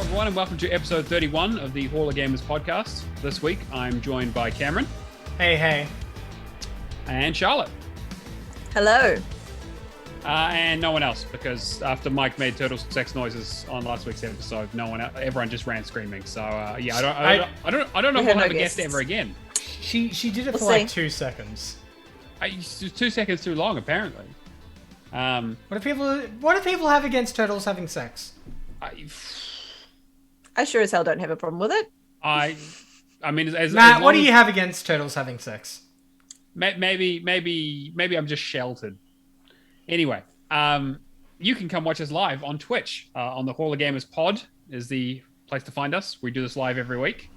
everyone, and welcome to episode 31 of the Hall of Gamers podcast. This week, I'm joined by Cameron. Hey. And Charlotte. Hello. And no one else, because after Mike made turtle sex noises on last week's episode, everyone just ran screaming. So yeah, I don't know if we'll have a guest ever again. She did it for like 2 seconds. 2 seconds too long, apparently. What do people have against turtles having sex? I sure as hell don't have a problem with it. I mean, Matt, what do you have against turtles having sex? Maybe I'm just sheltered. Anyway, you can come watch us live on Twitch. On the Hall of Gamers pod is the place to find us. We do this live every week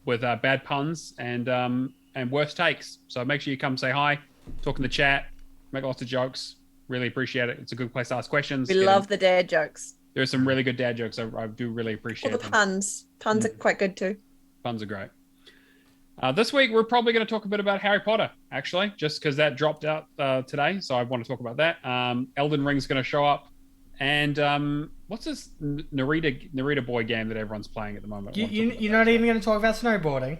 with bad puns and worst takes. So make sure you come say hi, talk in the chat, make lots of jokes. Really appreciate it. It's a good place to ask questions. We love the dad jokes. There are some really good dad jokes. I do really appreciate them. Puns. Puns are quite good too. Puns are great. This week, we're probably going to talk a bit about Harry Potter, actually, just because that dropped out today. So I want to talk about that. Elden Ring's going to show up. And what's this Narita Boy game that everyone's playing at the moment? You're not even going to talk about snowboarding?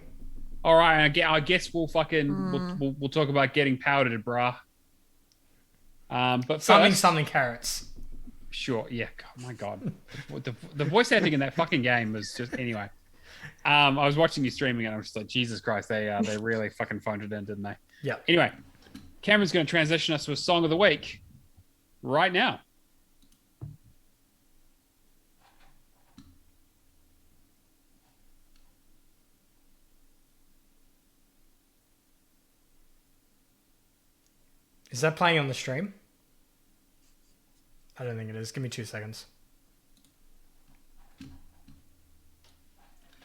All right, I guess we'll we'll talk about getting powdered, brah. But something carrots. Sure, yeah. Oh my God, the voice acting in that fucking game was just anyway. I was watching you streaming and I was just like, Jesus Christ, they really fucking phoned it in, didn't they? Yeah. Anyway, Cameron's going to transition us to a song of the week right now. Is that playing on the stream? I don't think it is. Give me 2 seconds.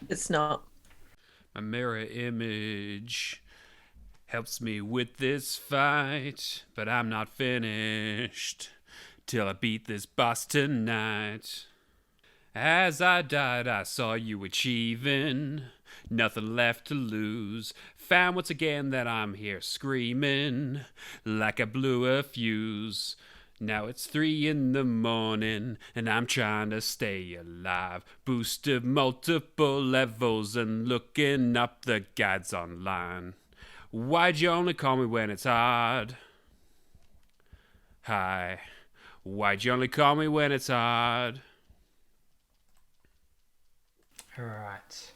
It's not. My mirror image helps me with this fight, but I'm not finished till I beat this boss tonight. As I died, I saw you achieving, nothing left to lose. Found once again that I'm here screaming like I blew a fuse. Now it's 3 a.m. and I'm trying to stay alive. Boosted multiple levels and looking up the guides online. Why'd you only call me when it's hard? Hi. Why'd you only call me when it's hard? Alright.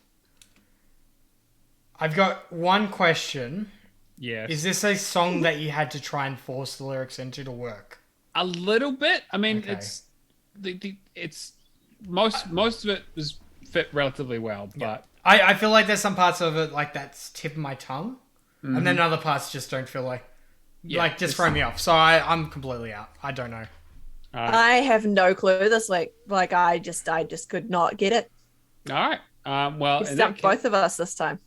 I've got one question. Yes. Is this a song that you had to try and force the lyrics into to work? A little bit. I mean, Okay. it's most of it was fit relatively well, but I feel like there's some parts of it like that's tip of my tongue, and then other parts just don't feel like just throw me off. So I'm completely out. I don't know. I have no clue this week. Like I just could not get it. All right. Well, You stumped both of us this time.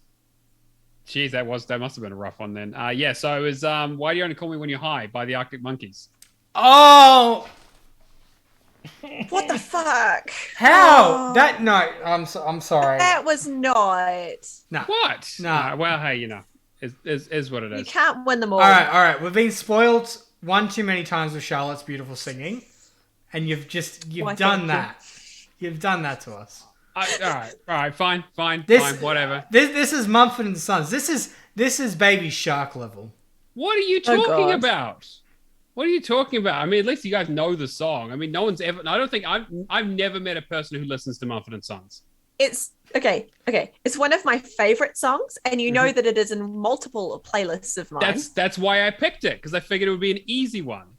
Geez, that must have been a rough one then. Yeah. So it was "Why Do You Only Call Me When You're High" by the Arctic Monkeys. Oh, What the fuck? how Oh. that? No, I'm sorry. That was not. No. What? No. Well, hey, is what it You is. can't win them all. All right. We've been spoiled one too many times with Charlotte's beautiful singing, and you've Why, done thank that. You've done that to us. All right. Fine. This, Fine. Whatever. This is Mumford & Sons. This is Baby Shark level. What are you Oh, talking God. about? What are you talking about? I mean, at least you guys know the song. I mean, no one's ever. I don't think I've never met a person who listens to Mumford & Sons. It's okay. It's one of my favorite songs, and you know that it is in multiple playlists of mine. That's why I picked it, because I figured it would be an easy one.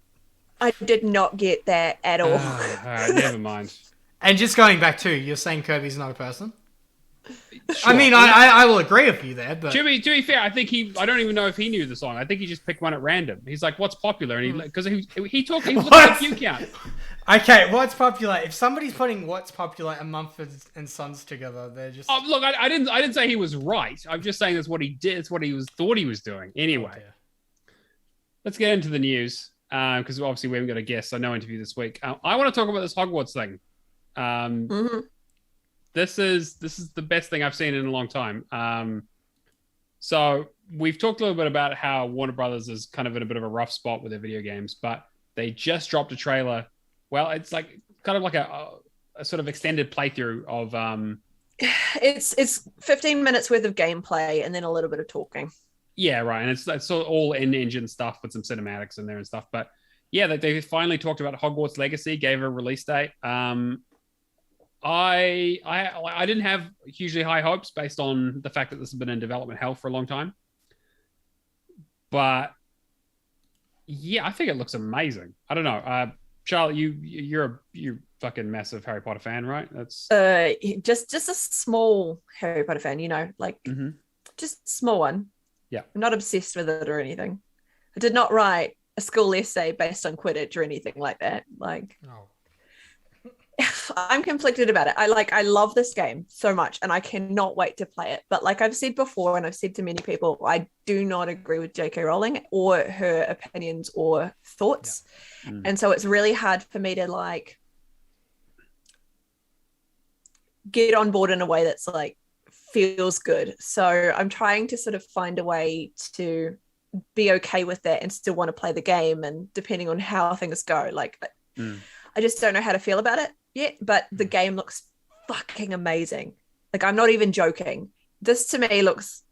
I did not get that at all. All right, never mind. And just going back to, you're saying Kirby's not a person? Sure. I mean, I will agree with you there, but To be fair, I think I don't even know if he knew the song. I think he just picked one at random. He's like, "What's popular?" And because he talked, he looked at the view count. okay, what's popular? If somebody's putting what's popular and Mumford & Sons together, they're just. Oh, look, I didn't say he was right. I'm just saying that's what he did. It's what he thought he was doing. Anyway, Oh, dear. let's get into the news because obviously we haven't got a guest, so no interview this week. I want to talk about this Hogwarts thing. This is the best thing I've seen in a long time. So we've talked a little bit about how Warner Brothers is kind of in a bit of a rough spot with their video games, but they just dropped a trailer. Well, it's like kind of like a a sort of extended playthrough of It's 15 minutes worth of gameplay and then a little bit of talking. Yeah, right. And it's all in-engine stuff with some cinematics in there and stuff. But yeah, they finally talked about Hogwarts Legacy, gave a release date. I didn't have hugely high hopes based on the fact that this has been in development hell for a long time. But yeah, I think it looks amazing. I don't know. Charlotte, you're fucking massive Harry Potter fan, right? That's just a small Harry Potter fan, like just a small one. Yeah. I'm not obsessed with it or anything. I did not write a school essay based on Quidditch or anything like that. Like, I'm conflicted about it. I love this game so much and I cannot wait to play it. But like I've said before, and I've said to many people, I do not agree with J.K. Rowling or her opinions or thoughts. Yeah. And so it's really hard for me to like get on board in a way that's like feels good. So I'm trying to sort of find a way to be okay with that and still want to play the game, and depending on how things go, like I just don't know how to feel about it yet, but the game looks fucking amazing. Like, I'm not even joking. This to me looks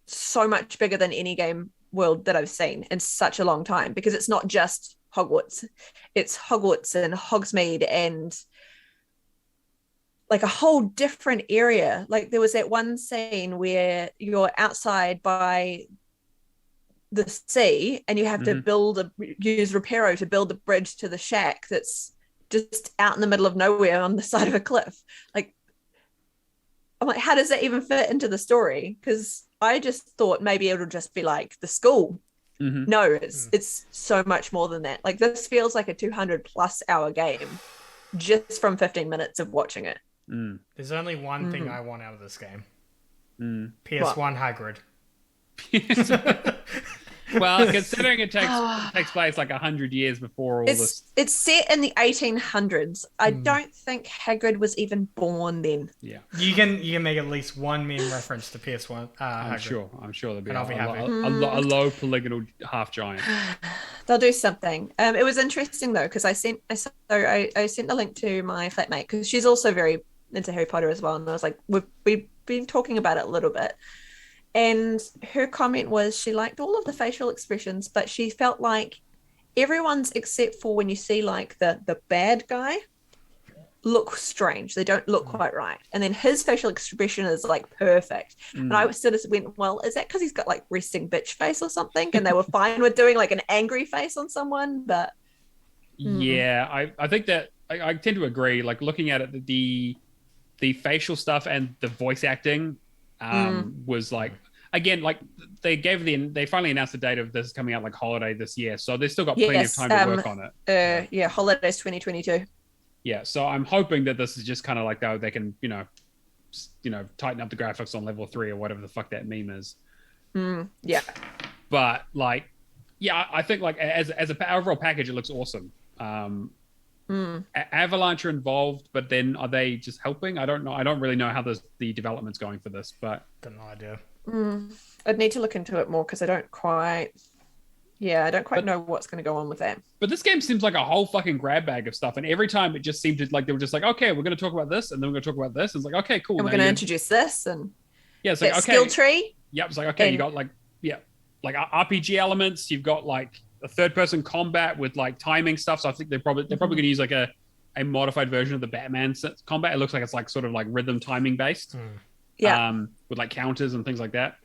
so much bigger than any game world that I've seen in such a long time, because it's not just Hogwarts. It's Hogwarts and Hogsmeade and like a whole different area. Like there was that one scene where you're outside by the sea and you have to use Reparo to build the bridge to the shack that's just out in the middle of nowhere on the side of a cliff. Like, I'm like, how does that even fit into the story? Because I just thought maybe it'll just be like the school. No, it's so much more than that. Like, this feels like a 200+ hour game just from 15 minutes of watching it. There's only one thing I want out of this game. PS1 Hagrid. Well, considering it takes place like 100 years before all this. It's set in the 1800s. I don't think Hagrid was even born then. Yeah. You can make at least one meme reference to PS1 Hagrid. I'm sure there'll be a low polygonal half giant. They'll do something. It was interesting though, because I sent the link to my flatmate, because she's also very into Harry Potter as well, and I was like, we've been talking about it a little bit. And her comment was she liked all of the facial expressions, but she felt like everyone's, except for when you see like the bad guy, look strange. They don't look quite right. And then his facial expression is like perfect. And I sort of went, well, is that because he's got like resting bitch face or something? And they were fine with doing like an angry face on someone, but yeah, I think that I tend to agree. Like, looking at it, the facial stuff and the voice acting was like, again, like they finally announced the date of this coming out like holiday this year, so they've still got plenty of time to work on it. Holidays 2022. Yeah, so I'm hoping that this is just kind of like they can tighten up the graphics on level 3 or whatever the fuck that meme is. Yeah, but like, yeah, I think like as an overall package, it looks awesome. Avalanche are involved, but then are they just helping? I don't know. I don't really know how the development's going for this, but got no idea. I'd need to look into it more, because I don't quite know what's going to go on with that. But this game seems like a whole fucking grab bag of stuff, and every time it just seemed to like they were just like, okay, we're going to talk about this, and then we're going to talk about this. And it's like, okay, cool. And we're going to introduce this, and it's like, okay, skill tree. Yep, it's like, okay, you got like RPG elements. You've got like a third-person combat with like timing stuff. So I think they're probably going to use like a modified version of the Batman combat. It looks like it's like sort of like rhythm timing based. With like counters and things like that.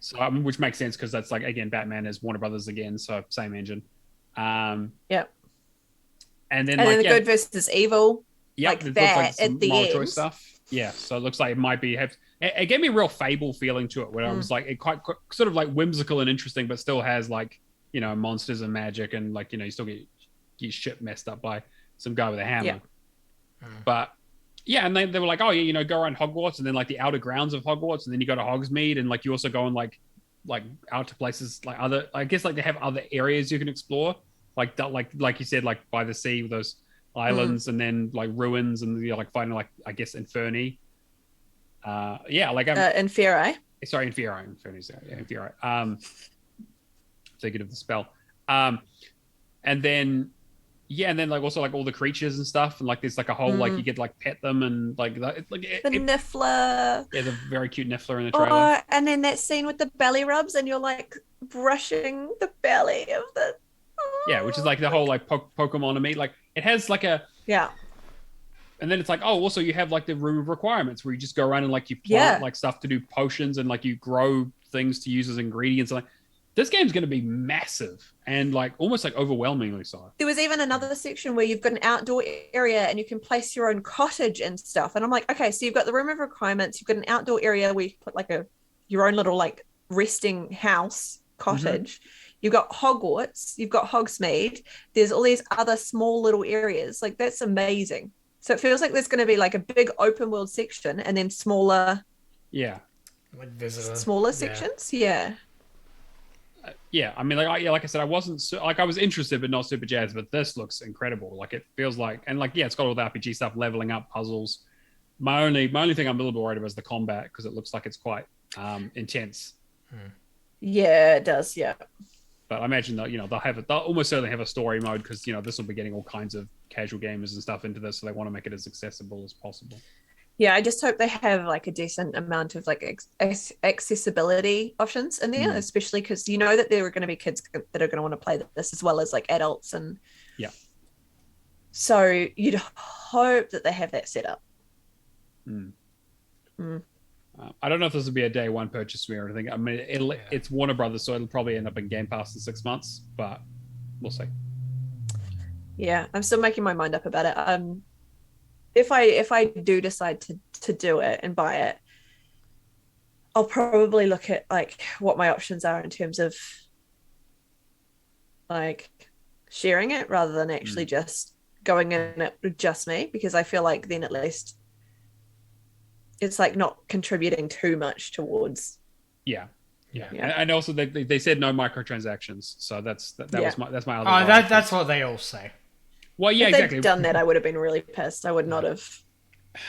So which makes sense, because that's like, again, Batman is Warner Brothers again, so same engine. And then the good versus evil. Like that at the end. Stuff. Yeah, so it looks like it might be. It gave me a real Fable feeling to it, where I was like, it quite sort of like whimsical and interesting, but still has like, monsters and magic, and like, you still get shit messed up by some guy with a hammer. But yeah, and they were like, oh yeah, go around Hogwarts, and then like the outer grounds of Hogwarts, and then you go to Hogsmeade, and like you also go in like out to places like other, I guess like they have other areas you can explore, like you said, like by the sea with those islands, and then like ruins, and you're like finding like, I guess, Inferni. Inferi. Sorry, Inferi. Inferni's Inferi. Thinking of the spell. And then Yeah, and then like also like all the creatures and stuff, and like there's like a whole like you get to like pet them and like The Niffler. yeah, the very cute Niffler in the trailer. Oh, and then that scene with the belly rubs, and you're like brushing the belly of the. Yeah, which is like the whole like Pokemon to me. Like it has like a Yeah. and then it's like, oh, also you have like the room of requirements where you just go around and like you plant like stuff to do potions and like you grow things to use as ingredients. Like this game's going to be massive and like almost like overwhelmingly so. There was even another section where you've got an outdoor area and you can place your own cottage and stuff. And I'm like, okay, so you've got the room of requirements, you've got an outdoor area where you put like your own little like resting house cottage. You've got Hogwarts, you've got Hogsmeade. There's all these other small little areas. Like that's amazing. So it feels like there's going to be like a big open world section and then smaller. Yeah. Like visitor. Smaller sections. Yeah. Yeah, I mean, like I said, I wasn't like I was interested, but not super jazzed. But this looks incredible. Like it feels like, and like it's got all the RPG stuff, leveling up, puzzles. My only thing I'm a little bit worried about is the combat because it looks like it's quite intense. Yeah, it does. Yeah. But I imagine that they'll almost certainly have a story mode because this will be getting all kinds of casual gamers and stuff into this, so they want to make it as accessible as possible. Yeah, I just hope they have like a decent amount of like accessibility options in there, especially because that there are going to be kids that are going to want to play this as well as like adults, and so you'd hope that they have that set up. I don't know if this will be a day one purchase for me or anything. I mean, it's Warner Brothers, so it'll probably end up in Game Pass in 6 months, but we'll see. Yeah, I'm still making my mind up about it. If I do decide to do it and buy it, I'll probably look at like what my options are in terms of like sharing it rather than actually just going in it with just me, because I feel like then at least it's like not contributing too much towards. Yeah. And also they said no microtransactions, so that's my other. Oh, that's what they all say. Well, yeah, if exactly. They'd done that, I would have been really pissed. I would not have.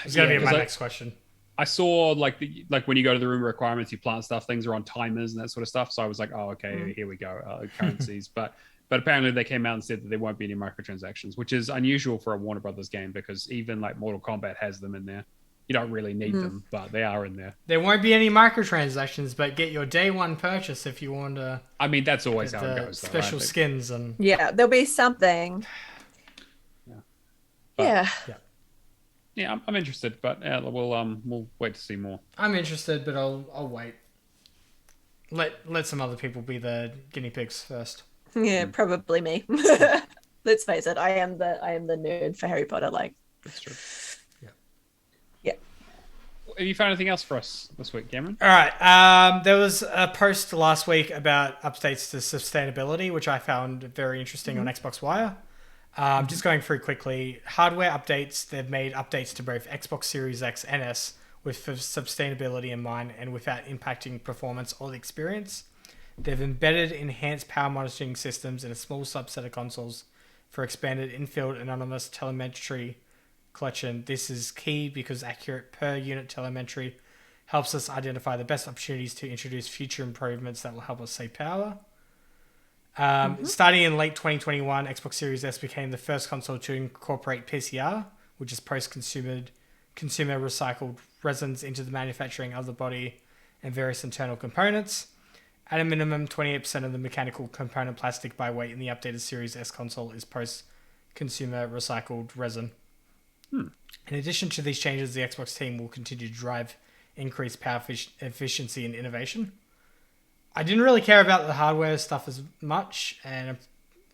It's gonna be my next question. I saw like when you go to the room of requirements, you plant stuff. Things are on timers and that sort of stuff. So I was like, oh, okay, here we go, currencies. but apparently they came out and said that there won't be any microtransactions, which is unusual for a Warner Brothers game because even like Mortal Kombat has them in there. You don't really need them, but they are in there. There won't be any microtransactions, but get your day one purchase if you want to. I mean, that's always how it goes. Special skins and. Yeah, there'll be something. Yeah. I'm interested, but we'll wait to see more. I'm interested, but I'll wait. Let some other people be the guinea pigs first. Yeah, probably me. Let's face it, I am the nerd for Harry Potter. Like, that's true. Yeah. Have you found anything else for us this week, Cameron? All right. There was a post last week about updates to sustainability, which I found very interesting on Xbox Wire. Just going through quickly, hardware updates. They've made updates to both Xbox Series X and S with sustainability in mind and without impacting performance or the experience. They've embedded enhanced power monitoring systems in a small subset of consoles for expanded in-field anonymous telemetry collection. This is key because accurate per-unit telemetry helps us identify the best opportunities to introduce future improvements that will help us save power. Starting in late 2021, Xbox Series S became the first console to incorporate PCR, which is post-consumer recycled resins into the manufacturing of the body and various internal components. At a minimum, 28% of the mechanical component plastic by weight in the updated Series S console is post-consumer recycled resin. In addition to these changes, the Xbox team will continue to drive increased power efficiency and innovation. I didn't really care about the hardware stuff as much, and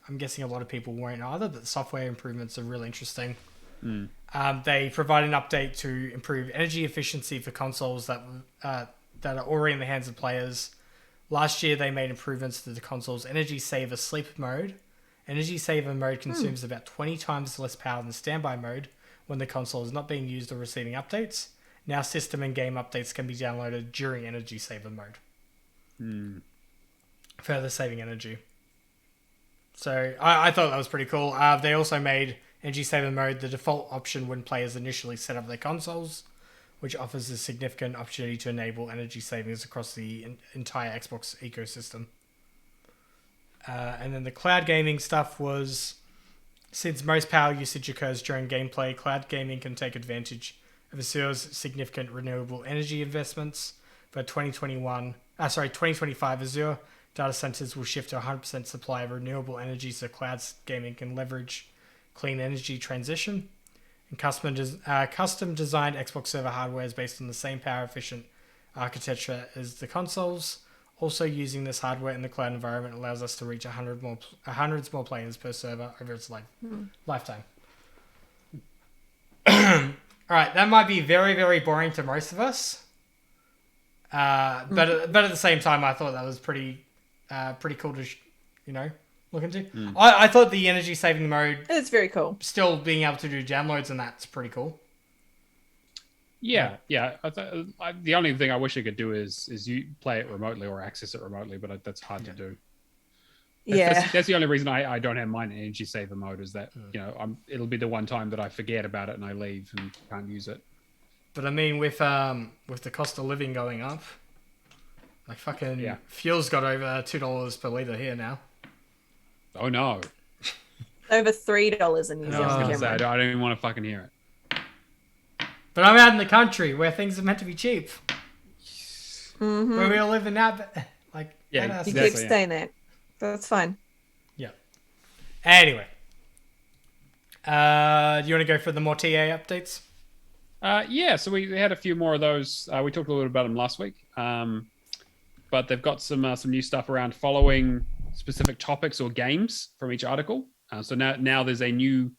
I'm guessing a lot of people won't either, but the software improvements are really interesting. They provide an update to improve energy efficiency for consoles that are already in the hands of players. Last year, they made improvements to the console's Energy Saver Sleep mode. Energy Saver mode consumes about 20 times less power than standby mode when the console is not being used or receiving updates. Now, system and game updates can be downloaded during Energy Saver mode. Further saving energy. So I thought that was pretty cool. They also made Energy Saver mode the default option when players initially set up their consoles, which offers a significant opportunity to enable energy savings across the entire Xbox ecosystem. And then the cloud gaming stuff was Since most power usage occurs during gameplay, cloud gaming can take advantage of Azure's significant renewable energy investments. For 2025, Azure data centers will shift to 100% supply of renewable energy so cloud gaming can leverage clean energy transition. And custom designed Xbox server hardware is based on the same power efficient architecture as the consoles. Also, using this hardware in the cloud environment allows us to reach hundreds more players per server over its lifetime. All right, that might be very, very boring to most of us. But at the same time, I thought that was pretty cool to, look into. I thought the energy saving mode, It's very cool. still being able to do downloads, and that's pretty cool. Yeah. The only thing I wish it could do is you play it remotely or access it remotely, but that's hard to do. That's the only reason I don't have mine in energy saver mode is that it'll be the one time that I forget about it and I leave and can't use it. But I mean, with the cost of living going up, like fucking fuel's got over $2 per liter here now. Oh no! Over $3 in New Zealand. I was gonna say, I don't even want to fucking hear it. But I'm out in the country where things are meant to be cheap. Mm-hmm. Where we all live in that, you keep saying that. That's fine. Yeah. Anyway, do you want to go for the more TA updates? So we had a few more of those. We talked a little bit about them last week. But they've got some new stuff around following specific topics or games from each article. So now there's a new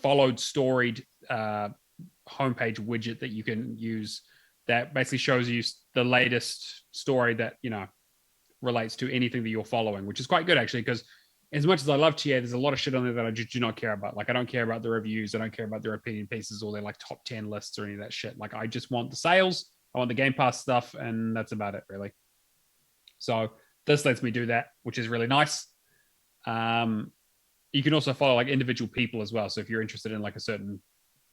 followed storied homepage widget that you can use that basically shows you the latest story that relates to anything that you're following, which is quite good actually, because as much as I love TA, there's a lot of shit on there that I just do not care about. Like I don't care about the reviews, I don't care about their opinion pieces or their like top 10 lists or any of that shit. Like I just want the sales, I want the Game Pass stuff, and that's about it really. So this lets me do that, which is really nice. You can also follow like individual people as well. So if you're interested in like a certain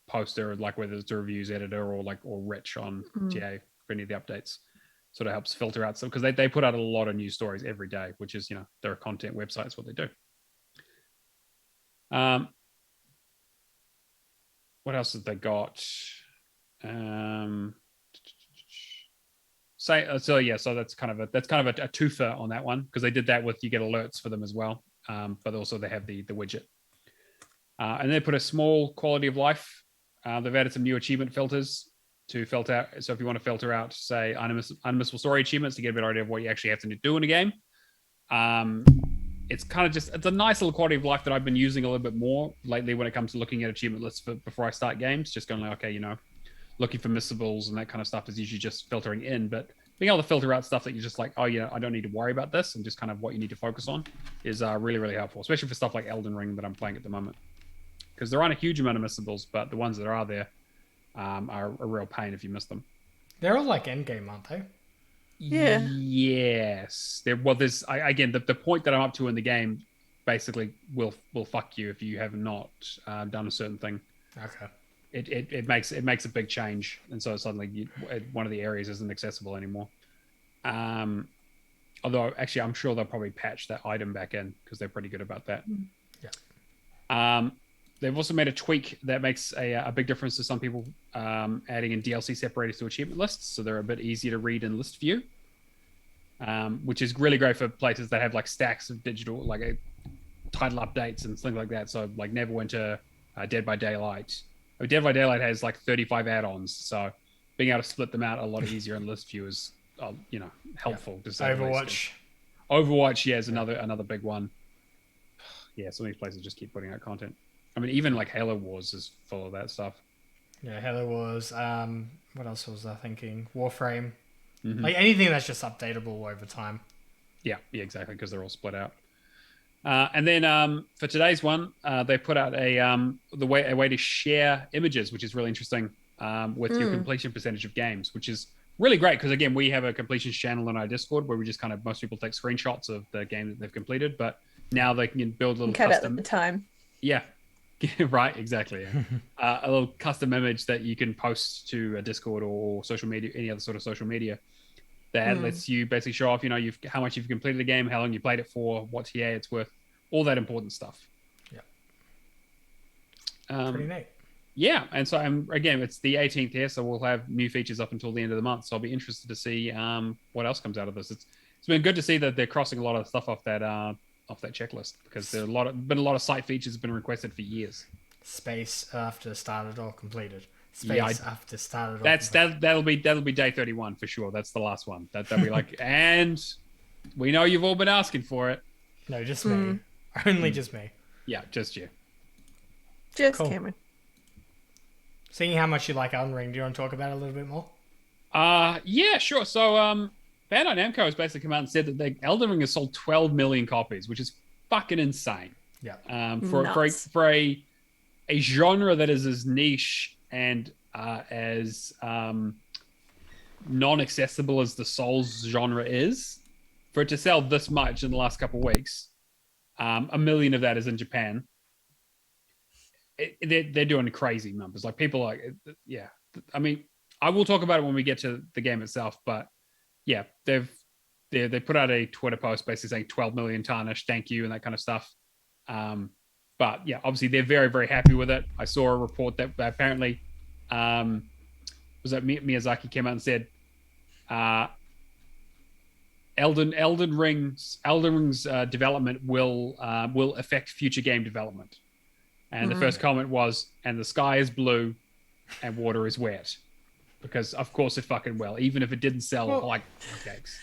poster, like whether it's a reviews editor or Rich on TA for any of the updates, sort of helps filter out some, because they put out a lot of news stories every day, which is they're a content website. It's what they do. What else have they got? So that's kind of a twofer on that one, because they did that with, you get alerts for them as well, but also they have the widget, and they put a small quality of life. They've added some new achievement filters to filter out. So if you want to filter out, say, unmissable story achievements to get a better idea of what you actually have to do in a game, it's kind of it's a nice little quality of life that I've been using a little bit more lately when it comes to looking at achievement lists before I start games. Just going like, okay, looking for missables and that kind of stuff is usually just filtering in, but being able to filter out stuff that you're just like, oh yeah, I don't need to worry about this, and just kind of what you need to focus on is really, really helpful, especially for stuff like Elden Ring that I'm playing at the moment, because there aren't a huge amount of missables, but the ones that are there are a real pain if you miss them. They're all like endgame, aren't they? Yeah. Yes. There's again, the point that I'm up to in the game basically will fuck you if you have not done a certain thing. Okay. It makes a big change, and so suddenly one of the areas isn't accessible anymore. Although actually, I'm sure they'll probably patch that item back in, because they're pretty good about that. Yeah. They've also made a tweak that makes a big difference to some people, adding in DLC separators to achievement lists, so they're a bit easier to read in list view, which is really great for places that have like stacks of digital, like title updates and things like that. So like Neverwinter, Dead by Daylight. Dead by Daylight has like 35 add-ons, so being able to split them out a lot easier in list view is, helpful. Yeah. To say Overwatch, is another big one. Yeah, some of these places just keep putting out content. I mean, even like Halo Wars is full of that stuff. Yeah, Halo Wars. What else was I thinking? Warframe. Mm-hmm. Like anything that's just updatable over time. Yeah, exactly, because they're all split out. And then for today's one, they put out a way to share images, which is really interesting, with your completion percentage of games, which is really great, because again, we have a completions channel in our Discord where we just kind of, most people take screenshots of the game that they've completed, but now they can build a little custom. At the time. Yeah. Right, exactly. Yeah. A little custom image that you can post to a Discord or social media, any other sort of social media, that lets you basically show off, how much you've completed the game, how long you played it for, what TA it's worth, all that important stuff. Pretty neat. Yeah, and so again, it's the 18th here, so we'll have new features up until the end of the month. So I'll be interested to see what else comes out of this. It's been good to see that they're crossing a lot of stuff off that checklist, because there are been a lot of site features been requested for years. Space after started or completed. Space after started. That'll be day 31 for sure. That's the last one. That'll be like, and we know you've all been asking for it. No, just me. Only just me. Yeah, just you. Just cool. Cameron. Seeing how much you like Elden Ring, do you want to talk about it a little bit more? Yeah, sure. So, Bandai Namco has basically come out and said that Elden Ring has sold 12 million copies, which is fucking insane. Yeah. For a genre that is as niche and as non-accessible as the Souls genre is, for it to sell this much in the last couple of weeks, 1 million of that is in Japan. They're doing crazy numbers. Like, people yeah. I mean, I will talk about it when we get to the game itself, but yeah, they put out a Twitter post basically saying 12 million tarnish, thank you, and that kind of stuff. But yeah, obviously they're very, very happy with it. I saw a report that apparently was that Miyazaki came out and said Elden Ring's development will affect future game development. And the first comment was, and the sky is blue and water is wet. Because of course it fucking will, even if it didn't sell like cakes.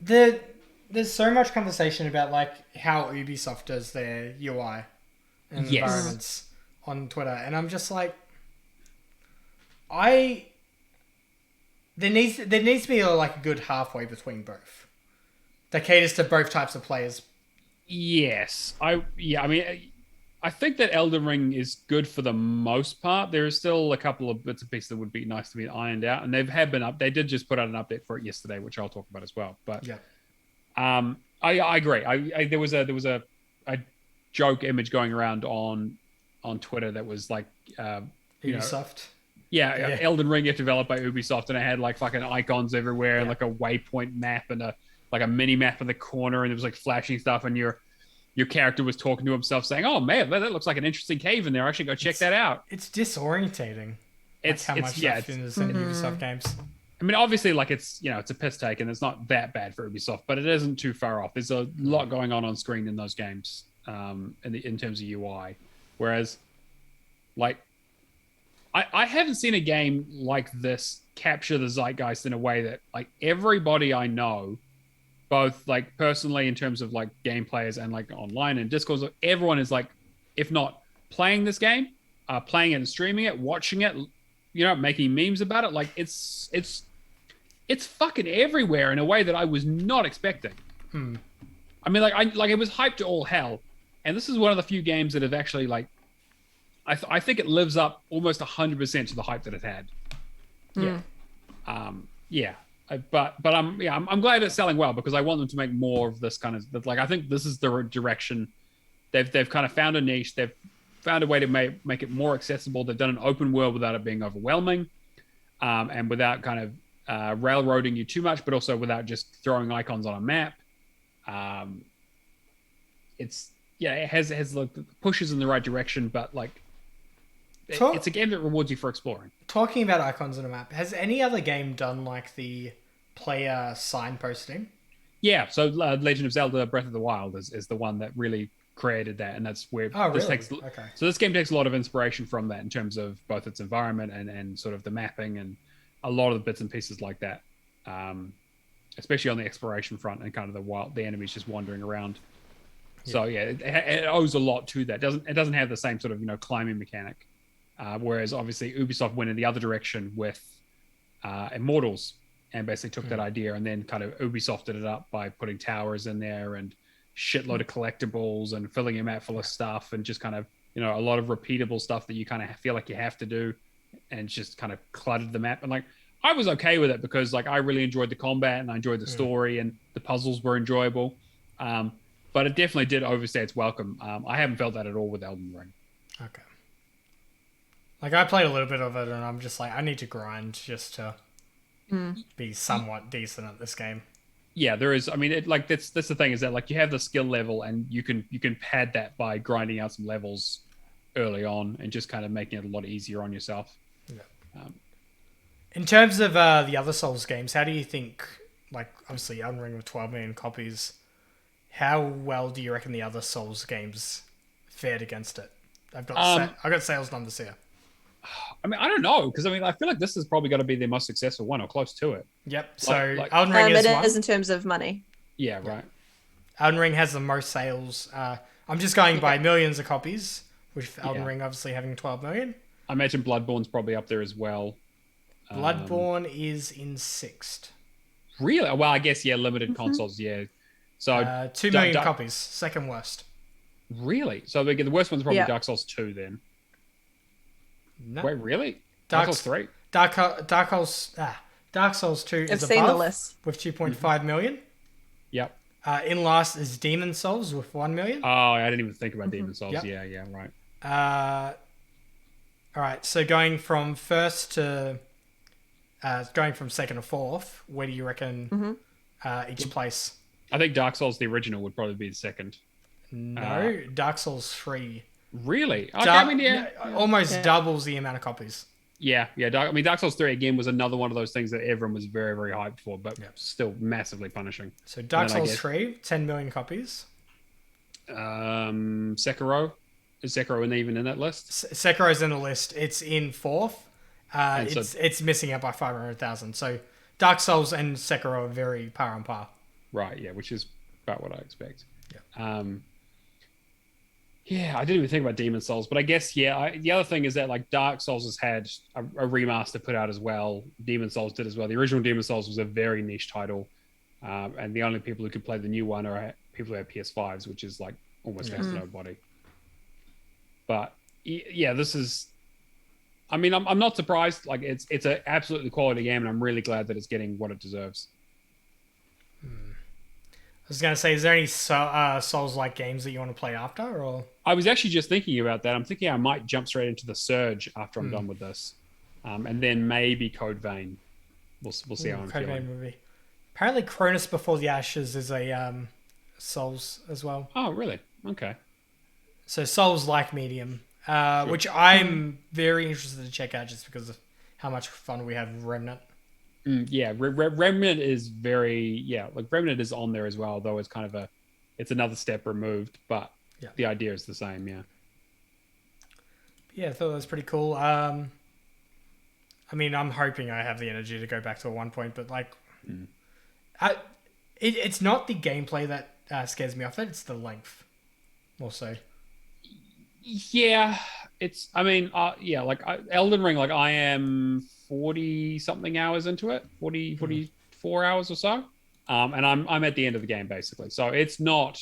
There's so much conversation about like how Ubisoft does their UI and environments on Twitter, and I'm just like, there needs to be like a good halfway between both that caters to both types of players. Yes, I mean, I think that Elden Ring is good for the most part. There is still a couple of bits and pieces that would be nice to be ironed out, and they did just put out an update for it yesterday, which I'll talk about as well. But yeah, I agree. There was a joke image going around on Twitter that was like Ubisoft. Elden Ring developed by Ubisoft, and it had like fucking icons everywhere and like a waypoint map and a mini map in the corner, and it was like flashing stuff, and your character was talking to himself saying, "Oh man, that looks like an interesting cave in there. I should go check that out." It's disorientating. It's how much stuff in Ubisoft games. I mean, obviously, like it's a piss take, and it's not that bad for Ubisoft, but it isn't too far off. There's a lot going on screen in those games, in terms of UI. Whereas, like, I haven't seen a game like this capture the zeitgeist in a way that like everybody I know, both like personally in terms of like game players and like online and Discord, everyone is like, if not playing this game, playing it and streaming it, watching it, making memes about it. Like it's fucking everywhere in a way that I was not expecting. I mean, like it was hyped to all hell, and this is one of the few games that have actually like, I think it lives up almost 100% to the hype that it had. But I'm glad it's selling well, because I want them to make more of this kind of, like, I think this is the direction they've kind of found a niche. They've found a way to make it more accessible. They've done an open world without it being overwhelming, and without kind of railroading you too much, but also without just throwing icons on a map. It has like pushes in the right direction, but like it's a game that rewards you for exploring. Talking about icons on a map, has any other game done like the player signposting? Yeah, so Legend of Zelda Breath of the Wild is the one that really created that, and that's where So this game takes a lot of inspiration from that in terms of both its environment and sort of the mapping and a lot of the bits and pieces like that, especially on the exploration front and kind of the enemies just wandering around. So it owes a lot to that. It doesn't have the same sort of climbing mechanic. Whereas obviously Ubisoft went in the other direction with Immortals, and basically took that idea and then kind of Ubisofted it up by putting towers in there and shitload of collectibles and filling your map full of stuff, and just kind of a lot of repeatable stuff that you kind of feel like you have to do, and just kind of cluttered the map. And like, I was okay with it because like I really enjoyed the combat and I enjoyed the story and the puzzles were enjoyable, but it definitely did overstay its welcome. I haven't felt that at all with Elden Ring. Okay. Like, I played a little bit of it, and I'm just like, I need to grind just to be somewhat decent at this game. Yeah, there is. I mean, that's the thing, is that like you have the skill level, and you can pad that by grinding out some levels early on and just kind of making it a lot easier on yourself. In terms of the other Souls games, how do you think, like, obviously Elden Ring with 12 million copies, how well do you reckon the other Souls games fared against it? I've got sales numbers here. I mean, I don't know, because I mean, I feel like this is probably going to be their most successful one or close to it. Yep. So Elden Ring it is in terms of money. Yeah, right. Elden Ring has the most sales. I'm just going by millions of copies, with Elden Ring obviously having 12 million. I imagine Bloodborne's probably up there as well. Bloodborne is in sixth. Really? Well, I guess, limited consoles, yeah. So 2 million copies, second worst. Really? So the worst one's probably Dark Souls 2 then. No. Wait, really? Dark Souls 3? Dark Souls 2 is seen above the list. with 2.5 million. Yep. In last is Demon Souls with 1 million. Oh, I didn't even think about Demon Souls. Yep. Yeah, right. All right, so going from first to going from second to fourth, where do you reckon each place? I think Dark Souls, the original, would probably be the second. No, Dark Souls 3. Really? Okay, almost doubles the amount of copies. Yeah. Dark Souls 3, again, was another one of those things that everyone was very, very hyped for, but still massively punishing. So Dark Souls 3, 10 million copies. Sekiro? Is Sekiro even in that list? Sekiro's in the list. It's in fourth. It's missing out by 500,000. So Dark Souls and Sekiro are very par on par. Right, yeah, which is about what I expect. Yeah. I didn't even think about Demon Souls, but I guess, the other thing is that, like, Dark Souls has had a remaster put out as well. Demon Souls did as well. The original Demon Souls was a very niche title, and the only people who could play the new one are people who have PS5s, which is, like, almost next to nobody. But, this is... I mean, I'm not surprised. Like, it's an absolutely quality game, and I'm really glad that it's getting what it deserves. I was going to say, is there any Souls-like games that you want to play after? Or I was actually just thinking about that. I'm thinking I might jump straight into the Surge after I'm done with this. And then maybe Code Vein. We'll see how I'm Code feeling. Vein movie. Apparently, Cronus Before the Ashes is a Souls as well. Oh, really? Okay. So Souls-like medium, which I'm very interested to check out just because of how much fun we had with Remnant. Remnant is Remnant is on there as well, though it's kind of it's another step removed, but the idea is the same, I thought that was pretty cool. I mean, I'm hoping I have the energy to go back to a 1 point, but like, it's not the gameplay that scares me off. It's the length, more so. Yeah, it's. I mean, like Elden Ring, like I am 40 something hours into it, 44 hours or so, and I'm at the end of the game basically. So it's not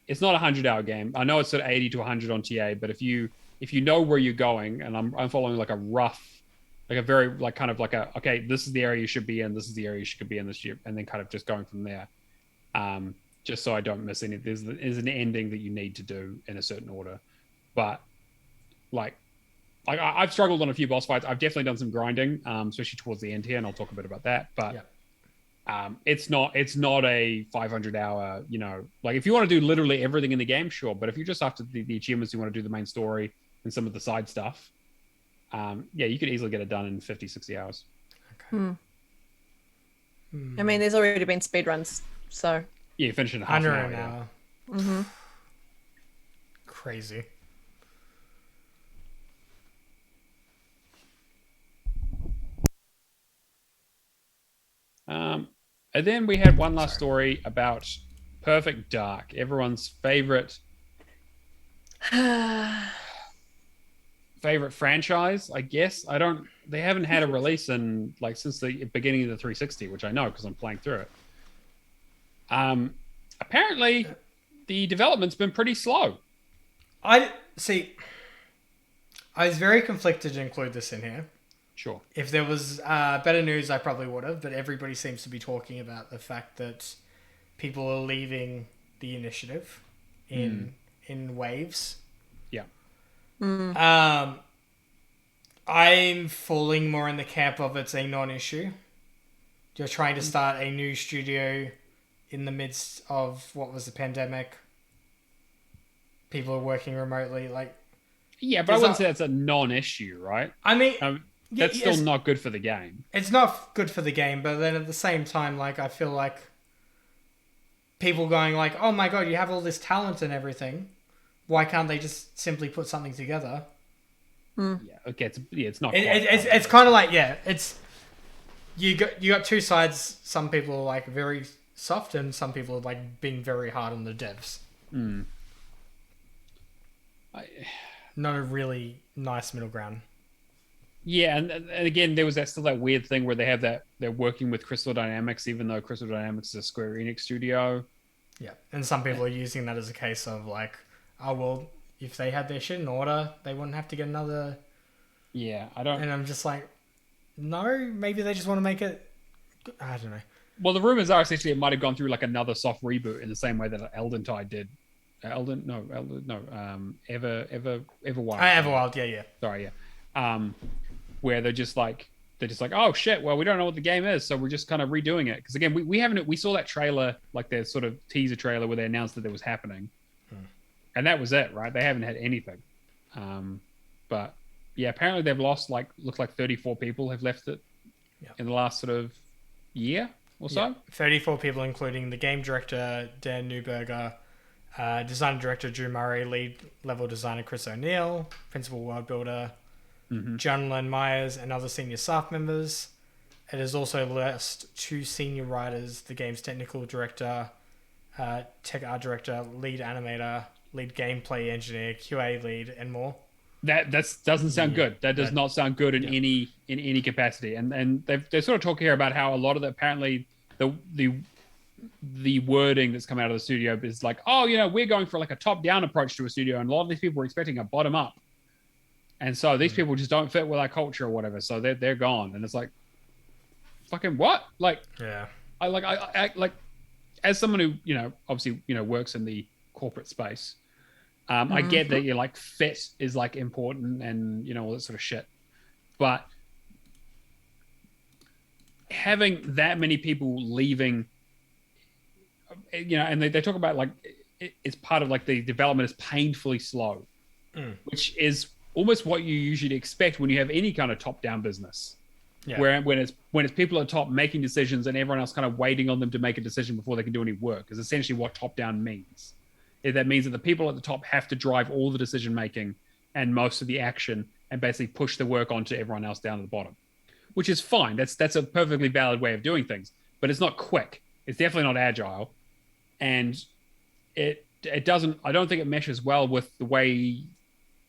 a 100-hour game. I know it's at 80 to 100 on TA, but if you know where you're going, and I'm following like a rough, like a very like kind of like a okay, this is the area you should be in, this is the area you should be in this year, and then kind of just going from there, just so I don't miss any. There's an ending that you need to do in a certain order, but like. I've struggled on a few boss fights. I've definitely done some grinding, especially towards the end here, and I'll talk a bit about that. But it's not a 500-hour, like if you want to do literally everything in the game, sure. But if you're just after the achievements, you want to do the main story and some of the side stuff, you could easily get it done in 50, 60 hours. Okay. I mean, there's already been speedruns, so... Yeah, you finish in half an hour. Hour. Mm-hmm. Crazy. And then we had one last story about Perfect Dark, everyone's favorite franchise, I guess. They haven't had a release since the beginning of the 360, which I know because I'm playing through it. Apparently the development's been pretty slow. I was very conflicted to include this in here. Sure. If there was better news, I probably would have, but everybody seems to be talking about the fact that people are leaving the initiative in waves. Yeah. I'm falling more in the camp of it's a non-issue. You're trying to start a new studio in the midst of what was the pandemic. People are working remotely. Like, Yeah, but I There's wouldn't a- say that's a non-issue, right? I mean, That's still not good for the game. it's not good for the game, but then at the same time, like, I feel like people going like, "Oh my god, you have all this talent and everything. Why can't they just simply put something together?" Yeah, okay, it's not. It's kind of like, yeah, it's you got two sides. Some people are like very soft, and some people are like being very hard on the devs. Not a really nice middle ground. Yeah, and again, there was still that weird thing where they're working with Crystal Dynamics, even though Crystal Dynamics is a Square Enix studio. Yeah, and some people are using that as a case of like, oh well, if they had their shit in order, they wouldn't have to get another. Yeah, I don't. And I'm just like, no, maybe they just want to make it. I don't know. Well, the rumors are essentially it might have gone through like another soft reboot in the same way that Elden did. Everwild. Everwild, yeah. Sorry, yeah. Where they're just like, oh shit, well, we don't know what the game is, so we're just kind of redoing it. Because again, we saw that trailer, like their sort of teaser trailer where they announced that it was happening, and that was it, right? They haven't had anything. But yeah, apparently they've lost looks like 34 people have left it in the last sort of year or so. Yeah. 34 people, including the game director Dan Newberger, design director Drew Murray, lead level designer Chris O'Neill, principal world builder John Len Myers, and other senior staff members. It has also lost 2 senior writers, the game's technical director, tech art director, lead animator, lead gameplay engineer, QA lead, and more. That doesn't sound good. That does not sound good in any capacity. And they sort of talk here about how a lot of the apparently the wording that's come out of the studio is like, oh, we're going for like a top-down approach to a studio, and a lot of these people were expecting a bottom-up. And so these people just don't fit with our culture or whatever, so they're gone. And it's like, fucking what? Like, yeah, I like as someone who obviously works in the corporate space, I get that you're like fit is like important and all that sort of shit, but having that many people leaving, and they talk about like it's part of like the development is painfully slow, which is almost what you usually expect when you have any kind of top-down business. Yeah. Where when it's people at the top making decisions and everyone else kind of waiting on them to make a decision before they can do any work is essentially what top-down means. That means that the people at the top have to drive all the decision making and most of the action and basically push the work onto everyone else down to the bottom, which is fine. That's a perfectly valid way of doing things, but it's not quick. It's definitely not agile, and it doesn't. I don't think it meshes well with the way,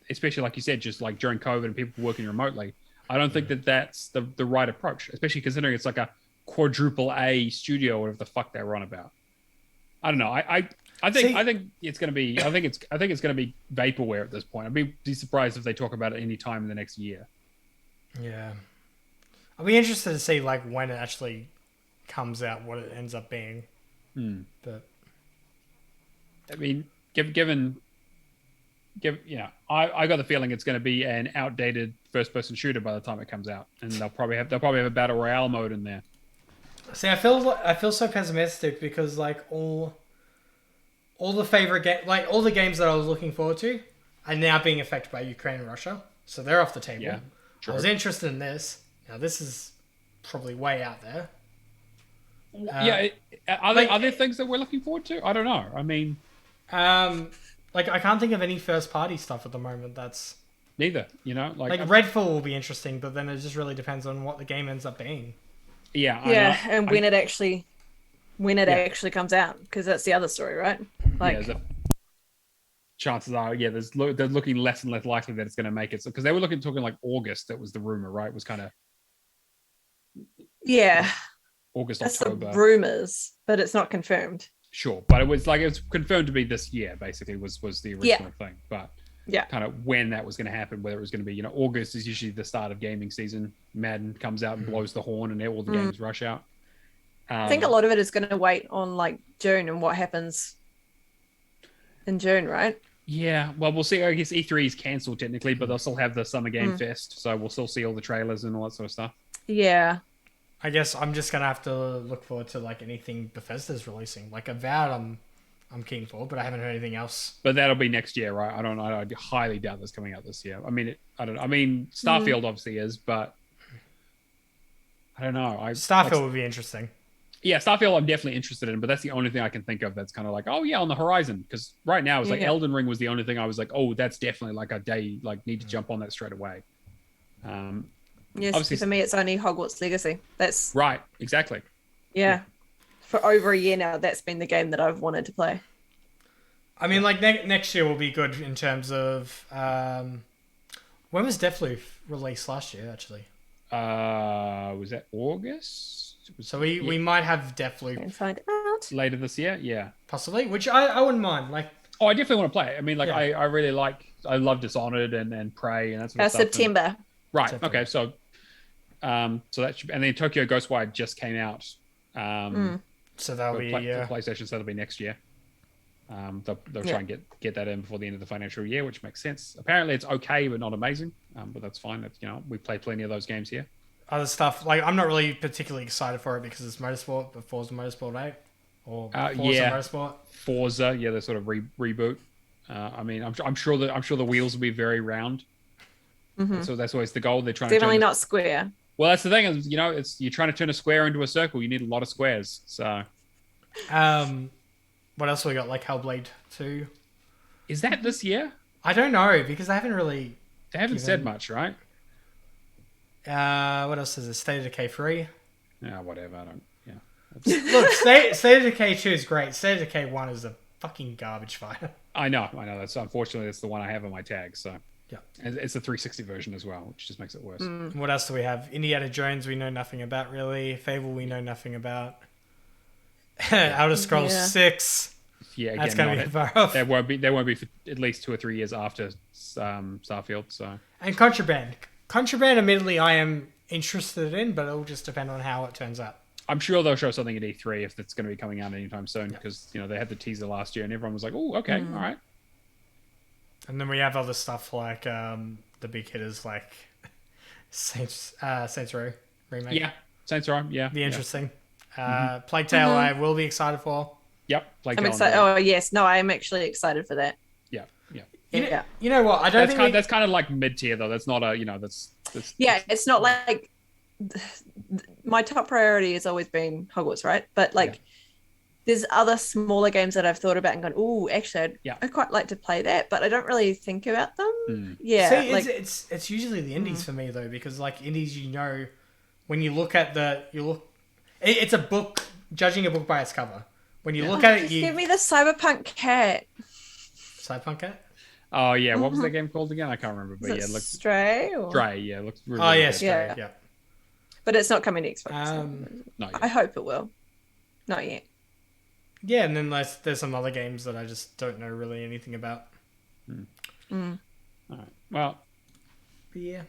especially like you said, just like during COVID and people working remotely. I don't think that that's the right approach, especially considering it's like a quadruple A studio or whatever the fuck they're on about. I don't know. I think it's going to be. I think it's going to be vaporware at this point. I'd be surprised if they talk about it any time in the next year. Yeah, I'll be interested to see like when it actually comes out, what it ends up being. But I mean, given I got the feeling it's going to be an outdated first-person shooter by the time it comes out, and they'll probably have a battle royale mode in there. See, I feel so pessimistic because like all the favorite all the games that I was looking forward to are now being affected by Ukraine and Russia, so they're off the table. Yeah, true. I was interested in this. Now this is probably way out there. Are there things that we're looking forward to? I don't know. I mean, like I can't think of any first-party stuff at the moment. That's neither. Like Redfall will be interesting, but then it just really depends on what the game ends up being. Yeah, and when it actually comes out, because that's the other story, right? Like, chances are, they're looking less and less likely that it's going to make it. Because they were talking like August. That was the rumor, right? It was kind of August, that's October. The rumors, but it's not confirmed. Sure, but it was confirmed to be this year. Basically, was the original thing, but. Yeah, kind of when that was going to happen, whether it was going to be, August is usually the start of gaming season. Madden comes out and blows the horn, and all the games rush out. I think a lot of it is going to wait on like June and what happens in June, right? Yeah, well, we'll see. I guess E3 is cancelled technically, but they'll still have the Summer Game Fest, so we'll still see all the trailers and all that sort of stuff. Yeah. I guess I'm just gonna have to look forward to like anything Bethesda's releasing. Like Avowed, I'm I'm keen for, but I haven't heard anything else. But that'll be next year, right? I highly doubt that's coming out this year. I mean, I don't know. I mean, Starfield obviously is, but I don't know. Starfield would be interesting. Yeah, Starfield I'm definitely interested in, but that's the only thing I can think of that's kind of like, oh yeah, on the horizon. Because right now it's like Elden Ring was the only thing I was like, oh, that's definitely like a day, like need to jump on that straight away. Yes, for me it's only Hogwarts Legacy. That's right, exactly. Yeah. For over a year now, that's been the game that I've wanted to play. I mean, like next year will be good in terms of when was Deathloop released last year? Actually, was that August? So we might have Deathloop and find out later this year. Yeah, possibly. Which I wouldn't mind. Like, I definitely want to play it. I mean, like I really I love Dishonored and Prey and that sort of stuff. September. Right. September. Okay. So that should, and then Tokyo Ghostwire just came out. So that'll be for PlayStation. So that'll be next year. They'll try and get that in before the end of the financial year, which makes sense. Apparently, it's okay, but not amazing. But that's fine. That's, we play plenty of those games here. Other stuff, like I'm not really particularly excited for it because it's Motorsport, but Forza Motorsport 8 or Forza Motorsport. Forza, the sort of reboot. I mean, I'm sure the wheels will be very round. Mm-hmm. So that's always the goal. They're trying definitely to not square. Well, that's the thing is, it's you're trying to turn a square into a circle. You need a lot of squares. So, what else we got? Like Hellblade 2. Is that this year? I don't know because they haven't said much, right? What else is it? State of Decay 3. Yeah, whatever. I don't. Yeah. Look, State of Decay 2 is great. State of Decay 1 is a fucking garbage fire. I know. That's unfortunately that's the one I have on my tag. So. Yeah, it's the 360 version as well, which just makes it worse. What else do we have? Indiana Jones, we know nothing about really. Fable, we know nothing about. Elder Scrolls 6. Yeah, again, that's going to be far off. There won't be for at least 2 or 3 years after Starfield. So and Contraband, admittedly, I am interested in, but it'll just depend on how it turns out. I'm sure they'll show something at E3 if it's going to be coming out anytime soon because they had the teaser last year and everyone was like, oh, okay, all right. And then we have other stuff like the big hitters like Saints Row remake. Yeah, Saints Row. Yeah, be interesting. Plague Tale, I will be excited for. Yep, I'm excited. Oh yes, no, I am actually excited for that. Yeah. You know what? I don't think that's kind of like mid tier though. That's not a that's it's not like my top priority has always been Hogwarts, right? But like. There's other smaller games that I've thought about and gone, oh, actually, I'd quite like to play that, but I don't really think about them. Yeah, see, it's usually the indies for me though, because like indies, when you look at it's a book, judging a book by its cover. When you look at it, give me the Cyberpunk cat. Cyberpunk cat. Oh yeah, what was that game called again? I can't remember, but it looks Stray. Stray, yeah, it looks really. Oh yeah, Stray, yeah. But it's not coming to Xbox. Not yet. I hope it will. Not yet. Yeah, and then there's some other games that I just don't know really anything about. All right. Well, yeah.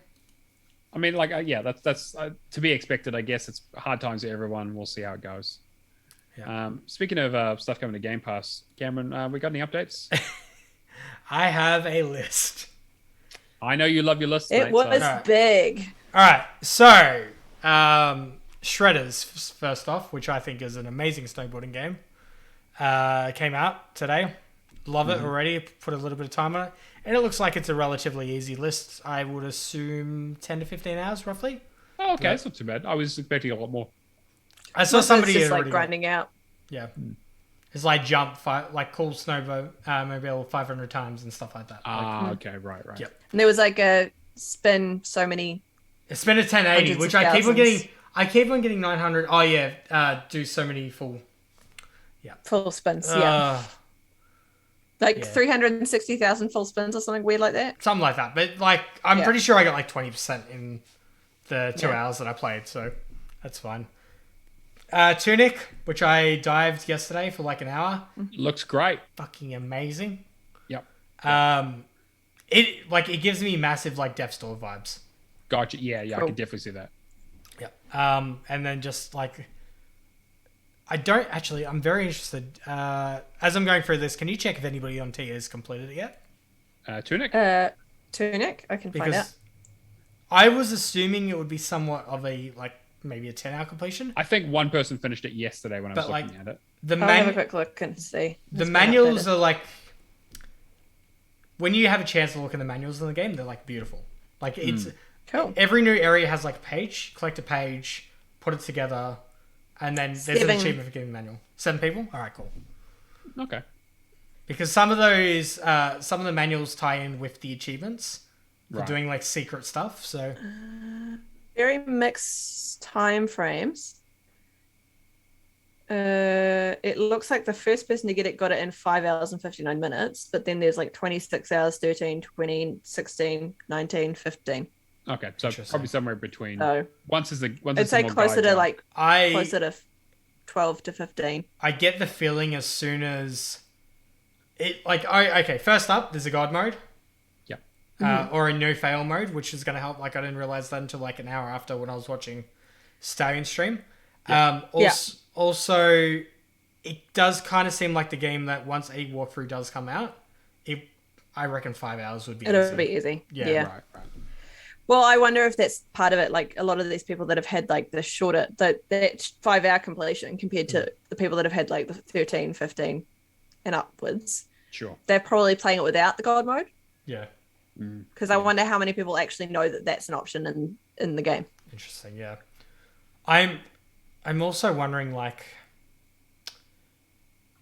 I mean, like, that's to be expected. I guess it's hard times for everyone. We'll see how it goes. Yeah. Speaking of stuff coming to Game Pass, Cameron, we got any updates? I have a list. I know you love your list. It was big. All right, so Shredders first off, which I think is an amazing snowboarding game. Came out today. Love it already. Put a little bit of time on it. And it looks like it's a relatively easy list. I would assume 10 to 15 hours, roughly. Oh, okay. That's not too bad. I was expecting a lot more. I saw somebody just like grinding out. Yeah. It's like jump, like cool snowmobile 500 times and stuff like that. Okay. Right. Yep. And there was like a spin so many... Spin a 1080, which I keep on getting... I keep on getting 900. Oh, yeah. Do so many full... Yeah. Full spins, Like 360,000 full spins or something weird like that. Something like that. But like, I'm pretty sure I got like 20% in the 2 hours that I played, so that's fine. Tunic, which I dived yesterday for like an hour. Looks great. Fucking amazing. Yep. It gives me massive like Death Store vibes. Gotcha. Yeah, cool. I can definitely see that. Yep. And then just like I'm very interested. As I'm going through this, can you check if anybody on T has completed it yet? Tunic? Tunic? I can find out. I was assuming it would be somewhat of a like maybe a 10-hour completion. I think one person finished it yesterday when I was looking at it. I'll have a quick look and see. The manuals are like, when you have a chance to look at the manuals in the game, they're like beautiful. Like it's cool. Every new area has like a page. Collect a page, put it together, and then there's an achievement for getting the manual. 7 people. All right, cool. Okay. Because some of the manuals tie in with the achievements for doing like secret stuff. So very mixed time frames. It looks like the first person to get it got it in 5 hours and 59 minutes, but then there's like 26 hours, 13, 20, 16, 19, 15. Okay, so probably somewhere between. I'd say closer to 12 to 15. I get the feeling as soon as it okay. First up, there's a God mode. Yeah. Or a no fail mode, which is going to help. Like I didn't realize that until like an hour after when I was watching Stallion stream. Also, it does kind of seem like the game that once a walkthrough does come out, I reckon 5 hours would be It'll be easy. Yeah. Right. Well, I wonder if that's part of it. Like a lot of these people that have had like the shorter, that 5 hour completion compared to the people that have had like the 13, 15 and upwards. Sure. They're probably playing it without the God mode. Yeah. Because I wonder how many people actually know that that's an option in the game. Interesting. Yeah. I'm also wondering like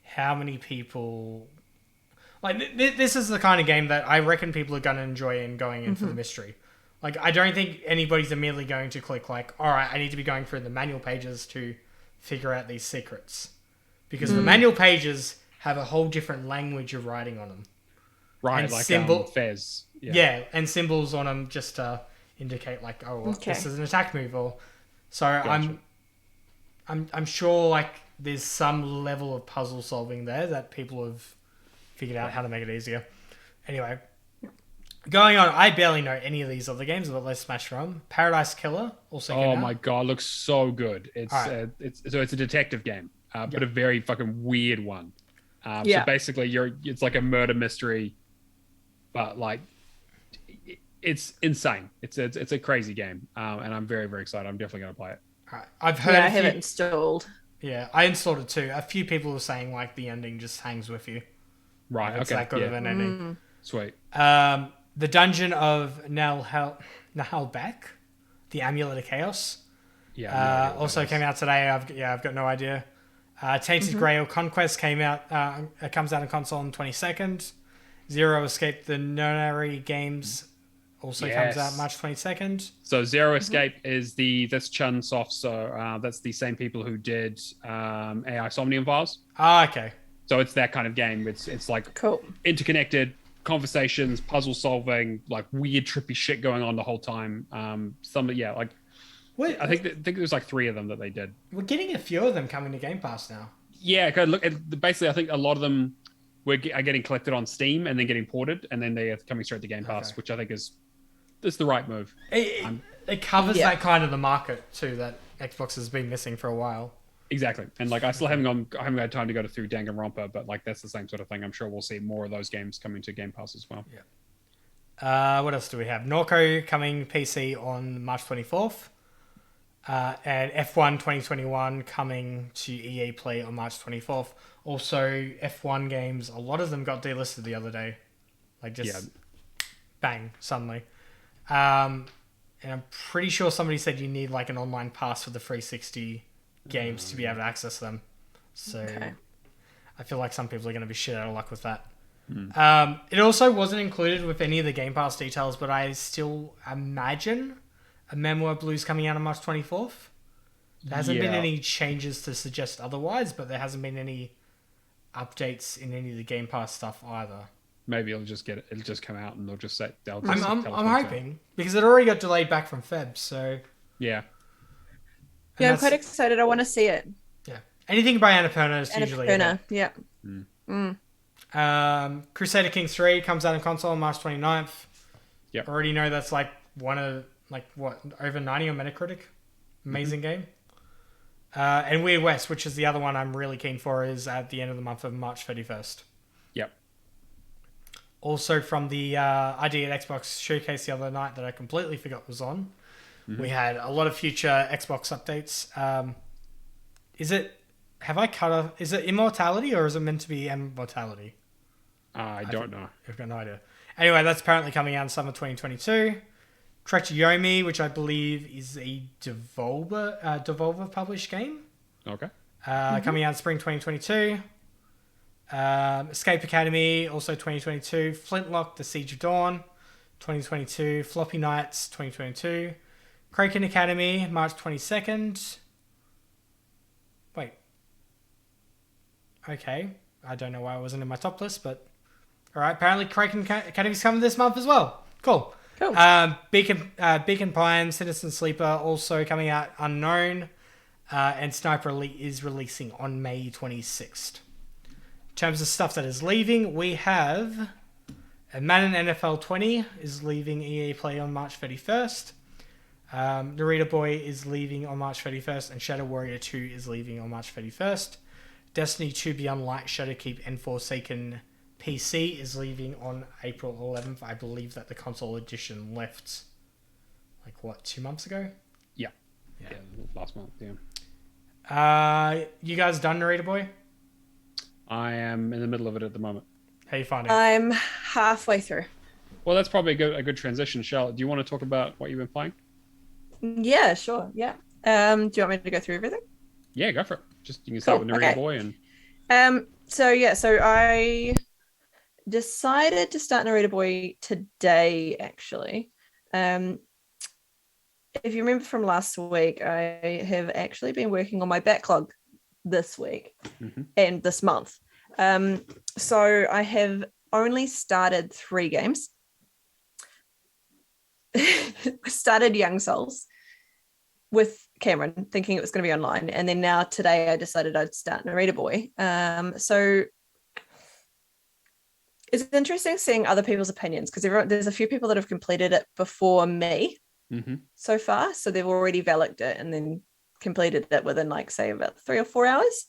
how many people like this is the kind of game that I reckon people are going to enjoy and going in for the mystery. Like, I don't think anybody's immediately going to click like, all right, I need to be going through the manual pages to figure out these secrets. Because the manual pages have a whole different language of writing on them. Right, and like Fez. Yeah, and symbols on them just to indicate like, oh, this is an attack move. Or so gotcha. I'm sure like there's some level of puzzle solving there that people have figured out how to make it easier. Anyway. Going on, I barely know any of these other games, but let's smash through them. Paradise Killer also came out. Oh my god, looks so good. It's a detective game, but a very fucking weird one. So basically, it's like a murder mystery, but like it's insane. It's a crazy game, and I'm very very excited. I'm definitely going to play it. All right. I've heard. I have it installed. Yeah, I installed it too. A few people were saying like the ending just hangs with you. Right. It's that good of an ending. Sweet. The Dungeon of Nahal Beck, the Amulet of Chaos. Yeah. Also came out today. I've got no idea. Tainted Grail Conquest came out. It comes out on console on 22nd. Zero Escape the Nonary Games also comes out March 22nd. So Zero Escape is that's Chunsoft. So that's the same people who did AI Somnium Files. Okay. So it's that kind of game. It's like interconnected conversations, puzzle solving, like weird trippy shit going on the whole time. I think there's like 3 of them that they did. We're getting a few of them coming to Game Pass now. Yeah, because look, basically I think a lot of them are getting collected on Steam and then getting ported, and then they are coming straight to Game Pass, which I think is the right move. It covers that kind of the market too that Xbox has been missing for a while. Exactly, and like I haven't had time to go through Danganronpa, but like that's the same sort of thing. I'm sure we'll see more of those games coming to Game Pass as well. Yeah. What else do we have? Norco coming PC on March 24th, and F1 2021 coming to EA Play on March 24th. Also, F1 games, a lot of them got delisted the other day, like just bang suddenly. And I'm pretty sure somebody said you need like an online pass for the 360 games to be able to access them. So I feel like some people are going to be shit out of luck with that. It also wasn't included with any of the Game Pass details, but I still imagine a Memoir Blue's coming out on March 24th. There hasn't been any changes to suggest otherwise, but there hasn't been any updates in any of the Game Pass stuff either. Maybe it'll just come out and they'll just say I'm hoping because it already got delayed back from Feb, so I'm quite excited. I want to see it. Yeah. Anything by Annapurna is usually Annapurna, Crusader King 3 comes out on console on March 29th. Yep. Already know that's like one of over 90 on Metacritic. Amazing game. And Weird West, which is the other one I'm really keen for, is at the end of the month of March 31st. Yep. Also from the ID at Xbox showcase the other night that I completely forgot was on We had a lot of future Xbox updates. Is it Immortality or is it meant to be Immortality? I don't know. I've got no idea. Anyway, that's apparently coming out in summer 2022. Treacheyomi, which I believe is a Devolver published game. Okay. Coming out in spring 2022. Escape Academy, also 2022. Flintlock, The Siege of Dawn, 2022. Floppy Nights, 2022. Kraken Academy, March 22nd. Wait. Okay. I don't know why it wasn't in my top list, but... Alright, apparently Kraken Academy's coming this month as well. Cool. Beacon Pine, Citizen Sleeper, also coming out unknown. And Sniper Elite is releasing on May 26th. In terms of stuff that is leaving, we have... Madden NFL 20 is leaving EA Play on March 31st. Narita Boy is leaving on March 31st, and Shadow Warrior 2 is leaving on March 31st. Destiny 2 Beyond Light, Shadowkeep, and Forsaken PC is leaving on April 11th. I believe that the console edition left, 2 months ago? Yeah, last month, yeah. You guys done Narita Boy? I am in the middle of it at the moment. How you finding it? I'm halfway through. Well, that's probably a good transition. Charlotte, do you want to talk about what you've been playing? Yeah, sure. Yeah. Do you want me to go through everything? Yeah, go for it. You can start with Narita Boy and. So I decided to start Narita Boy today. Actually, if you remember from last week, I have actually been working on my backlog this week and this month. So I have only started 3 games. Started Young Souls with Cameron, thinking it was going to be online, and then now today I decided I'd start Narita Boy. So it's interesting seeing other people's opinions, because there's a few people that have completed it before me so far, so they've already valided it and then completed it within say about 3 or 4 hours.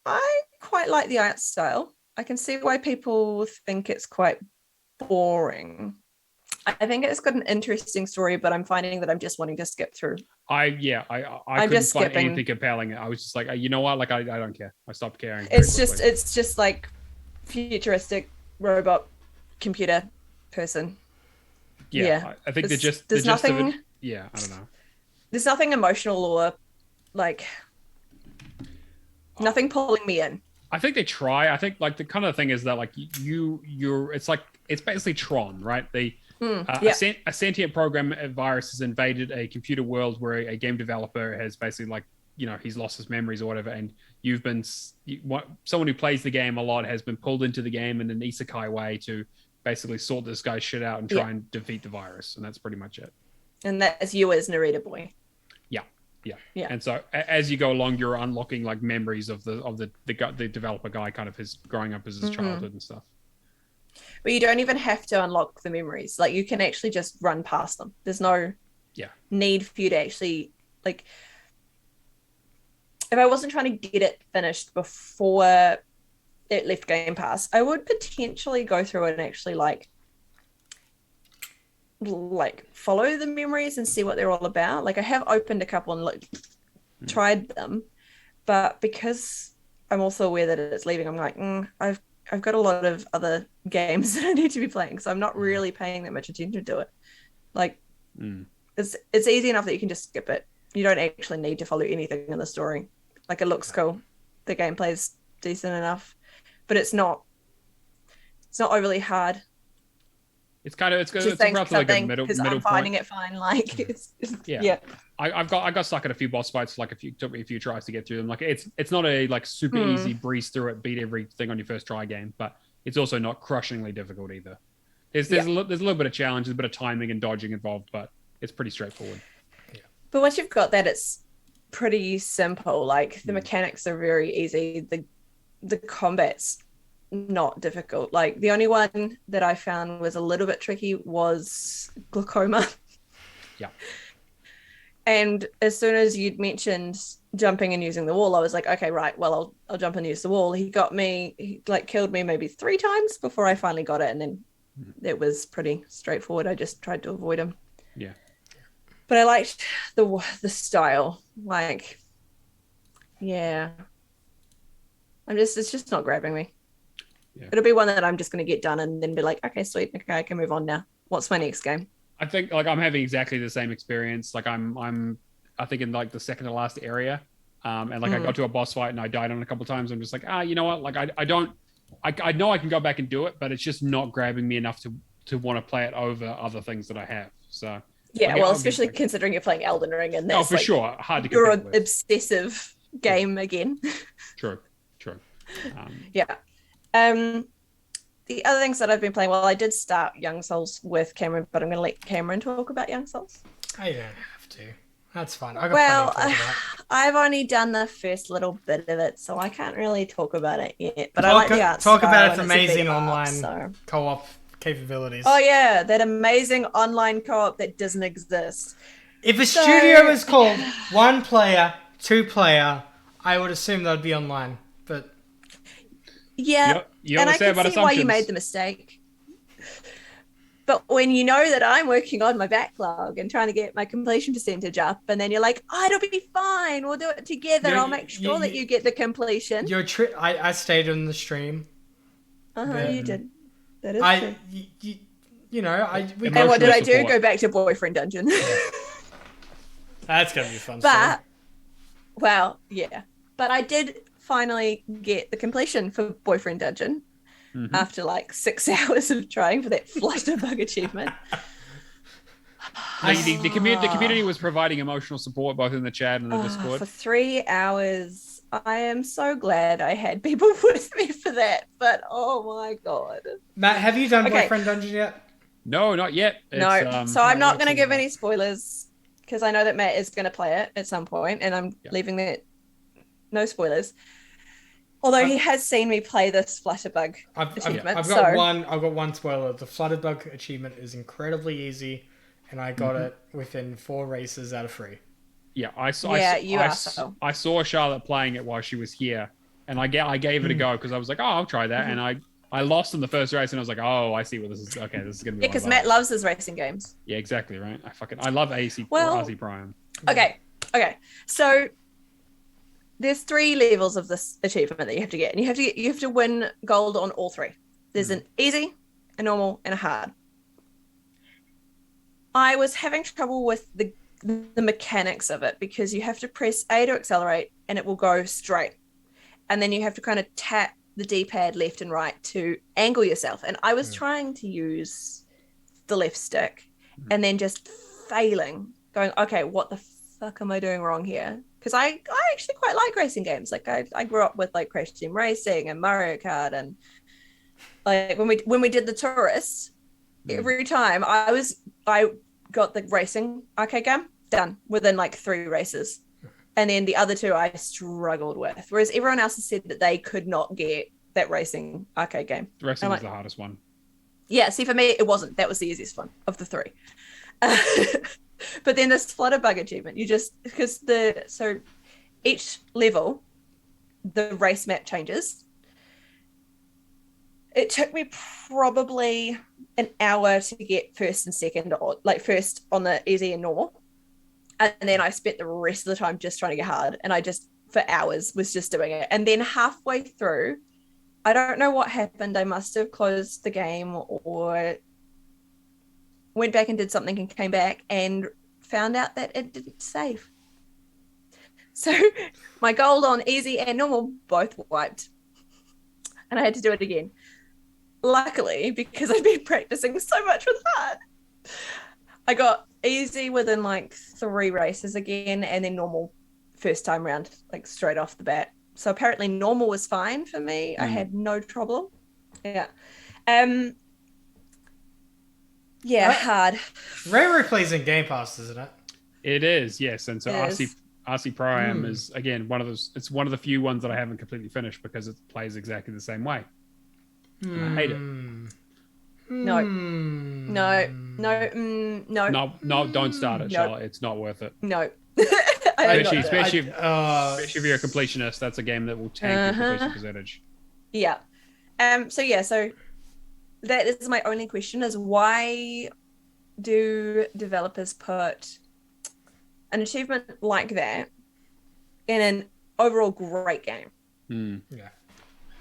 I quite like the art style. I can see why people think it's quite boring. I think it's got an interesting story, but I'm finding that I'm just wanting to skip through. I couldn't find anything compelling. I was just like, you know what? I don't care. I stopped caring. It's just like futuristic robot computer person. Yeah. I think there's nothing. Of it, yeah, I don't know. There's nothing emotional or nothing pulling me in. I think they try. I think the kind of thing is that it's basically Tron, right? A sentient program virus has invaded a computer world where a game developer has basically he's lost his memories or whatever, and someone who plays the game a lot has been pulled into the game in an isekai way to basically sort this guy's shit out and try and defeat the virus, and that's pretty much it. And that's you as Narita Boy. Yeah. And so as you go along, you're unlocking memories of the developer guy, kind of his growing up as his childhood and stuff. But you don't even have to unlock the memories. You can actually just run past them. There's no need for you to actually if I wasn't trying to get it finished before it left Game Pass, I would potentially go through it and actually follow the memories and see what they're all about. I have opened a couple and tried them, but because I'm also aware that it's leaving, I'm I've got a lot of other games that I need to be playing, so I'm not really paying that much attention to it. It's easy enough that you can just skip it. You don't actually need to follow anything in the story. It looks cool, the gameplay's decent enough, but it's not overly hard. It's roughly like a middle I'm finding point. it fine. I got stuck at a few boss fights. Took me a few tries to get through them. It's not a super easy breeze through it, beat everything on your first try game, but it's also not crushingly difficult either. There's a little bit of challenge, there's a bit of timing and dodging involved, but it's pretty straightforward. Yeah. But once you've got that, it's pretty simple. The mechanics are very easy. The combat's not difficult. The only one that I found was a little bit tricky was glaucoma. Yeah. And as soon as you'd mentioned jumping and using the wall, I was like, okay, right, well, I'll jump and use the wall. He killed me maybe 3 times before I finally got it, and then it was pretty straightforward. I just tried to avoid him. Yeah. But I liked the style. Like, yeah. It's just not grabbing me. Yeah. It'll be one that I'm just going to get done and then be like, okay, sweet. Okay, I can move on now. What's my next game? I think like I'm having exactly the same experience. Like I think in like the second to last area. And like I got to a boss fight and I died on it a couple of times. I'm just like, you know what? Like I know I can go back and do it, but it's just not grabbing me enough to want to play it over other things that I have. So yeah, well, especially considering you're playing Elden Ring and that's for sure hard to you're an obsessive game again. True. Yeah. The other things that I've been playing, well, I did start Young Souls with Cameron, but I'm going to let Cameron talk about Young Souls. I don't have to. That's fine. I've only done the first little bit of it, so I can't really talk about it yet. But I like the art style. Talk about its amazing online co-op capabilities. Oh yeah, that amazing online co-op that doesn't exist. If a studio is called 1 player, 2 player, I would assume that would be online. But yeah, and I can see why you made the mistake. But when you know that I'm working on my backlog and trying to get my completion percentage up, and then you're like, it'll be fine. We'll do it together. I'll make sure that you get the completion. I stayed on the stream. You did. That is true. And what did I do? Go back to Boyfriend Dungeon. That's going to be fun. Well, yeah. But I did finally get the completion for Boyfriend Dungeon. Mm-hmm. After like 6 hours of trying for that Flutterbug achievement. The community was providing emotional support both in the chat and the Discord. For 3 hours. I am so glad I had people with me for that. But oh my god. Matt, have you done Boyfriend Dungeon yet? No, not yet. No. So I'm not going to give any spoilers because I know that Matt is going to play it at some point, and I'm leaving that no spoilers. Although he has seen me play this Flutterbug achievement. I've got one spoiler. The Flutterbug achievement is incredibly easy, and I got it within 4 races out of 3. Yeah, I saw Charlotte playing it while she was here, and I gave it a go because I was like, I'll try that, and I lost in the first race, and I was like, I see what this is. Okay, this is gonna be. Yeah, because Matt loves his racing games. Yeah, exactly right. I love AC Prime. Okay, so. There's 3 levels of this achievement that you have to get, and you have to win gold on all 3. There's an easy, a normal, and a hard. I was having trouble with the mechanics of it because you have to press A to accelerate, and it will go straight, and then you have to kind of tap the D-pad left and right to angle yourself. And I was trying to use the left stick, and then just failing, going, okay, what the fuck am I doing wrong here? Because I actually quite like racing games. Like I grew up with like Crash Team Racing and Mario Kart, and like when we did the Tourist, every time I got the racing arcade game done within like 3 races, and then the other 2 I struggled with. Whereas everyone else has said that they could not get that racing arcade game. The racing was the hardest one. Yeah, see for me it wasn't. That was the easiest one of the 3. But then this Flutterbug achievement, so each level, the race map changes. It took me probably an hour to get first and second, or like first on the easy and normal. And then I spent the rest of the time just trying to get hard. And I just, for hours, was just doing it. And then halfway through, I don't know what happened. I must have closed the game or went back and did something and came back and found out that it didn't save. So my gold on easy and normal both wiped. And I had to do it again. Luckily, because I've been practicing so much with hard, I got easy within like 3 races again, and then normal first time round, like straight off the bat. So apparently normal was fine for me. I had no problem. Yeah. Hard. Rare Replays in Game Pass, isn't it? It is, yes. And so RC Prime is again one of those. It's one of the few ones that I haven't completely finished because it plays exactly the same way. I hate it. No, don't start it, Charlotte. It's not worth it. No. Especially if you're a completionist, that's a game that will tank your completion percentage. Yeah. So that is my only question: is why do developers put an achievement like that in an overall great game? Yeah.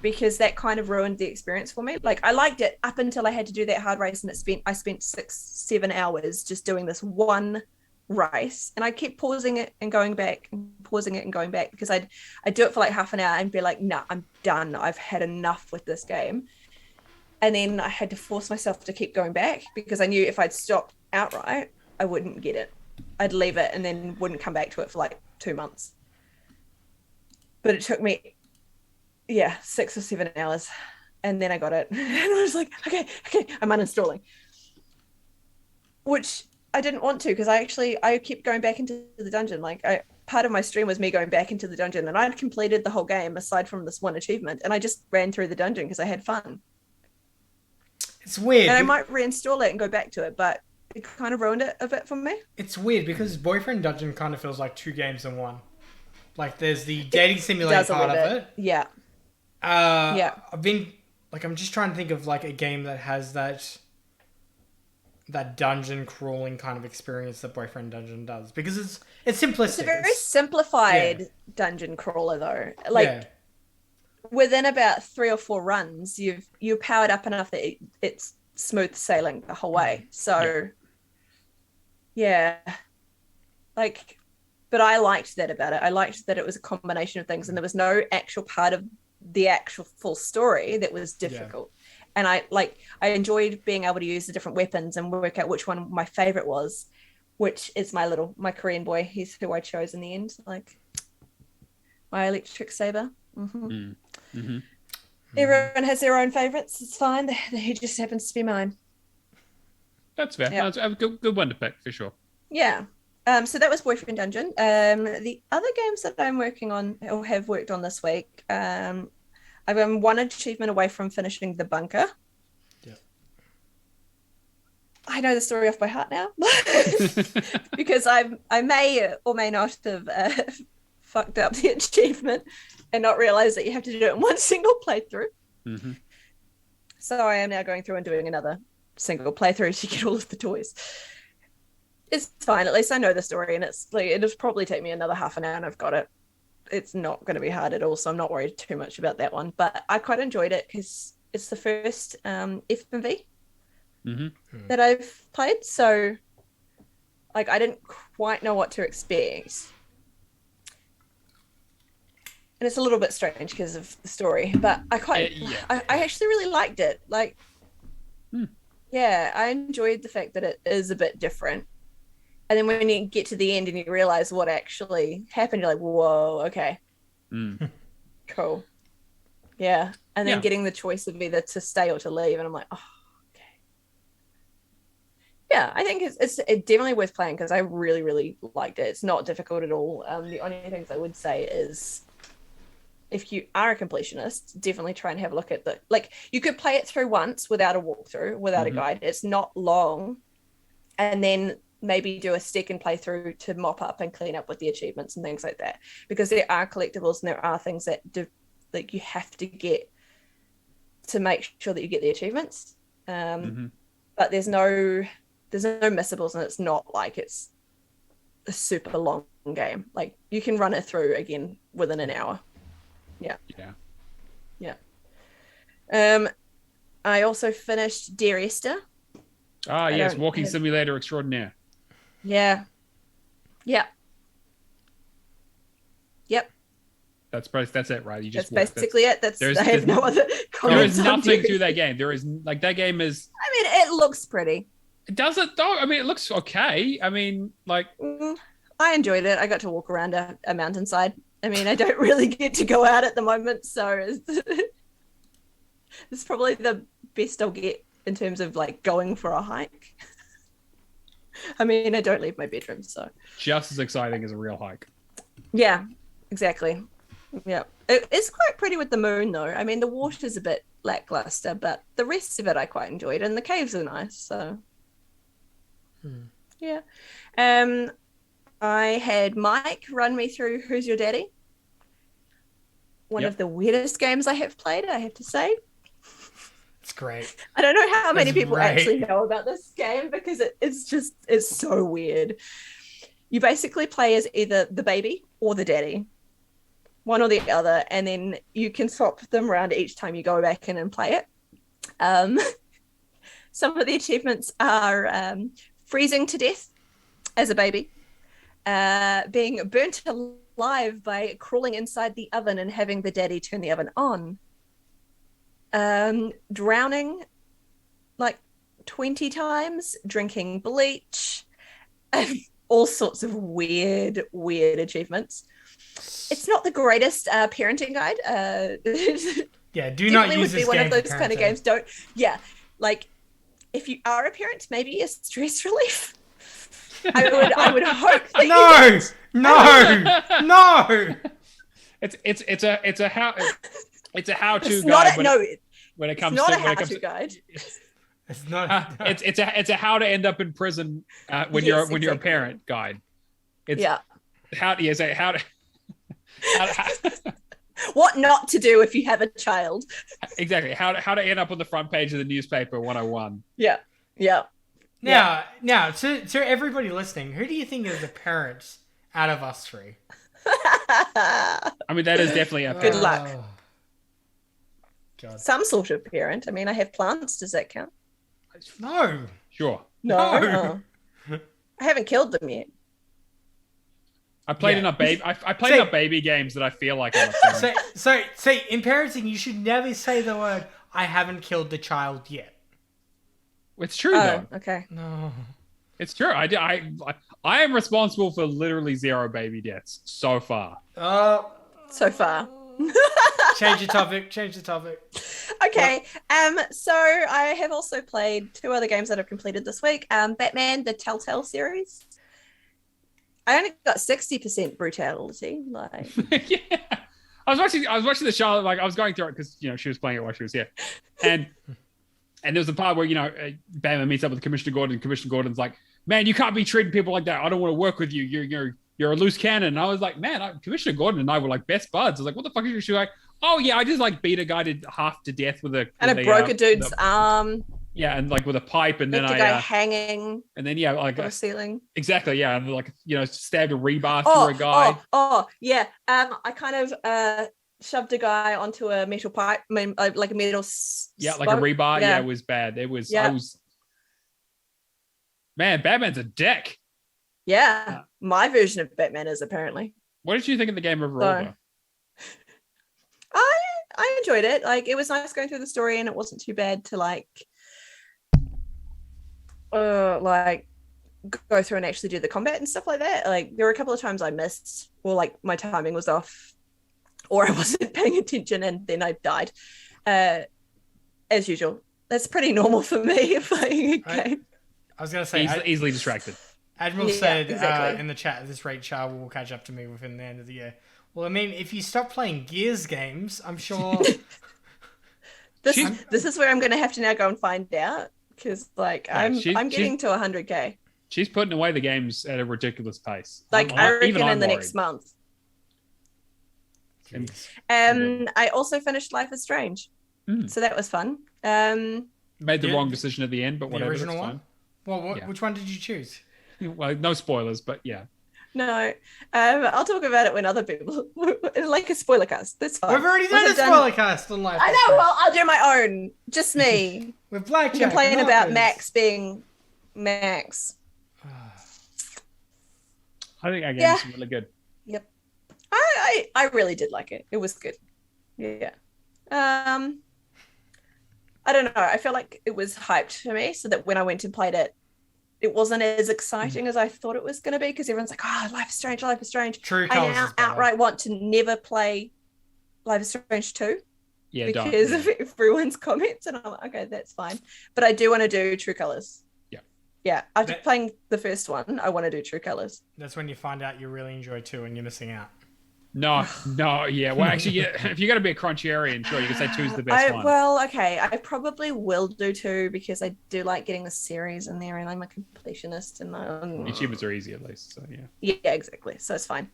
Because that kind of ruined the experience for me. Like, I liked it up until I had to do that hard race, and I spent 6-7 hours just doing this one race, and I kept pausing it and going back, and pausing it and going back, because I'd do it for like half an hour and be like, nah, I'm done. I've had enough with this game. And then I had to force myself to keep going back, because I knew if I'd stopped outright, I wouldn't get it. I'd leave it and then wouldn't come back to it for like 2 months. But it took me, 6 or 7 hours. And then I got it. And I was like, okay, I'm uninstalling. Which I didn't want to, because I kept going back into the dungeon. Like, part of my stream was me going back into the dungeon, and I'd completed the whole game aside from this one achievement. And I just ran through the dungeon because I had fun. It's weird. And I might reinstall it and go back to it, but it kind of ruined it a bit for me. It's weird because Boyfriend Dungeon kind of feels like 2 games in one. Like, there's the dating simulator part of it. Yeah. I've been, like, I'm just trying to think of, like, a game that has that dungeon crawling kind of experience that Boyfriend Dungeon does. Because it's simplistic. It's a very simplified dungeon crawler, though. Like, within about 3 or 4 runs, you've powered up enough that it's smooth sailing the whole way. So, like, but I liked that about it. I liked that it was a combination of things, and there was no actual part of the actual full story that was difficult. And I enjoyed being able to use the different weapons and work out which one my favorite was, which is my Korean boy. He's who I chose in the end. Like, my electric saber. Everyone has their own favorites. It's fine. He just happens to be mine. That's fair. That's a good one to pick for sure. Yeah. So that was Boyfriend Dungeon. The other games that I'm working on or have worked on this week, I'm 1 achievement away from finishing The Bunker. Yeah. I know the story off by heart now because I may or may not have fucked up the achievement and not realize that you have to do it in one single playthrough. So I am now going through and doing another single playthrough to get all of the toys. It's fine. At least I know the story, and it's like it'll probably take me another half an hour, and I've got it. It's not going to be hard at all, so I'm not worried too much about that one. But I quite enjoyed it because it's the first FMV that I've played, so like I didn't quite know what to expect. And it's a little bit strange because of the story, but I actually really liked it. Like, I enjoyed the fact that it is a bit different. And then when you get to the end and you realize what actually happened, you're like, whoa, okay. Cool. Yeah. And then getting the choice of either to stay or to leave. And I'm like, oh, okay. Yeah, I think it's definitely worth playing because I really, really liked it. It's not difficult at all. The only things I would say is, if you are a completionist, definitely try and have a look at you could play it through once without a walkthrough, without a guide. It's not long. And then maybe do a second playthrough to mop up and clean up with the achievements and things like that. Because there are collectibles and there are things that you have to get to make sure that you get the achievements. But there's no missables, and it's not like it's a super long game. Like, you can run it through again within an hour. Yeah. I also finished Dear Esther. Yes, walking simulator extraordinaire. Yeah. Yep. That's it, right? You just that's basically it. I have no other comments. There is nothing to that game. There is that game is. I mean, it looks pretty. Does it though? I mean, it looks okay. I mean, like. I enjoyed it. I got to walk around a mountainside. I mean, I don't really get to go out at the moment, so it's probably the best I'll get in terms of like going for a hike. I mean, I don't leave my bedroom, so. Just as exciting as a real hike. Yeah, exactly. Yeah. It's quite pretty with the moon, though. I mean, the water's a bit lackluster, but the rest of it I quite enjoyed, and the caves are nice, so. Yeah. I had Mike run me through Who's Your Daddy? One of the weirdest games I have played, I have to say. It's great. I don't know how many It's people great. actually know about this game because it's so weird. You basically play as either the baby or the daddy, one or the other, and then you can swap them around each time you go back in and play it. Some of the achievements are freezing to death as a baby, being burnt alive by crawling inside the oven and having the daddy turn the oven on, drowning like 20 times, drinking bleach, and all sorts of weird achievements. It's not the greatest parenting guide. Yeah, do not use this one game of those kind of games. Like if you are a parent, maybe a stress relief. I would hope that No. It's a how-to it's guide. Not when it comes it's not to a how-to guide. It's not. It's a how to end up in prison when you're a parent guide. It's how to what not to do if you have a child. Exactly. How to end up on the front page of the newspaper 101. Yeah. Now, to everybody listening, who do you think is the parents out of us three? I mean, that is definitely a Good luck. God. Some sort of parent. I mean, I have plants. Does that count? No. Sure. No. I haven't killed them yet. I played enough baby. I played enough baby games that I feel like I'm a parent. So in parenting, you should never say the word "I haven't killed the child yet." It's true though. Okay. No. It's true. I am responsible for literally 0 baby deaths so far. So far. Change the topic. Okay. So I have also played 2 other games that I've completed this week. Batman, the Telltale series. I only got 60% brutality. Like, yeah. I was watching the Charlotte, like I was going through it because she was playing it while she was here, and there was a part where Batman meets up with Commissioner Gordon, and Commissioner Gordon's like, "Man, you can't be treating people like that. I don't want to work with you. You're a loose cannon." And I was like, "Man, Commissioner Gordon and I were like best buds." I was like, "What the fuck is she like?" "Oh yeah, I just like beat a guy to half to death with a broke a dude's arm." Yeah, and like with a pipe, and then the guy hanging. And then like on the ceiling. Exactly, yeah, and like stabbed a rebar through a guy. Yeah. I kind of shoved a guy onto a metal pipe, like a metal. Yeah, like a rebar. Yeah, it was bad. It was. Yeah. Man, Batman's a dick. Yeah, my version of Batman is apparently. What did you think of the game overall? I enjoyed it. Like, it was nice going through the story, and it wasn't too bad to like go through and actually do the combat and stuff like that. Like, there were a couple of times I missed, or like my timing was off, or I wasn't paying attention, and then I died. As usual, that's pretty normal for me playing a game. I was gonna say easily distracted. Admiral said in the chat, at this rate, Char will catch up to me within the end of the year. Well, I mean, if you stop playing Gears games, I'm sure. This is where I'm going to have to now go and find out, because like I'm getting to 100k. She's putting away the games at a ridiculous pace. Like, I reckon in the next month. I also finished Life is Strange, so that was fun. Made the wrong decision at the end, but whatever. The original one. Well, which one did you choose? Well, no spoilers, but yeah. No, I'll talk about it when other people like a spoiler cast. That's fine. We've already done a spoiler cast on Life. I know. Well, I'll do my own. Just me. With Blackjack. Complain about Max being Max. I think our game's really good. Yep. I really did like it. It was good. Yeah. I don't know. I felt like it was hyped for me, so that when I went and played it, it wasn't as exciting as I thought it was going to be, because everyone's like, "Oh, Life is Strange, Life is Strange." True. I now outright want to never play Life is Strange 2. Yeah, because of everyone's comments, and I'm like, okay, that's fine. But I do want to do True Colors. Yeah. After playing the first one, I want to do True Colors. That's when you find out you really enjoy 2 and you're missing out. No, yeah. Well, actually, if you're going to be a crunchiarian, sure, you can say 2's the best one. Well, okay, I probably will do 2, because I do like getting the series in there, and I'm a completionist. And achievements are easy, at least. So yeah. Yeah, exactly. So it's fine.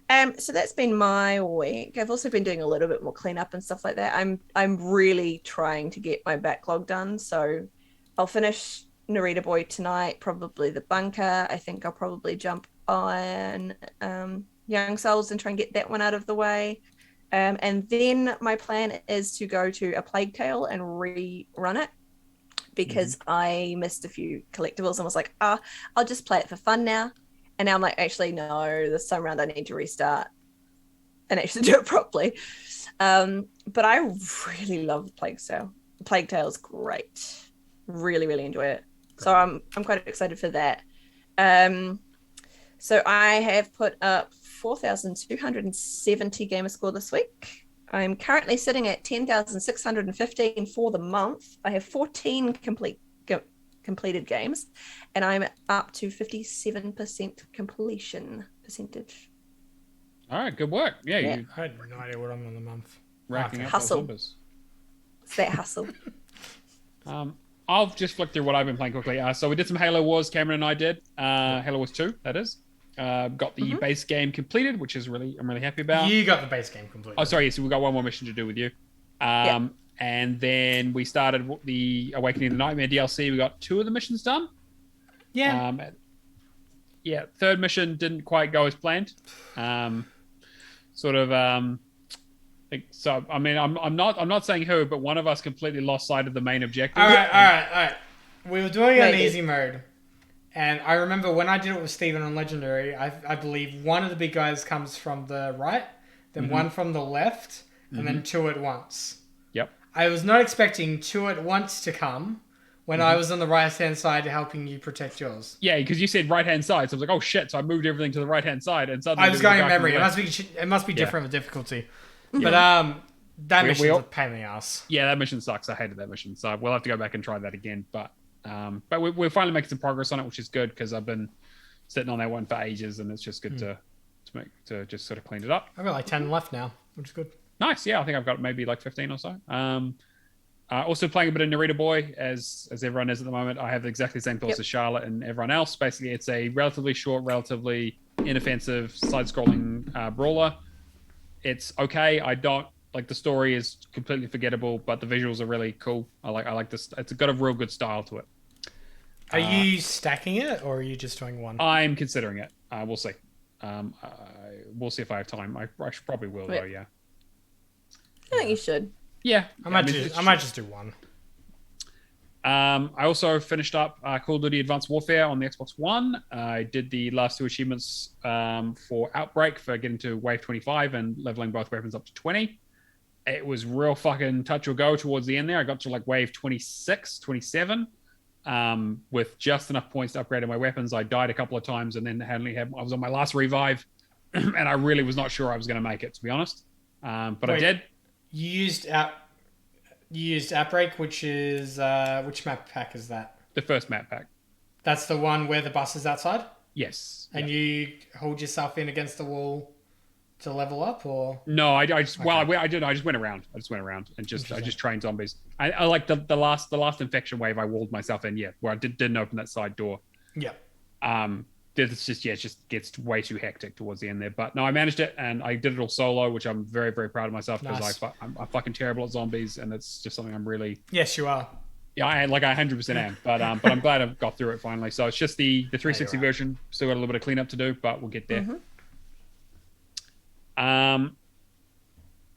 So that's been my week. I've also been doing a little bit more cleanup and stuff like that. I'm really trying to get my backlog done. So I'll finish Narita Boy tonight, probably the bunker. I think I'll probably jump on Young Souls and try and get that one out of the way. And then my plan is to go to A Plague Tale and rerun it because I missed a few collectibles and was like, I'll just play it for fun now. And now I'm like, actually, no, this time around I need to restart and actually do it properly. But I really love Plague Tale. Plague Tale is great. Really, really enjoy it. So I'm quite excited for that. So I have put up 4,270 gamer score this week. I'm currently sitting at 10,615 for the month. I have 14 completed games, and I'm up to 57% completion percentage. All right, good work. Yeah. I had no idea what I'm on the month. Racking up Hustle. those numbers. It's that hustle. I'll just flick through what I've been playing quickly. So we did some Halo Wars, Cameron and I did. Halo Wars 2, that is. Got the base game completed, which is I'm really happy about. You got the base game completed. Oh, sorry. So we've got one more mission to do with you. And then we started the Awakening of the Nightmare DLC. We got 2 of the missions done. Yeah. Third mission didn't quite go as planned. So I mean, I'm not saying who, but one of us completely lost sight of the main objective. All right. We were doing it in easy mode, and I remember when I did it with Steven on Legendary, I believe one of the big guys comes from the right, then one from the left, and then 2 at once. Yep. I was not expecting 2 at once to come when I was on the right-hand side helping you protect yours. Yeah, because you said right-hand side, so I was like, oh shit! So I moved everything to the right-hand side, and suddenly I was going in memory. It must be different with difficulty. But that mission's a pain in the ass. Yeah, that mission sucks. I hated that mission, so we'll have to go back and try that again. But we're finally making some progress on it, which is good because I've been sitting on that one for ages, and it's just good to just sort of clean it up. I've got like 10 left now, which is good. Nice. Yeah, I think I've got maybe like 15 or so. Also playing a bit of Narita Boy, as everyone is at the moment. I have exactly the same thoughts as Charlotte and everyone else. Basically, it's a relatively short, relatively inoffensive side-scrolling brawler. It's okay. I don't like the story is completely forgettable, but the visuals are really cool. I like this. It's got a real good style to it. Are you stacking it, or are you just doing one? I'm considering it. We'll see. We'll see if I have time. I probably will, though. Yeah. I think you should. Yeah, I might just do one. I also finished up Call of Duty Advanced Warfare on the Xbox One. I did the last 2 achievements for Outbreak for getting to Wave 25 and leveling both weapons up to 20. It was real fucking touch or go towards the end there. I got to like Wave 26, 27 with just enough points to upgrade my weapons. I died a couple of times and then I was on my last revive and I really was not sure I was going to make it, to be honest. But I did. You used Outbreak, which is which map pack is that? The first map pack. That's the one where the bus is outside? Yes. And you hold yourself in against the wall to level up, or no? I just I just went around. I just trained zombies. I like the last infection wave. I walled myself in. Yeah, where I didn't open that side door. Yeah. It just gets way too hectic towards the end there. But no, I managed it, and I did it all solo, which I'm very, very proud of myself because I'm fucking terrible at zombies, and it's just something I'm really. Yes, you are. Yeah, I 100% am, but I'm glad I've got through it finally. So it's just the 360 version. Still got a little bit of cleanup to do, but we'll get there. And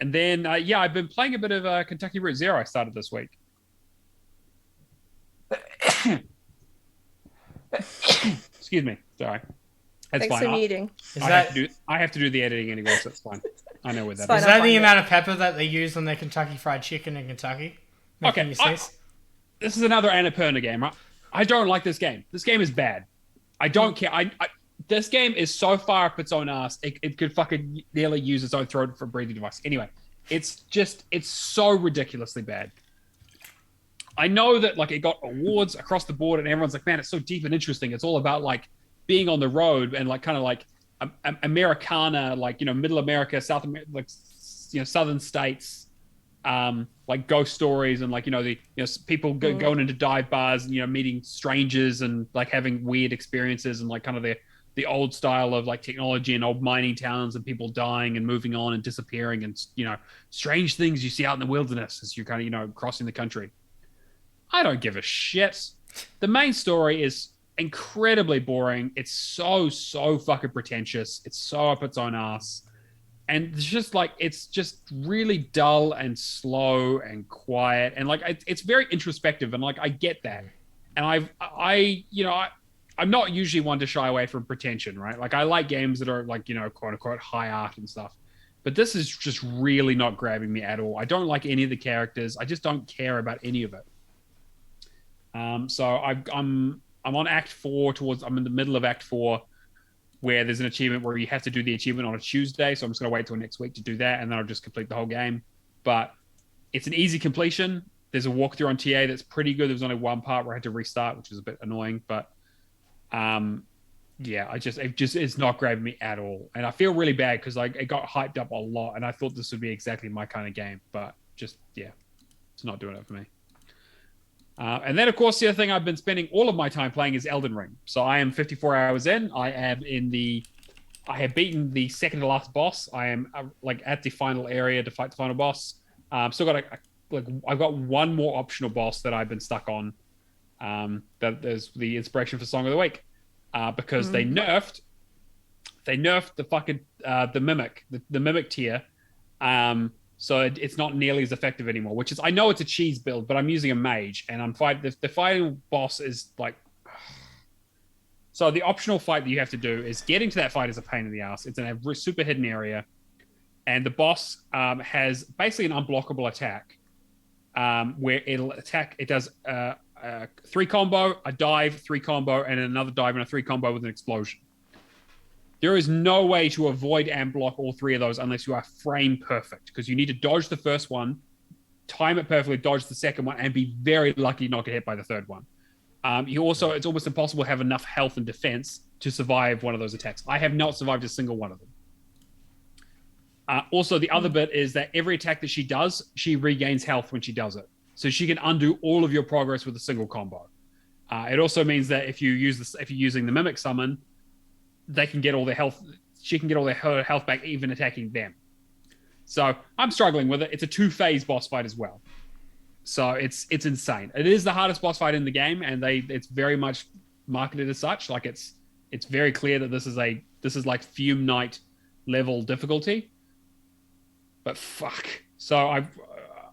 then I've been playing a bit of Kentucky Route Zero. I started this week. Excuse me. Sorry. That's Thanks fine. for muting. I have to do the editing anyway, so it's fine. I know where that is. Is that the amount of pepper that they use on their Kentucky Fried Chicken in Kentucky? Okay. This is another Annapurna game, right? I don't like this game. This game is bad. I don't care. This game is so far up its own ass, it could fucking nearly use its own throat for a breathing device. Anyway, it's so ridiculously bad. I know that like it got awards across the board and everyone's like, man, it's so deep and interesting. It's all about like being on the road and like kind of like Americana, like, middle America, South America, like, southern states, like ghost stories and like, people going into dive bars and, meeting strangers and like having weird experiences and like kind of the the old style of like technology and old mining towns and people dying and moving on and disappearing and strange things you see out in the wilderness as you're kind of crossing the country. I don't give a shit. The main story is incredibly boring. It's so fucking pretentious. It's so up its own ass. And it's just really dull and slow and quiet. And it's very introspective. And I get that. And I'm not usually one to shy away from pretension, right? Like I like games that are quote unquote high art and stuff. But this is just really not grabbing me at all. I don't like any of the characters. I just don't care about any of it. So I'm on Act 4 I'm in the middle of Act 4 where there's an achievement where you have to do the achievement on a Tuesday. So I'm just going to wait till next week to do that. And then I'll just complete the whole game. But it's an easy completion. There's a walkthrough on TA that's pretty good. There's only one part where I had to restart, which is a bit annoying, but it's not grabbing me at all. And I feel really bad because it got hyped up a lot and I thought this would be exactly my kind of game, but it's not doing it for me. And then, of course, the other thing I've been spending all of my time playing is Elden Ring. So I am 54 hours in. I have beaten the second to last boss. I am at the final area to fight the final boss. Still got I've got one more optional boss that I've been stuck on. That is the inspiration for Song of the Week, because they nerfed the fucking the mimic tier. So it's not nearly as effective anymore, which is, I know it's a cheese build, but I'm using a mage and the final boss is so the optional fight that you have to do is getting to that fight is a pain in the ass. It's in a super hidden area and the boss has basically an unblockable attack where it does 3 combo, a dive, 3 combo, and another dive and a 3 combo with an explosion. There is no way to avoid and block all 3 of those unless you are frame perfect, because you need to dodge the first one, time it perfectly, dodge the second one, and be very lucky not to get hit by the third one. It's almost impossible to have enough health and defense to survive one of those attacks. I have not survived a single one of them. Also, the other bit is that every attack that she does, she regains health when she does it. So she can undo all of your progress with a single combo. It also means that if you're using the Mimic Summon, they can get all their health. She can get all her health back, even attacking them. So I'm struggling with it. It's a 2-phase boss fight as well. So it's insane. It is the hardest boss fight in the game, and it's very much marketed as such. It's very clear that this is like Fume Knight level difficulty. But fuck. So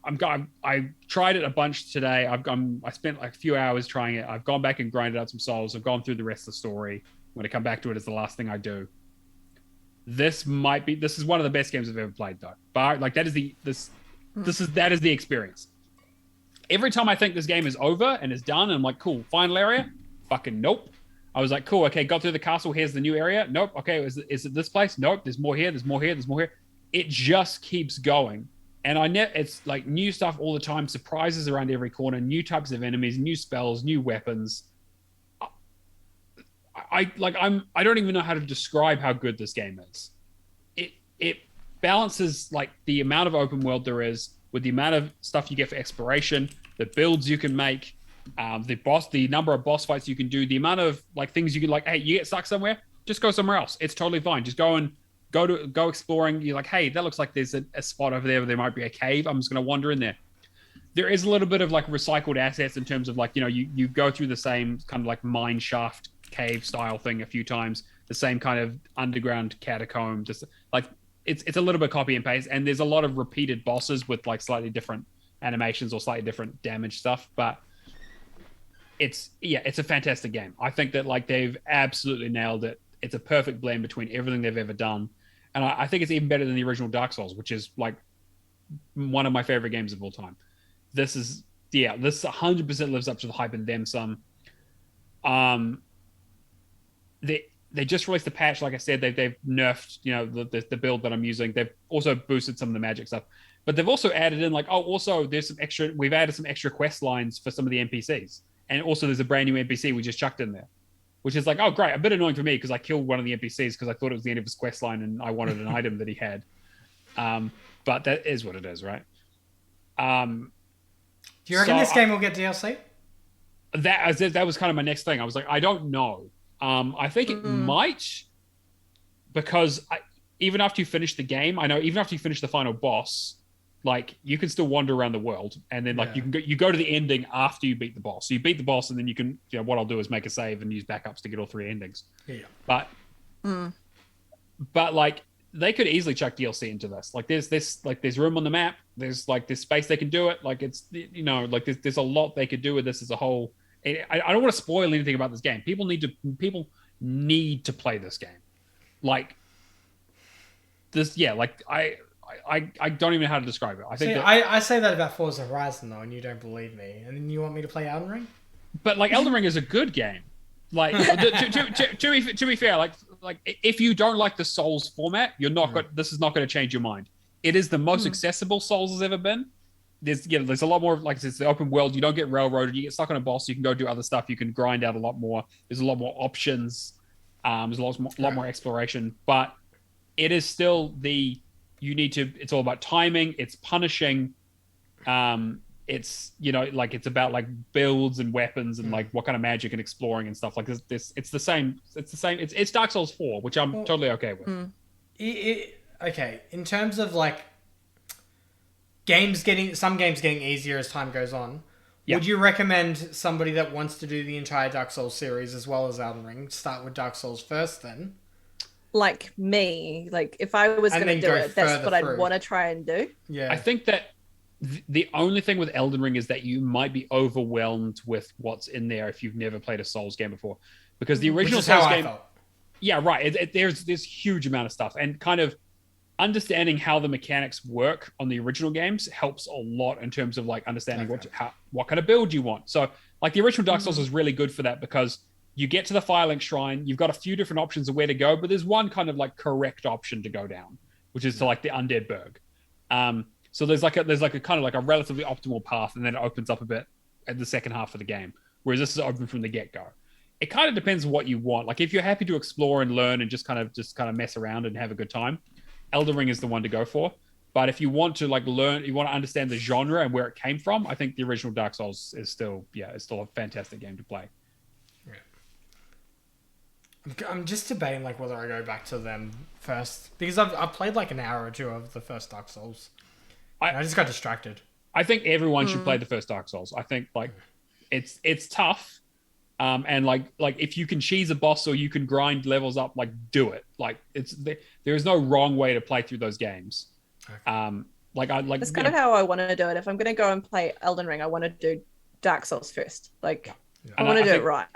I tried it a bunch today. I spent a few hours trying it. I've gone back and grinded out some souls. I've gone through the rest of the story. I'm going to come back to it as the last thing I do. This is one of the best games I've ever played, though. But that is the experience. Every time I think this game is over and it's done, and I'm like, cool, final area, fucking nope. I was like, cool, okay, got through the castle. Here's the new area. Nope. Okay, is it this place? Nope. There's more here. There's more here. There's more here. It just keeps going, and it's like new stuff all the time. Surprises around every corner. New types of enemies. New spells. New weapons. I don't even know how to describe how good this game is. It balances the amount of open world there is with the amount of stuff you get for exploration, the builds you can make, the number of boss fights you can do, the amount of things you can hey, you get stuck somewhere, just go somewhere else. It's totally fine. Just go exploring. You're like, hey, that looks like there's a spot over there where there might be a cave. I'm just going to wander in there. There is a little bit of recycled assets in terms of you go through the same kind of mine shaft cave style thing a few times, the same kind of underground catacomb, just it's a little bit copy and paste, and there's a lot of repeated bosses with slightly different animations or slightly different damage stuff, but it's a fantastic game. I think that they've absolutely nailed it. It's a perfect blend between everything they've ever done, and I think it's even better than the original Dark Souls, which is one of my favorite games of all time. This 100% lives up to the hype and then some. They just released a patch, like I said. They've nerfed the build that I'm using. They've also boosted some of the magic stuff, but they've also added in there's some extra. We've added some extra quest lines for some of the NPCs, and also there's a brand new NPC we just chucked in there, which is great. A bit annoying for me because I killed one of the NPCs because I thought it was the end of his quest line and I wanted an item that he had. But that is what it is, right? Do you reckon this game will get DLC? That was kind of my next thing. I was like, I don't know. I think it might, because even after you finish the game, I know even after you finish the final boss, like you can still wander around the world, and then like you go to the ending after you beat the boss. So you beat the boss, and then you can, what I'll do is make a save and use backups to get all 3 endings. Yeah. But like they could easily chuck DLC into this. Like there's room on the map. There's space they can do it. Like it's like there's a lot they could do with this as a whole. I don't want to spoil anything about this game. People need to play this game. Like this, like I don't even know how to describe it. I think I say that about Forza Horizon though, and you don't believe me. And then you want me to play Elden Ring? But like Elden Ring is a good game. Like to be fair, like if you don't like the Souls format, this is not going to change your mind. It is the most accessible Souls has ever been. There's a lot more, like it's the open world. You don't get railroaded. You get stuck on a boss. You can go do other stuff. You can grind out a lot more. There's a lot more options. There's a lot more exploration. But it is still it's all about timing. It's punishing. It's it's about like builds and weapons and like what kind of magic and exploring and stuff like this. It's the same. It's Dark Souls 4, which I'm totally okay with. Okay, in terms of like some games getting easier as time goes on, would you recommend somebody that wants to do the entire Dark Souls series as well as Elden Ring start with Dark Souls first then? Like me, like if I was going to do it, that's what I'd want to try and do. Yeah, I think that the only thing with Elden Ring is that you might be overwhelmed with what's in there if you've never played a Souls game before, because the original Souls game, there's huge amount of stuff, and kind of understanding how the mechanics work on the original games helps a lot in terms of like understanding what kind of build you want. So like the original Dark Souls is really good for that, because you get to the Firelink Shrine, you've got a few different options of where to go, but there's one kind of like correct option to go down, which is to like the Undead Burg. So there's like a kind of like a relatively optimal path, and then it opens up a bit at the second half of the game, whereas this is open from the get-go. It kind of depends what you want. Like if you're happy to explore and learn and just kind of mess around and have a good time, Elden Ring is the one to go for. But if you want to like learn, you want to understand the genre and where it came from, I think the original Dark Souls is still a fantastic game to play. I'm just debating like whether I go back to them first, because I've played like an hour or two of the first Dark Souls. I just got distracted. I think everyone should play the first Dark Souls. I think like it's tough, and like if you can cheese a boss or you can grind levels up, like do it. Like there is no wrong way to play through those games. Okay. That's kind of how I want to do it. If I'm going to go and play Elden Ring, I want to do Dark Souls first. Like I want to do it right.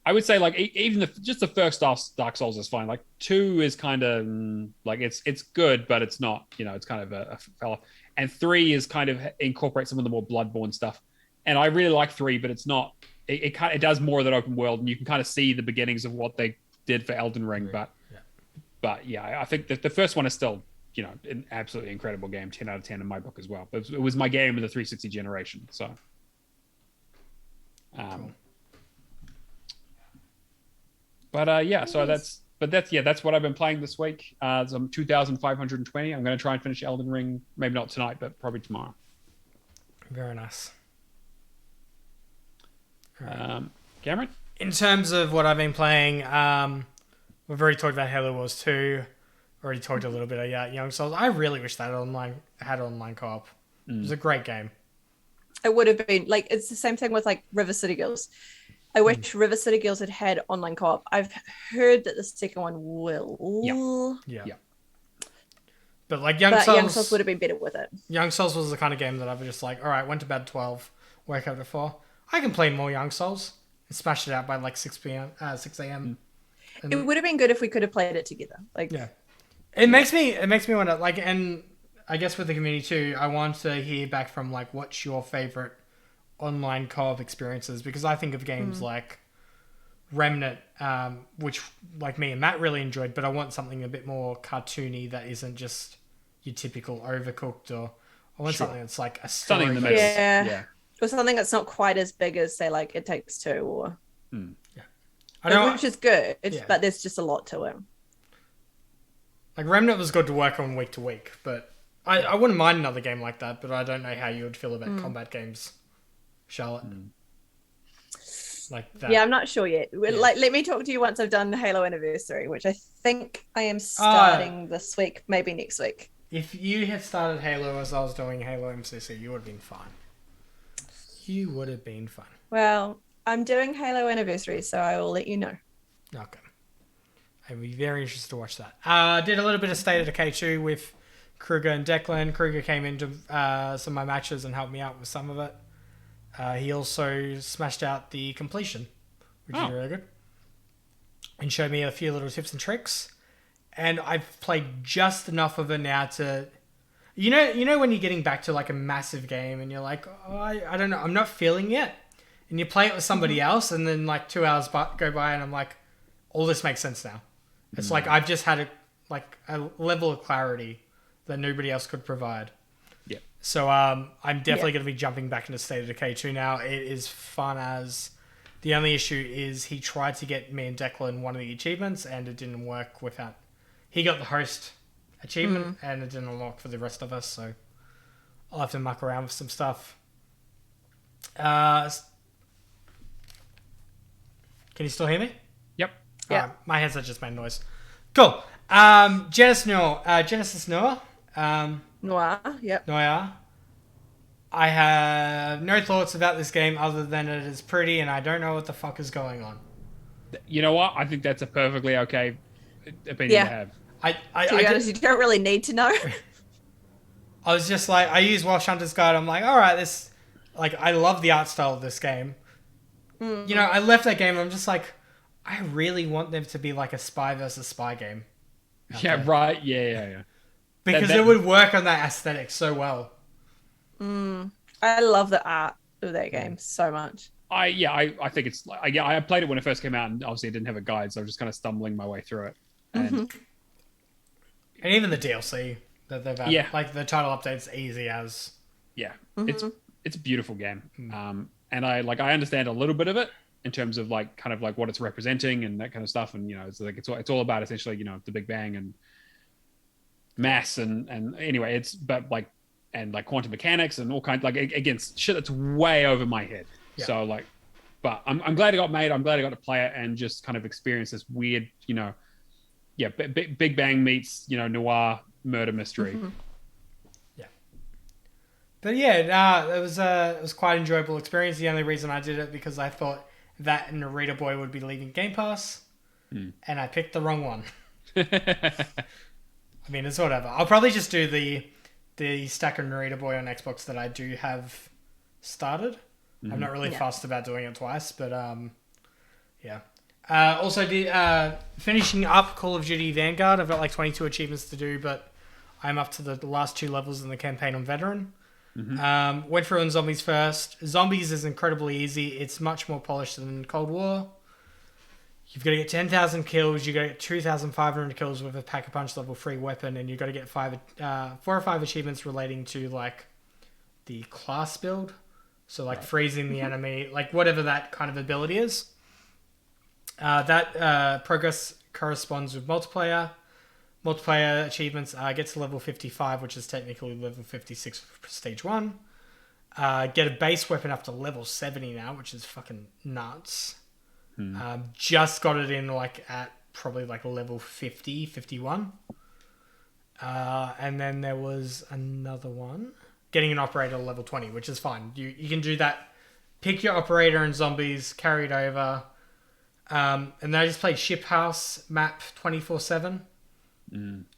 I would say like even just the first Dark Souls is fine. Like 2 is kind of like it's good, but it's not, it's kind of a fella. And 3 is kind of incorporates some of the more Bloodborne stuff. And I really like 3, but it's not. It does more of that open world, and you can kind of see the beginnings of what they did for Elden Ring. But I think that the first one is still an absolutely incredible game, 10 out of 10 in my book as well. But it was my game in the 360 generation, so. Cool. But so that's what I've been playing this week. I'm 2,520. I'm going to try and finish Elden Ring, maybe not tonight, but probably tomorrow. Very nice. Cameron? In terms of what I've been playing, we've already talked about Halo Wars 2. Already talked a little bit about Young Souls. I really wish that had online co-op. It was a great game. It would have been like, it's the same thing with like River City Girls. I wish River City Girls had online co-op. I've heard that the second one will. Yeah. But like Young Souls would have been better with it. Young Souls was the kind of game that I was just like, all right, went to bed at 12, wake up at 4. I can play more Young Souls and smash it out by like 6 a.m. It would have been good if we could have played it together. Like, it makes me wonder. Like, and I guess with the community too, I want to hear back from like, what's your favorite online co-op experiences? Because I think of games like Remnant, which like me and Matt really enjoyed, but I want something a bit more cartoony that isn't just your typical Overcooked, or I want something that's like a story. Something in the middle. Yeah. Or something that's not quite as big as say like It Takes Two, or which is good, but there's just a lot to it. Like Remnant was good to work on week to week, but I wouldn't mind another game like that, but I don't know how you would feel about combat games, Charlotte. like that. Yeah, I'm not sure yet. Like, let me talk to you once I've done the Halo Anniversary, which I think I am starting this week, maybe next week. If you had started Halo as I was doing Halo MCC, you would have been fine. You would have been fine. Well, I'm doing Halo Anniversary, so I will let you know. Okay. I'd be very interested to watch that. Did a little bit of State of Decay 2 with Kruger and Declan. Kruger came into some of my matches and helped me out with some of it. He also smashed out the completion, which is really good. And showed me a few little tips and tricks. And I've played just enough of it now to... You know when you're getting back to like a massive game and you're like, oh, I don't know, I'm not feeling it. And you play it with somebody else and then like 2 hours go by and I'm like, all this makes sense now. It's like I've just had a level of clarity that nobody else could provide. Yeah. So I'm definitely going to be jumping back into State of Decay 2 now. It is fun as... The only issue is he tried to get me and Declan one of the achievements and it didn't work without... He got the host achievement and it didn't unlock for the rest of us, so I'll have to muck around with some stuff. Can you still hear me? Yep. Yeah. My headset just made noise. Cool. Genesis Noah. Noir, yep. Noir. I have no thoughts about this game other than it is pretty and I don't know what the fuck is going on. You know what? I think that's a perfectly okay opinion to have. To be honest, you don't really need to know. I was just like, I use Welsh Hunter's Guide. I'm like, all right, this, like, I love the art style of this game. You know, I left that game and I'm just like, I really want them to be like a spy versus spy game. Yeah, right. Yeah. Because it would work on that aesthetic so well. I love the art of that game so much. I think it's like, I played it when it first came out and obviously I didn't have a guide, so I was just kind of stumbling my way through it. And even the DLC that they've had, like the title update's easy as. Yeah, it's a beautiful game. And I understand a little bit of it in terms of like kind of like what it's representing and that kind of stuff. And you know, it's like it's all about essentially, you know, the Big Bang and mass and anyway, it's but like and like quantum mechanics and all kinds like against shit that's way over my head. Yeah. So like, but I'm glad it got made. I'm glad I got to play it and just kind of experience this weird, you know, Big Bang meets, you know, noir murder mystery. Yeah. But yeah, it was quite an enjoyable experience. The only reason I did it because I thought that and Narita Boy would be leaving Game Pass, and I picked the wrong one. I mean, it's whatever. I'll probably just do the stack of Narita Boy on Xbox that I do have started. I'm not really fussed about doing it twice, but yeah. Also, finishing up Call of Duty Vanguard. I've got like 22 achievements to do, but I'm up to the last 2 levels in the campaign on Veteran. Went through on Zombies first. Zombies is incredibly easy. It's much more polished than Cold War. You've got to get 10,000 kills. You've got to get 2,500 kills with a Pack-a-Punch level 3 weapon, and you've got to get 4 or 5 achievements relating to like the class build. So like freezing the enemy, like whatever that kind of ability is. That progress corresponds with multiplayer. Multiplayer achievements get to level 55, which is technically level 56 for stage 1. Get a base weapon up to level 70 now, which is fucking nuts. Just got it in like at probably like level 50, 51. And then there was another one. Getting an operator level 20, which is fine. You can do that. Pick your operator and zombies, carry it over. And then I just played Ship House map 24/7.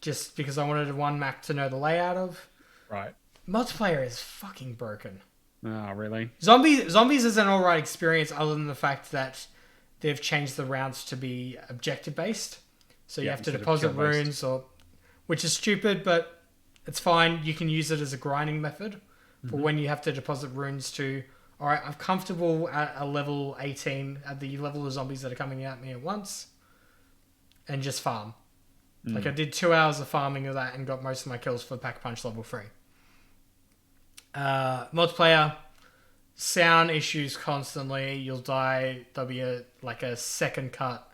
Just because I wanted one map to know the layout of. Right. Multiplayer is fucking broken. Oh, really? Zombies is an alright experience other than the fact that they've changed the rounds to be objective based. So you have to deposit runes, which is stupid, but it's fine. You can use it as a grinding method for when you have to deposit runes to, alright, I'm comfortable at a level 18, at the level of zombies that are coming at me at once, and just farm. Like I did 2 hours of farming of that and got most of my kills for Pack-a-Punch level 3. Multiplayer, sound issues constantly. You'll die. There'll be a second cut.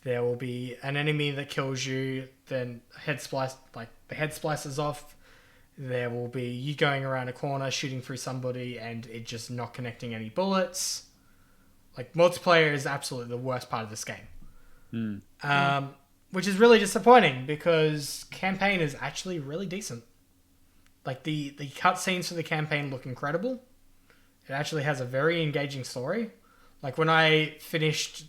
There will be an enemy that kills you, then the head splices off. There will be you going around a corner, shooting through somebody, and it just not connecting any bullets. Like, multiplayer is absolutely the worst part of this game. Which is really disappointing because campaign is actually really decent. Like, the cutscenes for the campaign look incredible. It actually has a very engaging story. Like, when I finished...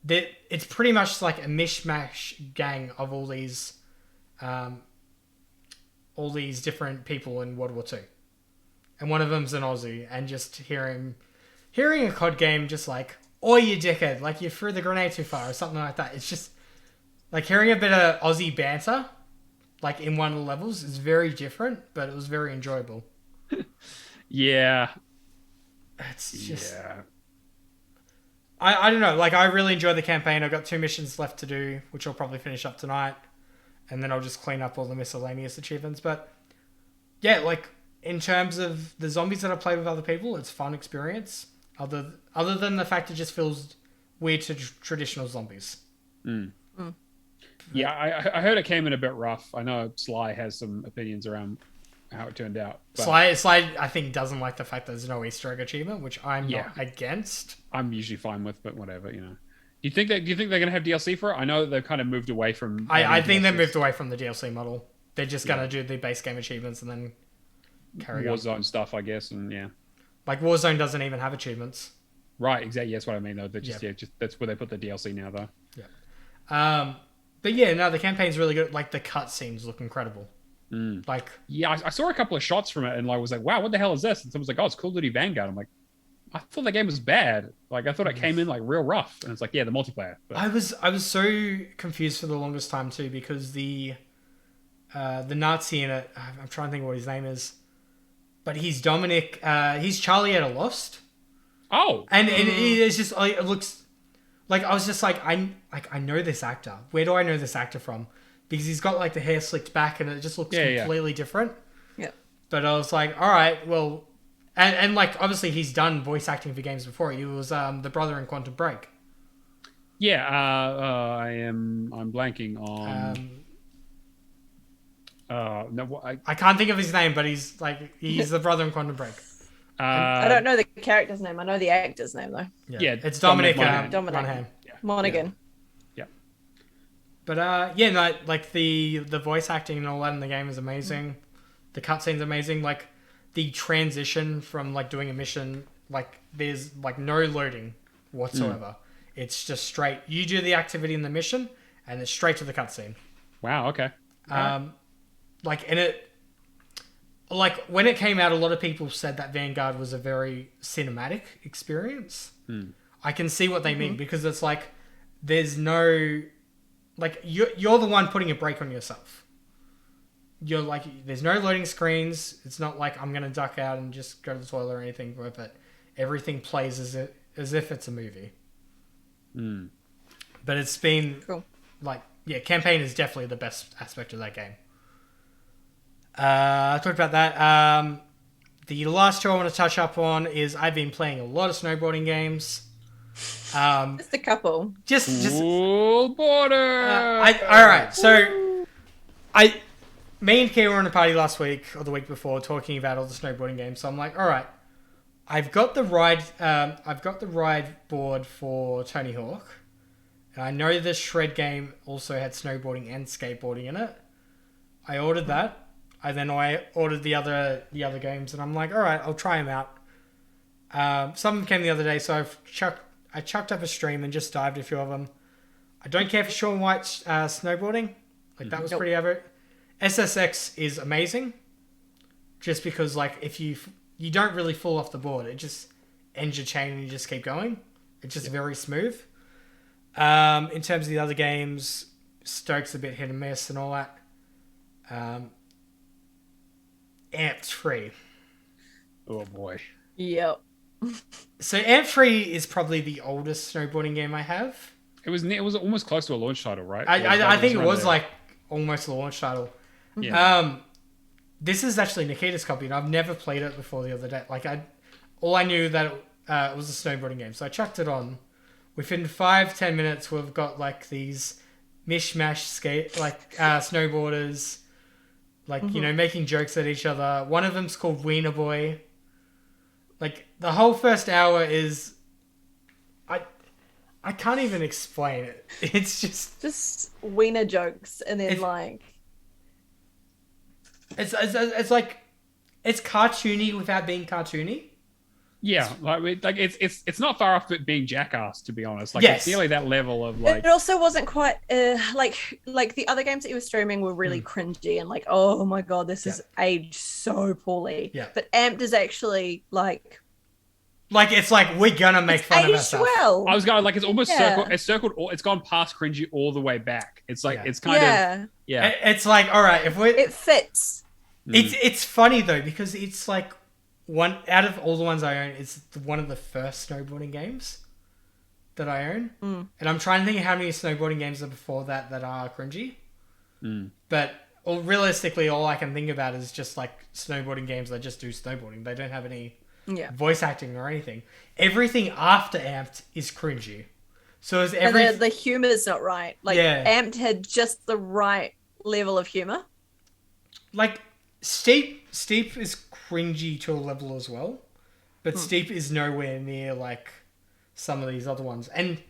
It's pretty much like a mishmash gang of all these different people in World War II. And one of them's an Aussie. And just hearing a COD game just like, "Oh, you dickhead, like you threw the grenade too far," or something like that. It's just like hearing a bit of Aussie banter, like in one of the levels, is very different, but it was very enjoyable. Yeah. It's just... I don't know, like I really enjoyed the campaign. I've got 2 missions left to do, which I'll probably finish up tonight. And then I'll just clean up all the miscellaneous achievements. But yeah, like in terms of the zombies that I played with other people, it's a fun experience. Other than the fact it just feels weird to traditional zombies. Yeah, I heard it came in a bit rough. I know Sly has some opinions around how it turned out. But Sly, I think, doesn't like the fact that there's no Easter egg achievement, which I'm not against. I'm usually fine with, but whatever, you know. Do you think they're going to have DLC for it? I know that they've kind of moved away from... I think they've moved away from the DLC model. They're just going to do the base game achievements and then carry on. Warzone stuff, I guess, and yeah. Like, Warzone doesn't even have achievements. Right, exactly. That's what I mean, though. They're just that's where they put the DLC now, though. Yeah. But yeah, no, the campaign's really good. Like, the cutscenes look incredible. Like, yeah, I saw a couple of shots from it and I was like, wow, what the hell is this? And someone's like, oh, it's Call of Duty Vanguard. I'm like, I thought the game was bad. Like, I thought it came in like real rough. And it's like, yeah, the multiplayer. But... I was so confused for the longest time too, because the Nazi in it, I'm trying to think what his name is, but he's Dominic. He's Charlie at a Lost. Oh, and it's just like, it looks like, I was just like, I know this actor. Where do I know this actor from? Because he's got like the hair slicked back and it just looks completely different. Yeah. But I was like, all right, well, and like obviously he's done voice acting for games before. He was the brother in Quantum Break. Yeah, I'm blanking on. I can't think of his name, but he's the brother in Quantum Break. I don't know the character's name. I know the actor's name though. Yeah, it's Dominic Monaghan. Monaghan. But like the voice acting and all that in the game is amazing. The cutscene's amazing. Like the transition from like doing a mission, like there's like no loading whatsoever. It's just straight. You do the activity in the mission, and it's straight to the cutscene. Wow. Okay. Like in it, like when it came out, a lot of people said that Vanguard was a very cinematic experience. I can see what they mean, because it's like there's no. Like, you're the one putting a brake on yourself. You're like, there's no loading screens. It's not like I'm going to duck out and just go to the toilet or anything with it. Everything plays as if it's a movie. But it's been, cool. Like, yeah, campaign is definitely the best aspect of that game. I talked about that. The last two I want to touch up on is I've been playing a lot of snowboarding games. Just a couple. Just Full border. All right. So, me and Kia were in a party last week or the week before talking about all the snowboarding games. So I'm like, all right, I've got the ride. I've got the ride board for Tony Hawk. And I know the Shred game also had snowboarding and skateboarding in it. I ordered that. I ordered the other games, and I'm like, all right, I'll try them out. Some of them came the other day, so I chucked up a stream and just dived a few of them. I don't care for Shaun White's snowboarding. Like, that was pretty average. SSX is amazing. Just because, like, if you don't really fall off the board. It just ends your chain and you just keep going. It's just very smooth. In terms of the other games, Stoke's a bit hit and miss and all that. Amped 3. Oh, boy. Yep. So Amped 3 is probably the oldest snowboarding game I have. It was almost close to a launch title, right? I think it was like almost a launch title. Yeah. This is actually Nikita's copy, and I've never played it before the other day. Like, all I knew that it was a snowboarding game, so I chucked it on. Within 5-10 minutes, we've got like these mishmash snowboarders, like making jokes at each other. One of them's called Wiener Boy. Like, the whole first hour is I can't even explain it. It's just wiener jokes, and then it's like it's cartoony without being cartoony. Yeah, like it's not far off it being Jackass, to be honest. Like Yes. it's nearly that level of like. It also wasn't quite like the other games that you were streaming were really cringy and like, oh my god, this is aged so poorly. Yeah. But Amped is actually like it's like we're gonna make fun of aged ourselves. well. I was going like it's almost circled. It's gone past cringy all the way back. It's like it's kind of It's like, all right, if we it fits. It's funny though because it's like one out of all the ones I own, it's one of the first snowboarding games that I own, and I'm trying to think of how many snowboarding games are before that are cringy. But realistically, all I can think about is just like snowboarding games that just do snowboarding. They don't have any voice acting or anything. Everything after Amped is cringy. So is and the humor's not right. Like Amped had just the right level of humor. Like Steep is cringy to a level as well, but Steep is nowhere near like some of these other ones, and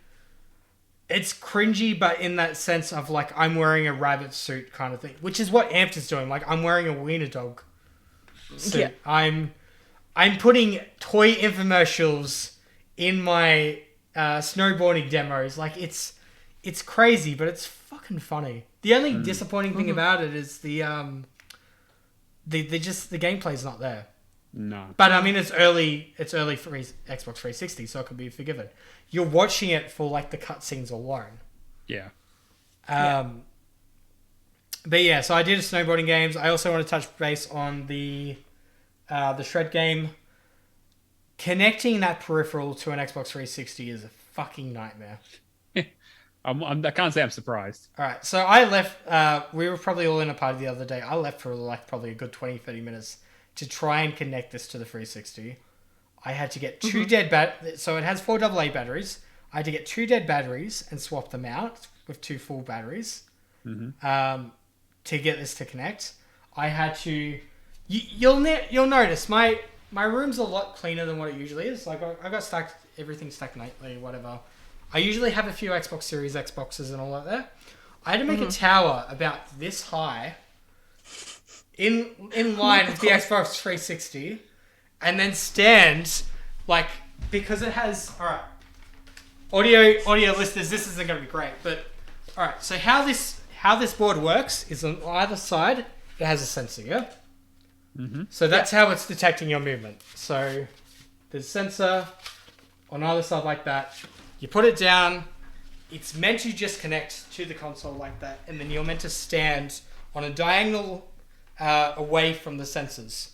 it's cringy, but in that sense of like I'm wearing a rabbit suit kind of thing, which is what Amped is doing. Like I'm wearing a wiener dog suit. Yeah. I'm putting toy infomercials in my snowboarding demos. Like it's crazy, but it's fucking funny. The only disappointing thing about it is the gameplay's not there. No. But I mean, it's early for Xbox 360, so it could be forgiven. You're watching it for like the cutscenes alone. Yeah. But yeah, so I did a snowboarding games. I also want to touch base on the Shred game. Connecting that peripheral to an Xbox 360 is a fucking nightmare. I can't say I'm surprised. All right, so I left. We were probably all in a party the other day. I left for like probably a good 20, 30 minutes to try and connect this to the 360. I had to get two so it has 4 AA batteries. I had to get 2 dead batteries and swap them out with 2 full batteries to get this to connect. I had to... You'll notice my room's a lot cleaner than what it usually is. Like I got everything stacked neatly, whatever. I usually have a few Xbox Series Xboxes and all that there. I had to make a tower about this high in line with the Xbox 360 and then stand like because it has audio listeners, this isn't going to be great, but all right, so how this board works is on either side it has a sensor, yeah? So that's how it's detecting your movement. So there's a sensor on either side like that. You put it down, it's meant to just connect to the console like that, and then you're meant to stand on a diagonal away from the sensors.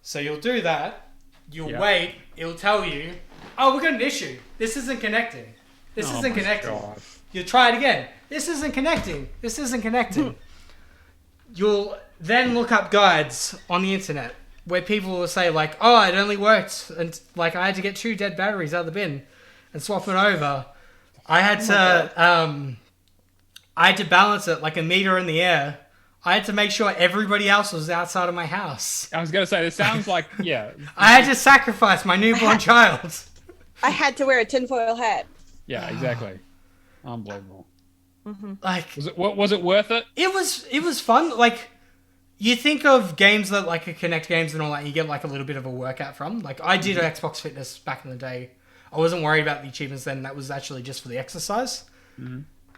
So you'll do that, you'll wait, it'll tell you, oh, we've got an issue. This isn't connecting. This isn't connecting. God. You'll try it again. This isn't connecting. This isn't connecting. You'll then look up guides on the internet where people will say like, oh, it only worked, and like I had to get 2 dead batteries out of the bin and swap it over. I had to balance it like a meter in the air. I had to make sure everybody else was outside of my house. I was going to say, this sounds like, I had to sacrifice my newborn child. I had to wear a tinfoil hat. Yeah, exactly. Unbelievable. Like, was it worth it? It was fun. Like, you think of games that like Connect games and all that, you get like a little bit of a workout from. Like, I did Xbox Fitness back in the day. I wasn't worried about the achievements then. That was actually just for the exercise.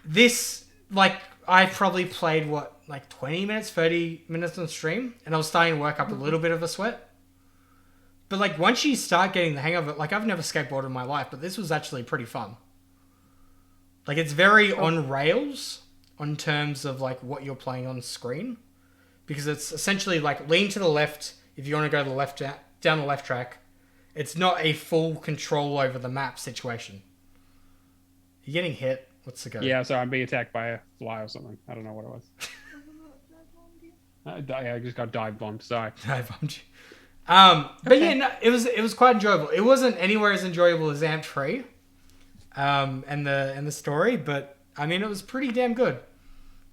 This, like, I probably played, 20 minutes, 30 minutes on stream, and I was starting to work up a little bit of a sweat. But, like, once you start getting the hang of it, like, I've never skateboarded in my life, but this was actually pretty fun. Like, it's very on rails on terms of, like, what you're playing on screen. Because it's essentially, like, lean to the left if you want to go to the left down the left track. It's not a full control over the map situation. You're getting hit. What's the go? Yeah, so I'm being attacked by a fly or something. I don't know what it was. I just got dive bombed. Sorry. Dive bombed you. But yeah, no, it was quite enjoyable. It wasn't anywhere as enjoyable as Amped 3, and the story, but I mean it was pretty damn good.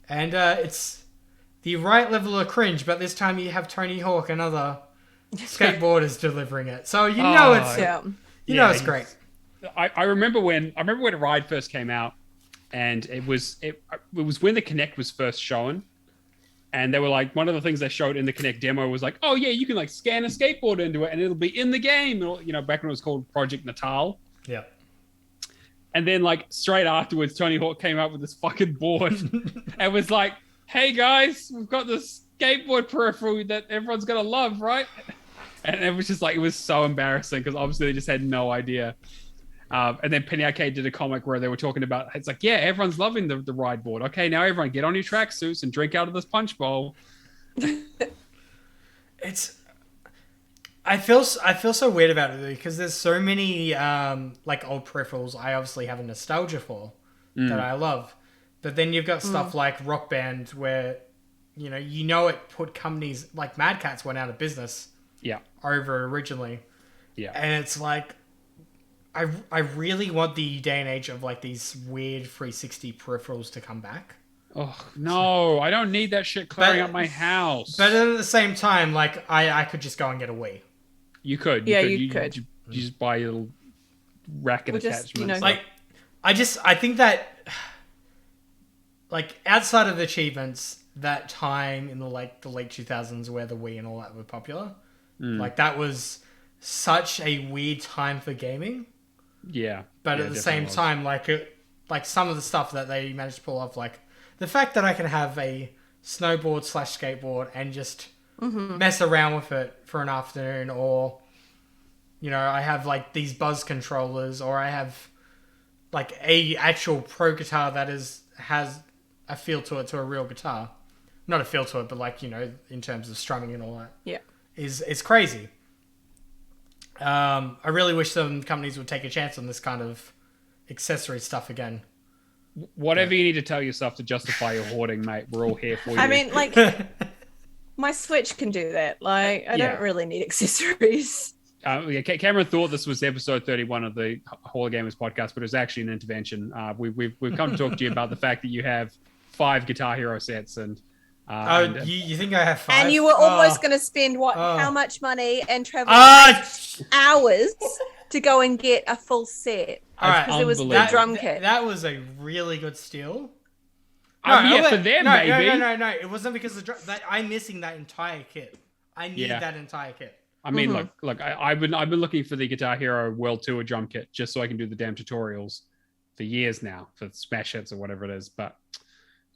And it's the right level of cringe, but this time you have Tony Hawk and other skateboarders delivering it, so you know it's great. I remember when Ride first came out, and it was when the Kinect was first shown, and they were like, one of the things they showed in the Kinect demo was like, oh yeah, you can like scan a skateboard into it, and it'll be in the game. You know, back when it was called Project Natal. Yeah. And then like straight afterwards, Tony Hawk came out with this fucking board, and was like, hey guys, we've got this skateboard peripheral that everyone's gonna love, right? And it was just like, it was so embarrassing because obviously they just had no idea. And then Penny Arcade did a comic where they were talking about, it's like, yeah, everyone's loving the ride board. Okay, now everyone get on your tracksuits and drink out of this punch bowl. I feel so weird about it because there's so many like old peripherals I obviously have a nostalgia for that I love. But then you've got stuff like Rock Band where, you know it put companies like Mad Catz went out of business. Yeah. Over originally. Yeah. And it's like, I really want the day and age of like these weird 360 peripherals to come back. Oh, no, I don't need that shit clearing up my house. But at the same time, like, I could just go and get a Wii. You could. You could. You just buy a little racket attachment. Like, I think that, like, outside of achievements, that time in the late 2000s where the Wii and all that were popular, like, that was such a weird time for gaming. Yeah. But at the same time, like some of the stuff that they managed to pull off, like the fact that I can have a snowboard/skateboard and just mess around with it for an afternoon, or I have like these Buzz controllers, or I have like a actual pro guitar that has a feel to it, to a real guitar. Not a feel to it, but like, in terms of strumming and all that. Yeah. Is crazy. I really wish some companies would take a chance on this kind of accessory stuff again. Whatever you need to tell yourself to justify your hoarding, mate, we're all here for you. I mean, like, my Switch can do that. Like, I don't really need accessories. Cameron thought this was episode 31 of the Hall of Gamers podcast, but it was actually an intervention. We've come to talk to you about the fact that you have 5 Guitar Hero sets and... you think I have 5? And you were almost going to spend how much money and travel hours to go and get a full set? All right, because it was the drum kit. That was a really good steal. For them, maybe. No. It wasn't because I'm missing that entire kit. I need that entire kit. I mean, look. I've been looking for the Guitar Hero World Tour drum kit just so I can do the damn tutorials for years now for smash hits or whatever it is, but.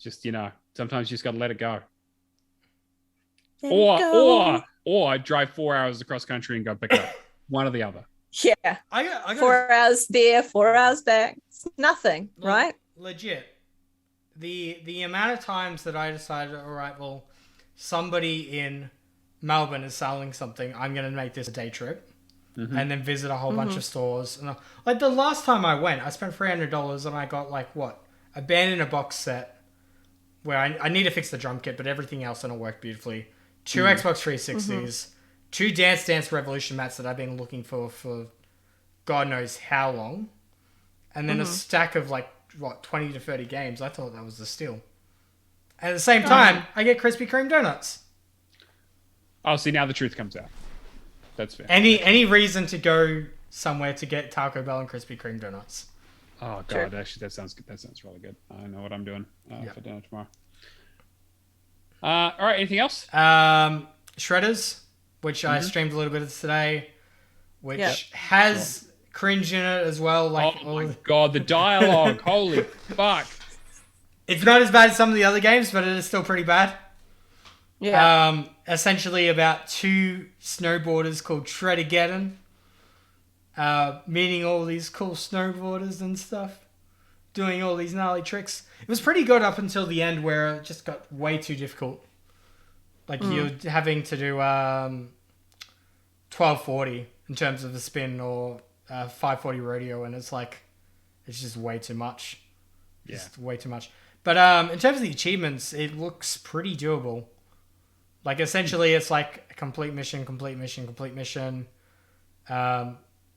Just, sometimes you just got to let it go. Or drive 4 hours across country and go pick it up. One or the other. Yeah. I got 4 hours there, 4 hours back. It's nothing, right? Legit. The amount of times that I decided, all right, well, somebody in Melbourne is selling something, I'm going to make this a day trip. And then visit a whole bunch of stores. And like the last time I went, I spent $300 and I got like what? A band in a box set. Where I need to fix the drum kit, but everything else and it worked beautifully. 2 Xbox 360s, 2 Dance Dance Revolution mats that I've been looking for God knows how long, and then a stack of like 20 to 30 games. I thought that was a steal. At the same time, I get Krispy Kreme donuts. Oh, see, now the truth comes out. That's fair. Any reason to go somewhere to get Taco Bell and Krispy Kreme donuts? Oh god, actually, that sounds good. That sounds really good. I know what I'm doing for dinner tomorrow. All right, anything else? Shredders, which I streamed a little bit of today, which has cringe in it as well. Like, oh my god, the dialogue! Holy fuck! It's not as bad as some of the other games, but it is still pretty bad. Yeah. Essentially about 2 snowboarders called Shreddergeddon. Meeting all these cool snowboarders and stuff, doing all these gnarly tricks. It was pretty good up until the end where it just got way too difficult. Like you're having to do 1240 in terms of the spin or 540 rodeo, and it's just way too much. Just way too much. But in terms of the achievements, it looks pretty doable. Like essentially it's like a complete mission.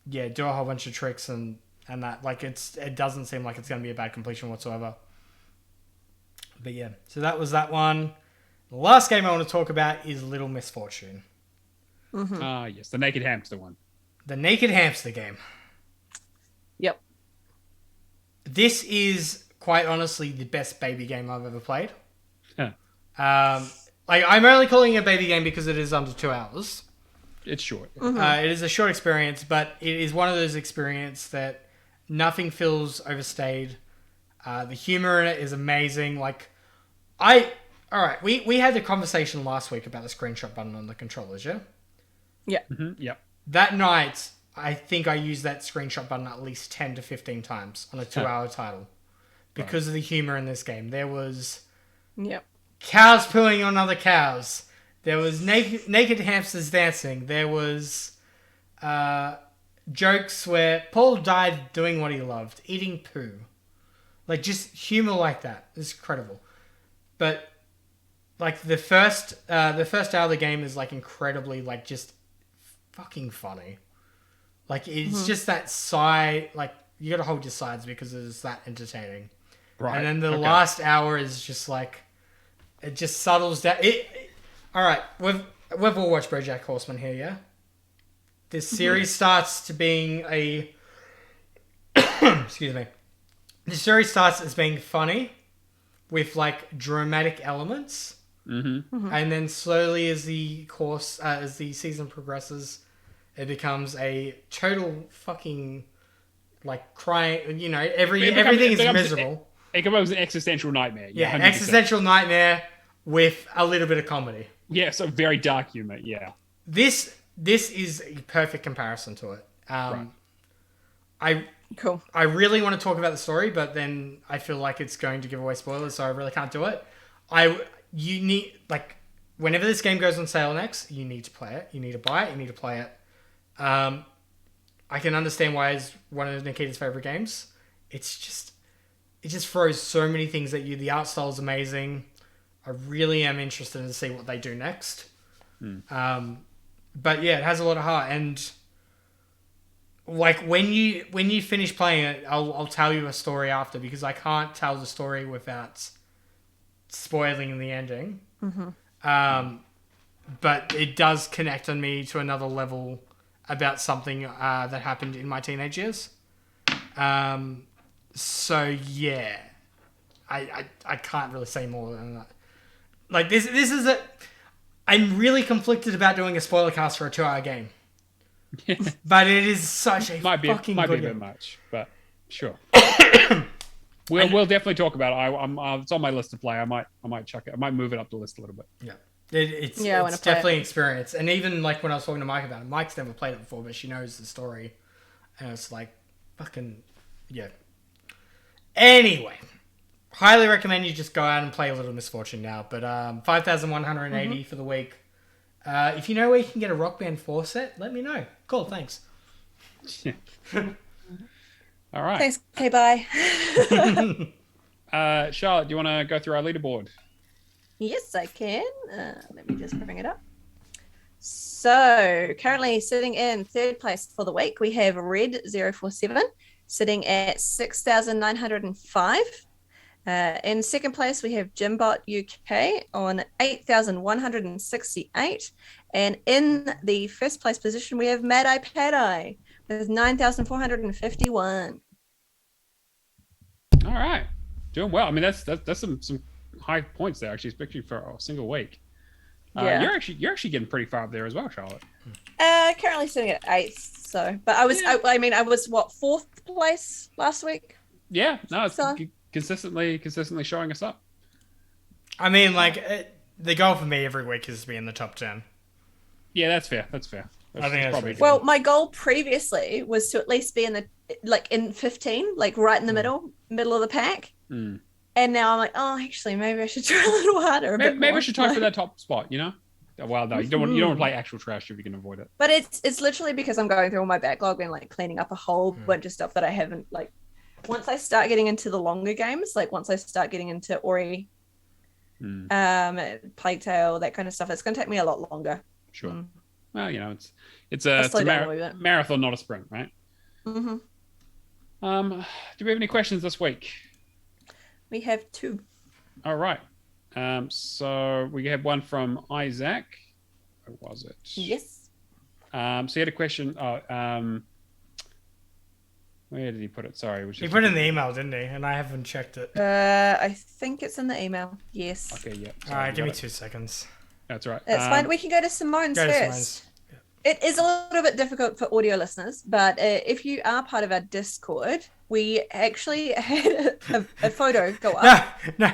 Do a whole bunch of tricks and that. Like it doesn't seem like it's going to be a bad completion whatsoever. But yeah, so that was that one. The last game I want to talk about is Little Misfortune. Yes, the Naked Hamster one. The Naked Hamster game. Yep. This is quite honestly the best baby game I've ever played. Yeah. Like I'm only calling it a baby game because it is under 2 hours. It's short. It is a short experience, but it is one of those experiences that nothing feels overstayed. The humor in it is amazing. We had the conversation last week about the screenshot button on the controllers, yeah? Yeah. Mm-hmm. Yep. That night, I think I used that screenshot button at least 10 to 15 times on a 2-hour title because of the humor in this game. There was cows pooing on other cows. There was naked hamsters dancing. There was jokes where Paul died doing what he loved, eating poo. Like, just humor like that. It's incredible. But, like, the first hour of the game is, like, incredibly, like, just fucking funny. Like, it's just that side, like, you gotta hold your sides because it's that entertaining. Right. And then the last hour is just, like, it just settles down. Alright, we've all watched BoJack Horseman here, yeah? This series starts to being a... Excuse me. The series starts as being funny with, like, dramatic elements. And then slowly as the season progresses, it becomes a total fucking, like, crying, you know, everything is miserable. It becomes an existential nightmare. Yeah, 100%. Existential nightmare with a little bit of comedy. Yeah, so very dark humor, yeah. This is a perfect comparison to it. I really want to talk about the story, but then I feel like it's going to give away spoilers, so I really can't do it. You need, like, whenever this game goes on sale next, you need to play it. You need to buy it. You need to play it. I can understand why it's one of Nikita's favorite games. It just throws so many things at you. The art style is amazing. I really am interested to see what they do next. But yeah, it has a lot of heart, and like when you finish playing it, I'll tell you a story after because I can't tell the story without spoiling the ending. But it does connect on me to another level about something that happened in my teenage years. So yeah, I can't really say more than that. Like this is I'm really conflicted about doing a spoiler cast for a 2-hour game. But it is such a might be a bit much, but sure. We'll definitely talk about it. It's on my list to play. I might chuck it. I might move it up the list a little bit. Yeah. It's definitely an experience. And even like when I was talking to Mike about it, Mike's never played it before, but she knows the story. And it's like, fucking, yeah. Anyway, highly recommend you just go out and play a little Misfortune now. But 5,180 for the week. If you know where you can get a Rock Band 4 set, let me know. Cool, thanks. All right. Thanks. Okay, bye. Charlotte, do you want to go through our leaderboard? Yes, I can. Let me just bring it up. So, currently sitting in third place for the week, we have Red047 sitting at 6,905. In second place, we have Jimbot UK on 8,168. And in the first place position, we have Mad Eye Pad Eye with 9,451. All right. Doing well. I mean, that's some high points there, actually, especially for a single week. Yeah. You're actually getting pretty far up there as well, Charlotte. Currently sitting at 8th. So, but I was what, 4th place last week? Yeah. No, it's consistently showing us up. I mean, like the goal for me every week is to be in the top 10. Yeah, that's fair. I think that's probably well. My goal previously was to at least be in the in 15, like right in the middle of the pack. And now I'm like, oh, actually, maybe I should try a little harder. Maybe I should try for that top spot. You know. Well, no, you don't want to play actual trash if you can avoid it. But it's literally because I'm going through all my backlog and like cleaning up a whole bunch of stuff that I haven't like. Once I start getting into the longer games, like once I start getting into Ori, Plague Tale, that kind of stuff, it's going to take me a lot longer. Sure. Well, you know, it's a marathon, not a sprint, right? Do we have any questions this week? We have 2. All right. So we have one from Isaac. Where was it? Yes. So he had a question. Where did he put it? Sorry. He put it in the email, didn't he? And I haven't checked it. I think it's in the email. Yes. Okay, yeah. All right, give me 2 seconds. That's right. That's fine. We can go to Simone's first. It is a little bit difficult for audio listeners, but if you are part of our Discord, we actually had a photo go up. No.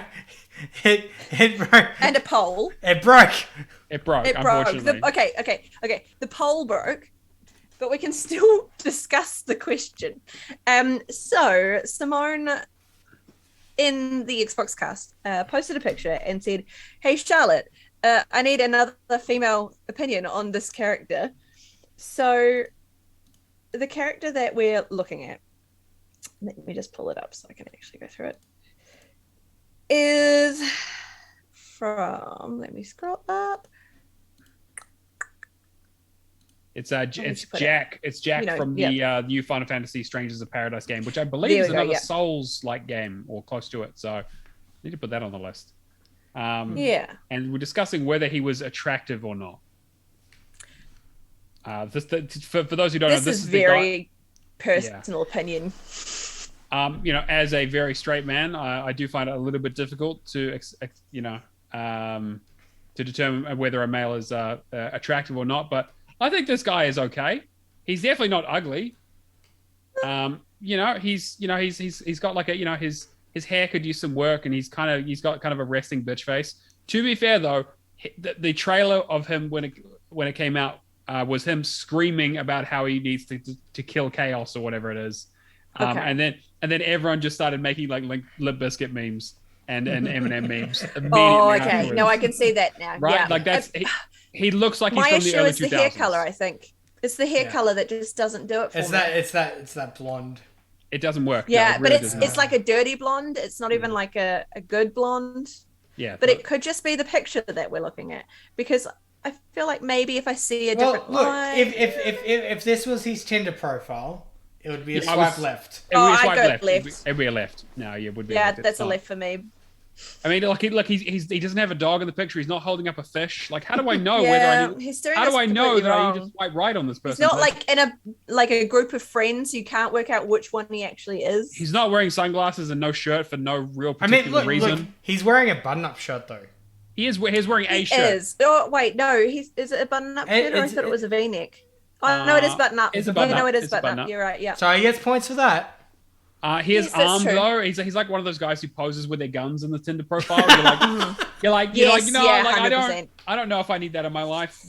It broke. And a poll. It broke. It broke, unfortunately. Okay. The poll broke, but we can still discuss the question. So Simone in the Xbox cast posted a picture and said, "Hey Charlotte, I need another female opinion on this character." So the character that we're looking at, let me just pull it up so I can actually go through it, is from, let me scroll up. It's Jack. It's Jack from the new Final Fantasy Strangers of Paradise game, which I believe is another Souls-like game or close to it. So I need to put that on the list. And we're discussing whether he was attractive or not. For those who don't know, this is very personal opinion. As a very straight man, I do find it a little bit difficult to determine whether a male is attractive or not. But I think this guy is okay. He's definitely not ugly. He's got like his hair could use some work, and he's got kind of a resting bitch face. To be fair though, the trailer of him when it came out was him screaming about how he needs to kill chaos or whatever it is. And then everyone just started making like Limp Bizkit memes and Eminem memes. Oh, okay. No, I can see that now. Right? Yeah. Like he looks like he's my from the issue early is 2000s. the hair color. I think it's the hair color that just doesn't do it for me. It's that blonde. It doesn't work. Yeah, no, it but really it's like a dirty blonde. It's not even like a good blonde. Yeah, but it could just be the picture that we're looking at, because I feel like maybe if I see a different line... if this was his Tinder profile, it would be a swipe left. It would be a swipe I'd go left. It would be a left. No, yeah, it would be. Yeah, left. that's a left for me. I mean, he doesn't have a dog in the picture. He's not holding up a fish. Like, how do I know whether I need? How do I know that I need to swipe right on this person? He's not like in a group of friends. You can't work out which one he actually is. He's not wearing sunglasses and no shirt for no real particular reason. Look, he's wearing a button-up shirt though. He's wearing a shirt. Is. Oh wait, no. Is it a button-up shirt, or I thought it was a V-neck? Oh no, it is button-up. It's a button-up. No, it is button-up. You're right. Yeah. So he gets points for that. He has arms though. He's like one of those guys who poses with their guns in the Tinder profile. You're like, I don't know if I need that in my life.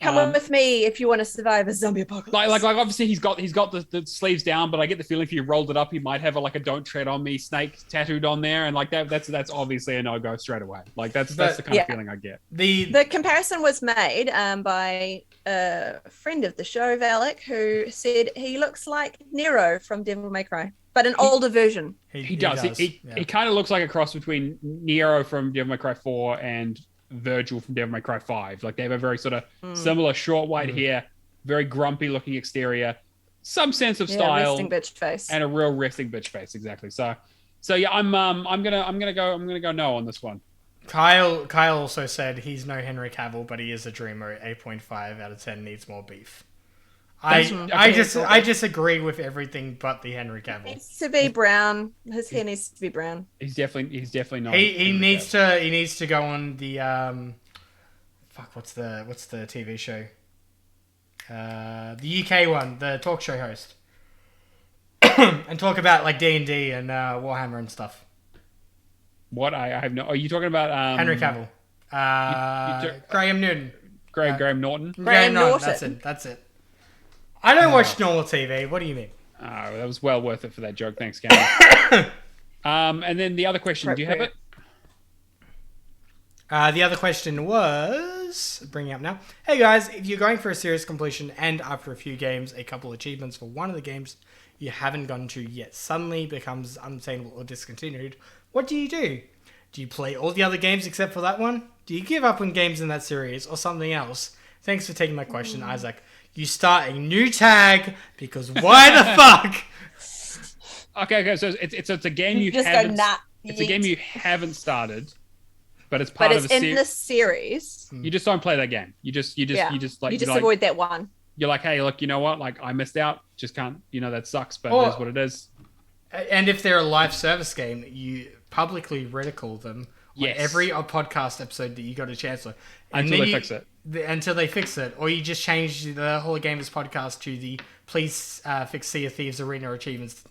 Come with me if you want to survive a zombie apocalypse. Like obviously he's got the sleeves down, but I get the feeling if you rolled it up, he might have a "Don't tread on me" snake tattooed on there, and like that's obviously a no-go straight away. Like that's the kind of feeling I get. The comparison was made by a friend of the show, Valak, who said he looks like Nero from Devil May Cry, but an older version. He does. He kind of looks like a cross between Nero from Devil May Cry 4 and Virgil from Devil May Cry 5. Like they have a very sort of similar short white hair, very grumpy looking exterior, some sense of style, resting bitch face, and a real resting bitch face. Exactly. So yeah, I'm gonna go no on this one. Kyle also said he's no Henry Cavill, but he is a dreamer. 8.5 out of 10 needs more beef. I disagree with everything but the Henry Cavill. It needs to be brown. His hair needs to be brown. He's definitely not. He needs to go on the what's the TV show? The UK one, the talk show host, and talk about like D&D and Warhammer and stuff. What I have no. Are you talking about Henry Cavill? Graham Norton. Graham Norton. Graham Norton. That's it. I don't watch normal TV. What do you mean? Oh, that was well worth it for that joke. Thanks, Cameron. And then the other question. Do you have it? The other question was, bringing up now. Hey guys, if you're going for a serious completion and after a few games, a couple achievements for one of the games you haven't gotten to yet suddenly becomes unobtainable or discontinued, what do you do? Do you play all the other games except for that one? Do you give up on games in that series or something else? Thanks for taking my question, Isaac. You start a new tag because why the fuck? Okay. So it's a game you just haven't. Go, nah, it's a game you haven't started, but it's part of a series. in the series. You just don't play that game. You just avoid that one. you're like, hey, look, you know what? Like I missed out. Just can't. That sucks, but Or- it is what it is. And if they're a live service game, you publicly ridicule them on Yes. every podcast episode that you got a chance to. Until they fix it. Until they fix it. Or you just change the Hall of Gamers podcast to the Please Fix Sea of Thieves Arena Achievements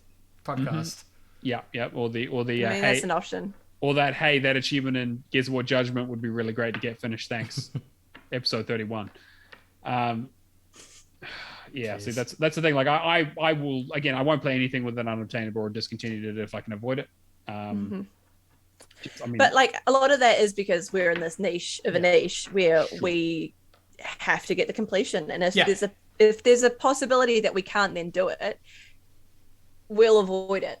podcast. Yeah. Or the I mean, that's an option. or that that achievement in Gears of War Judgment would be really great to get finished. Thanks. Episode 31. Yeah, see that's the thing. Like I will, again, I won't play anything with an unobtainable or discontinued it if I can avoid it. I mean, But like a lot of that is because we're in this niche of a niche where we have to get the completion, and if there's a possibility that we can't then do it, we'll avoid it.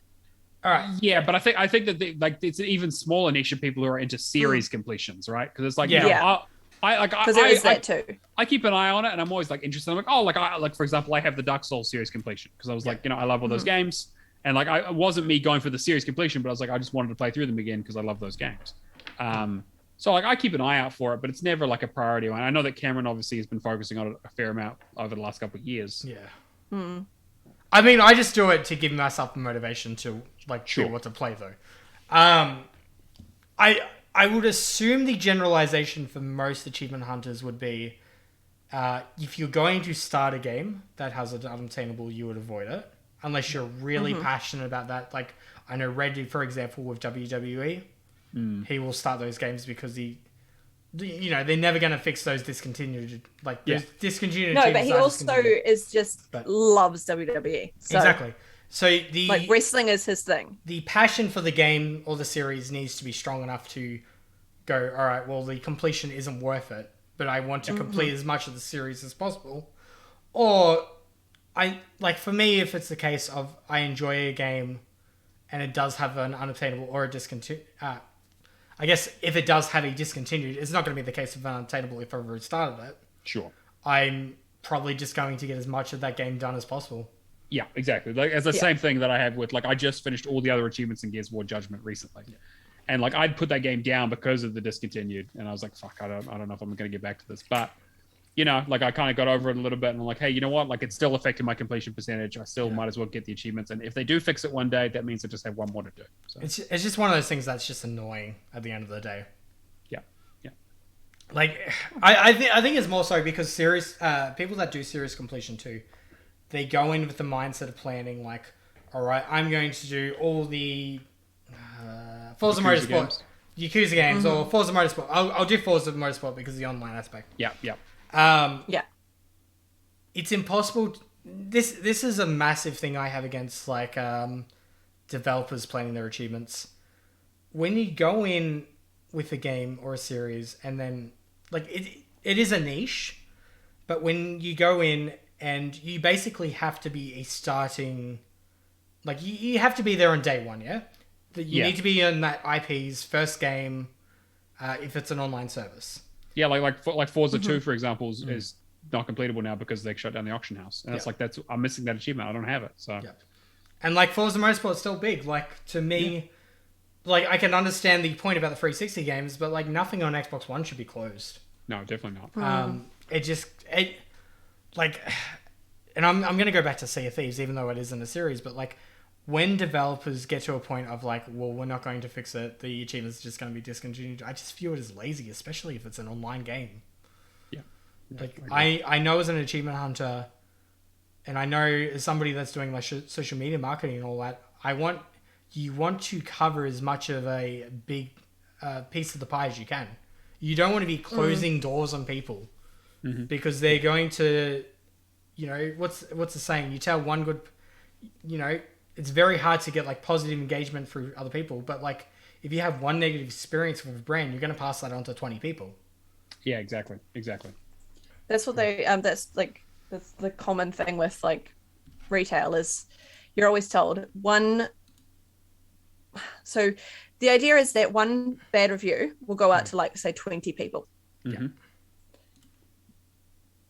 All right. Yeah, but I think that it's an even smaller niche of people who are into series completions, right? Because it's like Because there is that too. I keep an eye on it, and I'm always like interested. I'm like, for example, I have the Dark Souls series completion because I was like, I love all those games, and like, it wasn't me going for the series completion, but I was like, I just wanted to play through them again because I love those games. So like, I keep an eye out for it, but it's never like a priority. And I know that Cameron obviously has been focusing on it a fair amount over the last couple of years. Yeah. I mean, I just do it to give myself the motivation to like do what to play though. I would assume the generalization for most achievement hunters would be if you're going to start a game that has an unobtainable, you would avoid it unless you're really passionate about that. Like I know Reggie, for example, with WWE, he will start those games because they're never going to fix those discontinued those discontinued. No, but he also loves WWE. So. Exactly. So wrestling is his thing. The passion for the game or the series needs to be strong enough to go, all right, well, the completion isn't worth it, but I want to complete as much of the series as possible. Or for me, if it's the case of I enjoy a game and it does have an unobtainable or a discontinued, I guess if it does have a discontinued, it's not going to be the case of an unobtainable if I've already started it. Sure. I'm probably just going to get as much of that game done as possible. Yeah, exactly. Like it's the same thing that I have with I just finished all the other achievements in Gears of War Judgment recently, and I'd put that game down because of the discontinued, and I was like, fuck, I don't know if I'm going to get back to this, but I kind of got over it a little bit, and I'm like, hey, you know what? Like it's still affecting my completion percentage. I still might as well get the achievements, and if they do fix it one day, that means I just have one more to do. So. It's just one of those things that's just annoying at the end of the day. Yeah. Like I think it's more so because people that do series completion too. They go in with the mindset of planning, like, all right, I'm going to do all the Forza Motorsport, Yakuza games, or Forza Motorsport. I'll do Forza Motorsport because of the online aspect. Yeah. It's impossible. This is a massive thing I have against developers planning their achievements. When you go in with a game or a series, and then it is a niche, but when you go in. And you basically have to be a starting... you have to be there on day one, yeah? You need to be in that IP's first game if it's an online service. Yeah, like Forza 2, for example, is not completable now because they shut down the auction house. And it's I'm missing that achievement. I don't have it. So. Yeah. And Forza Motorsport's still big. To me... I can understand the point about the 360 games, but nothing on Xbox One should be closed. No, definitely not. And I'm going to go back to Sea of Thieves, even though it isn't a series, but when developers get to a point of well, we're not going to fix it, the achievement's just going to be discontinued, I just view it as lazy, especially if it's an online game. Yeah. I know as an achievement hunter, and I know as somebody that's doing social media marketing and all that, you want to cover as much of a big piece of the pie as you can. You don't want to be closing doors on people because they're going to, what's the saying? You tell one good, it's very hard to get positive engagement through other people. But if you have one negative experience with a brand, you're going to pass that on to 20 people. Yeah, exactly. That's what they, that's the common thing with retail is you're always told one. So the idea is that one bad review will go out to say 20 people. Mm-hmm.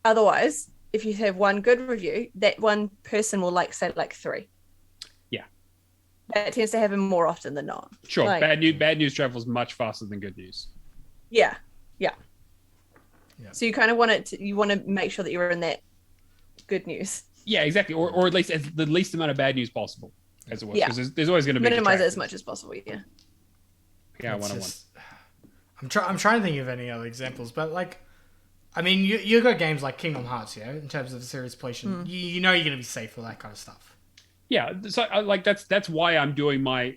Otherwise, if you have one good review, that one person will say 3. Yeah. That tends to happen more often than not. Sure. Bad news travels much faster than good news. Yeah. So you kind of want to make sure that you're in that good news. Yeah, exactly. Or at least as the least amount of bad news possible, as it was. Because there's always going to be minimize it as much as possible. Yeah. Yeah, one-on-one. I'm trying to think of any other examples, but like, I mean, you got games like Kingdom Hearts, in terms of serious pollution. You know you're gonna be safe for that kind of stuff. Yeah, so like that's why I'm doing my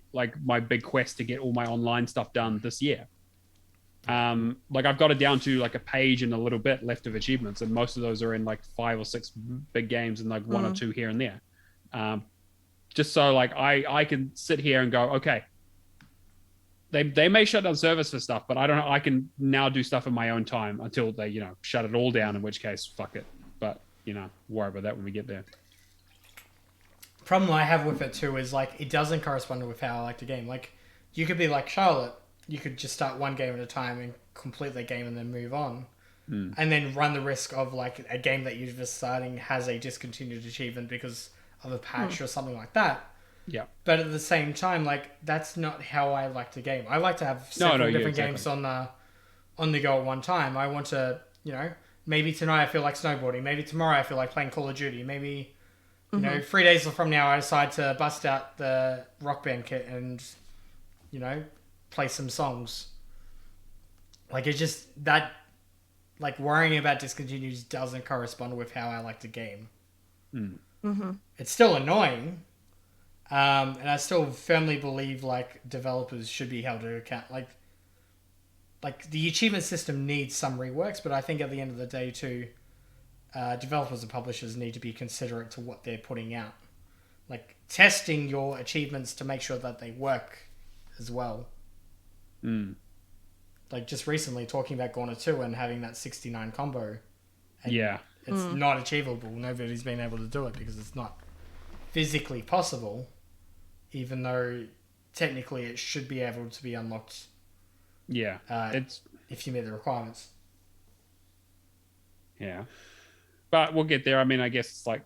big quest to get all my online stuff done this year. Like I've got it down to like a page and a little bit left of achievements, and most of those are in like 5 or 6 big games and like 1 or 2 here and there. Just so like I can sit here and go, okay, they may shut down service for stuff, but I don't know. I can now do stuff in my own time until they shut it all down. In which case, fuck it. But worry about that when we get there. Problem I have with it too is like it doesn't correspond with how I like the game. Like you could be like Charlotte, you could just start one game at a time and complete the game and then move on, and then run the risk of like a game that you're just starting has a discontinued achievement because of a patch or something like that. Yeah. But at the same time, like that's not how I like the game. I like to have several different games on the go at one time. I want to, maybe tonight I feel like snowboarding. Maybe tomorrow I feel like playing Call of Duty. Maybe, 3 days from now I decide to bust out the Rock Band kit and, play some songs. Like it's just that, like worrying about discontinues doesn't correspond with how I like the game. It's still annoying. And I still firmly believe like developers should be held to account. Like the achievement system needs some reworks, but I think at the end of the day too, developers and publishers need to be considerate to what they're putting out. Like testing your achievements to make sure that they work as well. Like just recently talking about Gorna 2 and having that 69 combo. And it's not achievable. Nobody's been able to do it because it's not physically possible, even though technically it should be able to be unlocked. Yeah, it's if you meet the requirements. Yeah, but we'll get there. I mean, I guess it's like,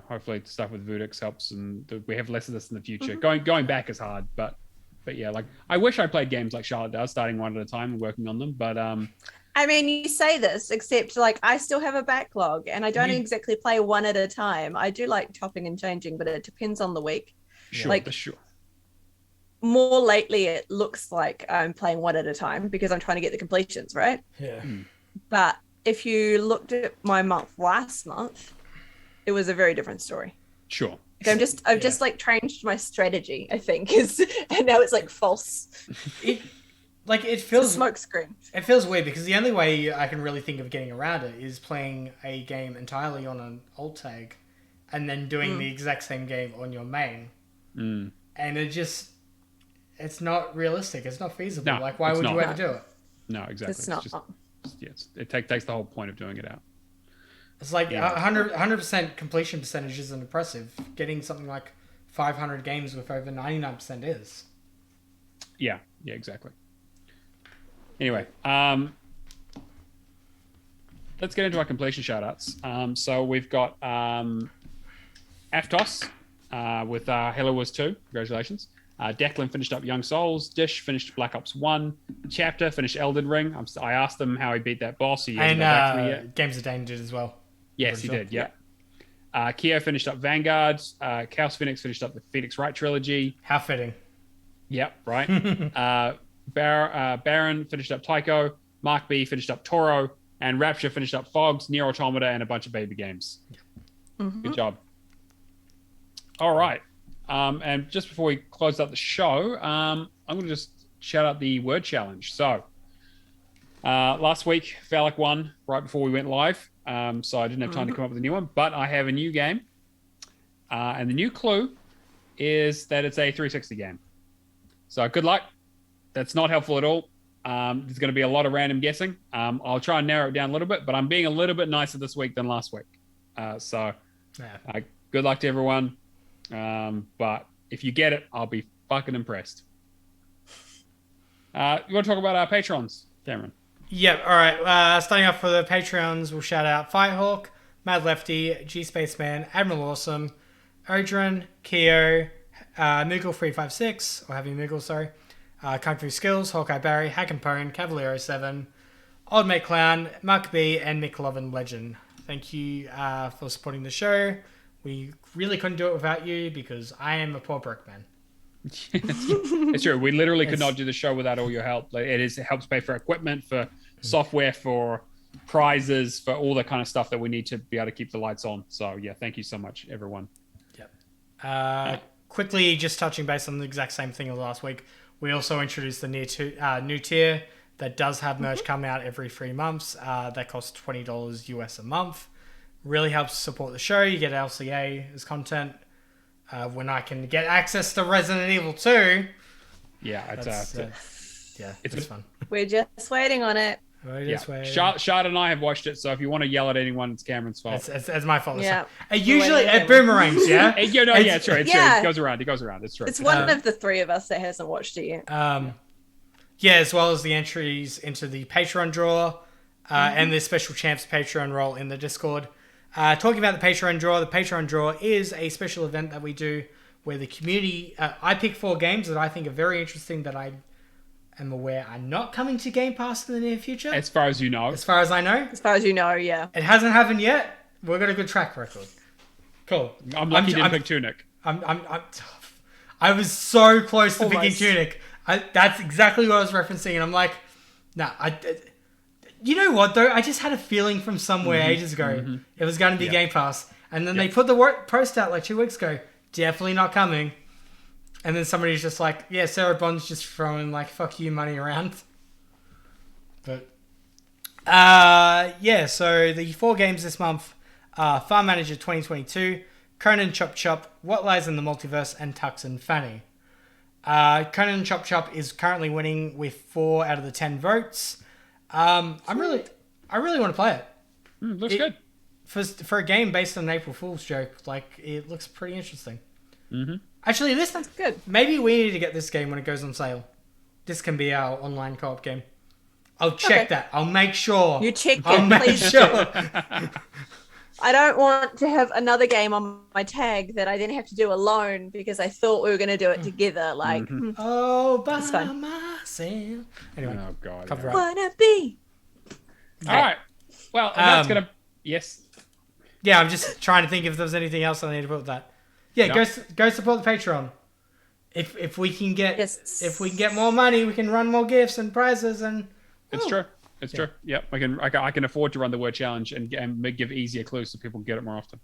hopefully stuff with Vudix helps, and we have less of this in the future. Going back is hard, but yeah, like I wish I played games like Charlotte does, starting one at a time and working on them. But I mean, you say this, except like I still have a backlog and I don't exactly play one at a time. I do like chopping and changing, but it depends on the week. Sure. More lately, it looks like I'm playing one at a time because I'm trying to get the completions, right? Yeah. But if you looked at my month last month, it was a very different story. Sure. Like I've just like changed my strategy, I think, and now it's like false. It feels smoke screen. It feels weird because the only way I can really think of getting around it is playing a game entirely on an alt tag, and then doing the exact same game on your main. And it's not realistic. It's not feasible. No, like, why would you ever do it? No, exactly. It's not. It takes the whole point of doing it out. It's like 100% completion percentage isn't impressive. Getting something like 500 games with over 99% is. Yeah, exactly. Anyway, let's get into our completion shoutouts. So we've got Aftos with Halo Wars 2. Congratulations. Declan finished up Young Souls. Dish finished Black Ops 1. Chapter finished Elden Ring. I asked him how he beat that boss. He hasn't got back to me yet. Games of Dane did as well. Yes, he did. Yeah. Keo finished up Vanguard. Chaos Phoenix finished up the Phoenix Wright trilogy. How fitting. Yep, right. Baron finished up Tycho. Mark B finished up Toro. And Rapture finished up Fogs, Nier Automata, and a bunch of baby games. Good job. All right. And just before we close out the show, I'm going to just shout out the word challenge. So last week, Valak won right before we went live. So I didn't have time to come up with a new one, but I have a new game. And the new clue is that it's a 360 game. So good luck. That's not helpful at all. There's going to be a lot of random guessing. I'll try and narrow it down a little bit, but I'm being a little bit nicer this week than last week. Good luck to everyone. But if you get it, I'll be fucking impressed. You want to talk about our patrons, Cameron? Yep, all right. Starting off for the Patreons, we'll shout out Firehawk, Mad Lefty, G Spaceman, Admiral Awesome, Odrin, Keo, Moogle356, or Heavy Moogle, sorry, Kung Fu Skills, Hawkeye Barry, Hack and Pone, Cavaliero7, Old Mate Clown, Mark B, and McLovin Legend. Thank you for supporting the show. We really couldn't do it without you because I am a poor broke man. It's true. We literally could not do the show without all your help. Like, it helps pay for equipment, for software, for prizes, for all the kind of stuff that we need to be able to keep the lights on. So yeah, thank you so much, everyone. Yep. Quickly, just touching base on the exact same thing as last week, we also introduced the new tier that does have merch come out every 3 months. That costs $20 US a month. Really helps support the show. You get LCA as content. When I can get access to Resident Evil 2. Yeah, it's fun. We're just waiting on it. Shard and I have watched it, so if you want to yell at anyone, it's Cameron's fault. It's my fault. Yeah. Usually it boomerangs, yeah? It's true. It's true. It goes around. It's true. It's one of the 3 of us that hasn't watched it yet. As well as the entries into the Patreon draw and the special champs Patreon role in the Discord. Talking about the Patreon draw is a special event that we do where the community... I pick 4 games that I think are very interesting that I am aware are not coming to Game Pass in the near future. As far as you know. As far as I know. As far as you know, yeah. It hasn't happened yet. We've got a good track record. Cool. I'm lucky you didn't pick Tunic. I was so close to Almost. picking Tunic. That's exactly what I was referencing, and I'm like, nah, you know what, though? I just had a feeling from somewhere ages ago it was going to be Game Pass. And then they put the post out like 2 weeks ago. Definitely not coming. And then somebody's just like, yeah, Sarah Bond's just throwing like, fuck you money around. But, so the 4 games this month are Farm Manager 2022, Conan Chop Chop, What Lies in the Multiverse, and Tux and Fanny. Conan Chop Chop is currently winning with 4 out of the 10 votes. I really want to play it. Looks good. For a game based on an April Fool's joke, like, it looks pretty interesting. Mm-hmm. Actually, this sounds good. Maybe we need to get this game when it goes on sale. This can be our online co-op game. I'll check that. I'll make sure. You check it, I'll make please. sure. I don't want to have another game on my tag that I then have to do alone because I thought we were going to do it together. Like, oh, by it's fine. myself. Anyway, oh god. copyright. Wanna be. All right. Well, that's gonna. Yes. Yeah, I'm just trying to think if there's anything else I need to put with that. Yeah, go support the Patreon. If we can get more money, we can run more gifts and prizes and. It's true. It's true. Yep, I can afford to run the word challenge and give easier clues so people can get it more often.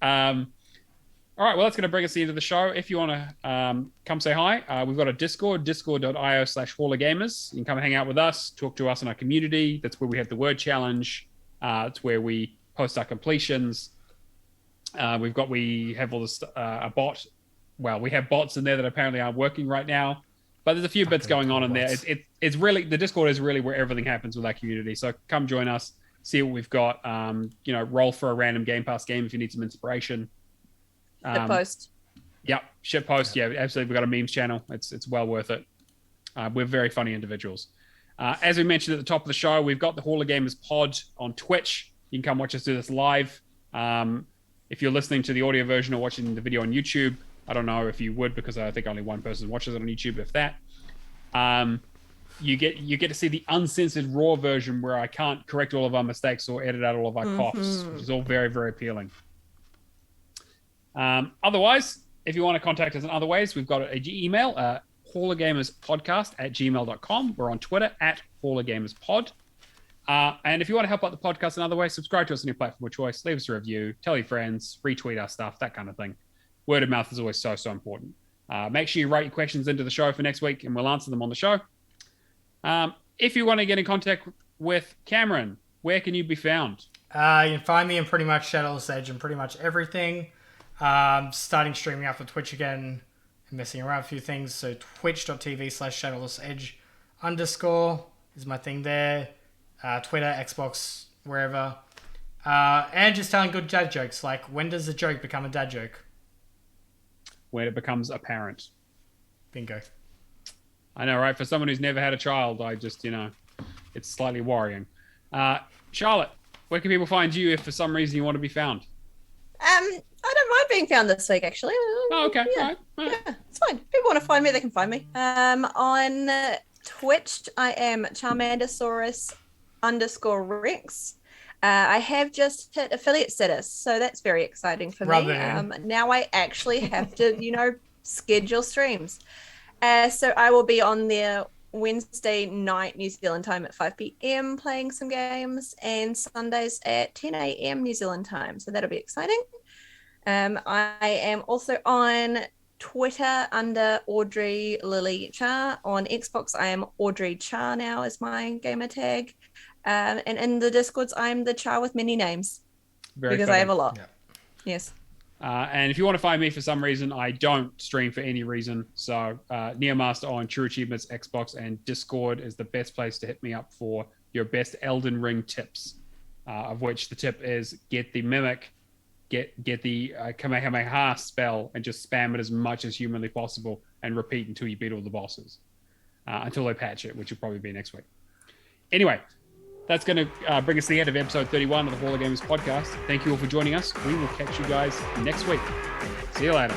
All right, well, that's going to bring us into the show. If you want to come say hi, we've got a Discord, discord.io/HallofGamers. You can come and hang out with us, talk to us in our community. That's where we have the word challenge. It's where we post our completions. We have all this a bot. Well, we have bots in there that apparently aren't working right now. But there's a few bits going on in there. It's really, the Discord is really where everything happens with our community. So come join us, see what we've got. Roll for a random Game Pass game if you need some inspiration. Post. Yep, shit post. Yeah, absolutely. We've got a memes channel. It's well worth it. We're very funny individuals. As we mentioned at the top of the show, we've got the Hall of Gamers pod on Twitch. You can come watch us do this live. If you're listening to the audio version or watching the video on YouTube, I don't know if you would, because I think only one person watches it on YouTube, if that. You get to see the uncensored raw version where I can't correct all of our mistakes or edit out all of our coughs, which is all very, very appealing. Otherwise, if you want to contact us in other ways, we've got an email, hallofgamerspodcast@gmail.com. We're on Twitter @hallofgamerspod. And if you want to help out the podcast in other ways, subscribe to us on your platform of choice, leave us a review, tell your friends, retweet our stuff, that kind of thing. Word of mouth is always so important. Make sure you write your questions into the show for next week and we'll answer them on the show. If you want to get in contact with Cameron, where can you be found? You can find me in pretty much Shadowless Edge and pretty much everything. Starting streaming up on Twitch again and messing around a few things. So twitch.tv/ShadowlessEdge_ is my thing there. Twitter, Xbox, wherever. And just telling good dad jokes. Like, when does a joke become a dad joke? When it becomes apparent. Bingo. I know, right? For someone who's never had a child, I just, it's slightly worrying. Charlotte, where can people find you if for some reason you want to be found? I don't mind being found this week, actually. Oh, okay. Yeah. All right. Yeah, it's fine. If people want to find me, they can find me. On Twitch, I am Charmandosaurus_Rex. I have just hit affiliate status, so that's very exciting for Rub me. it in. Now I actually have to, schedule streams. So I will be on there Wednesday night New Zealand time at 5 p.m. playing some games, and Sundays at 10 a.m. New Zealand time. So that'll be exciting. I am also on Twitter under AudreyChar. On Xbox, I am AudreyChar now as my gamer tag. And in the Discords, I'm the Char with many names. Because I have a lot. Yeah. Yes. And if you want to find me for some reason, I don't stream for any reason. So Neomaster on True Achievements, Xbox, and Discord is the best place to hit me up for your best Elden Ring tips, of which the tip is get the Mimic, get the Kamehameha spell, and just spam it as much as humanly possible and repeat until you beat all the bosses, until they patch it, which will probably be next week. Anyway, that's going to bring us to the end of episode 31 of the Hall of Gamers podcast. Thank you all for joining us. We will catch you guys next week. See you later.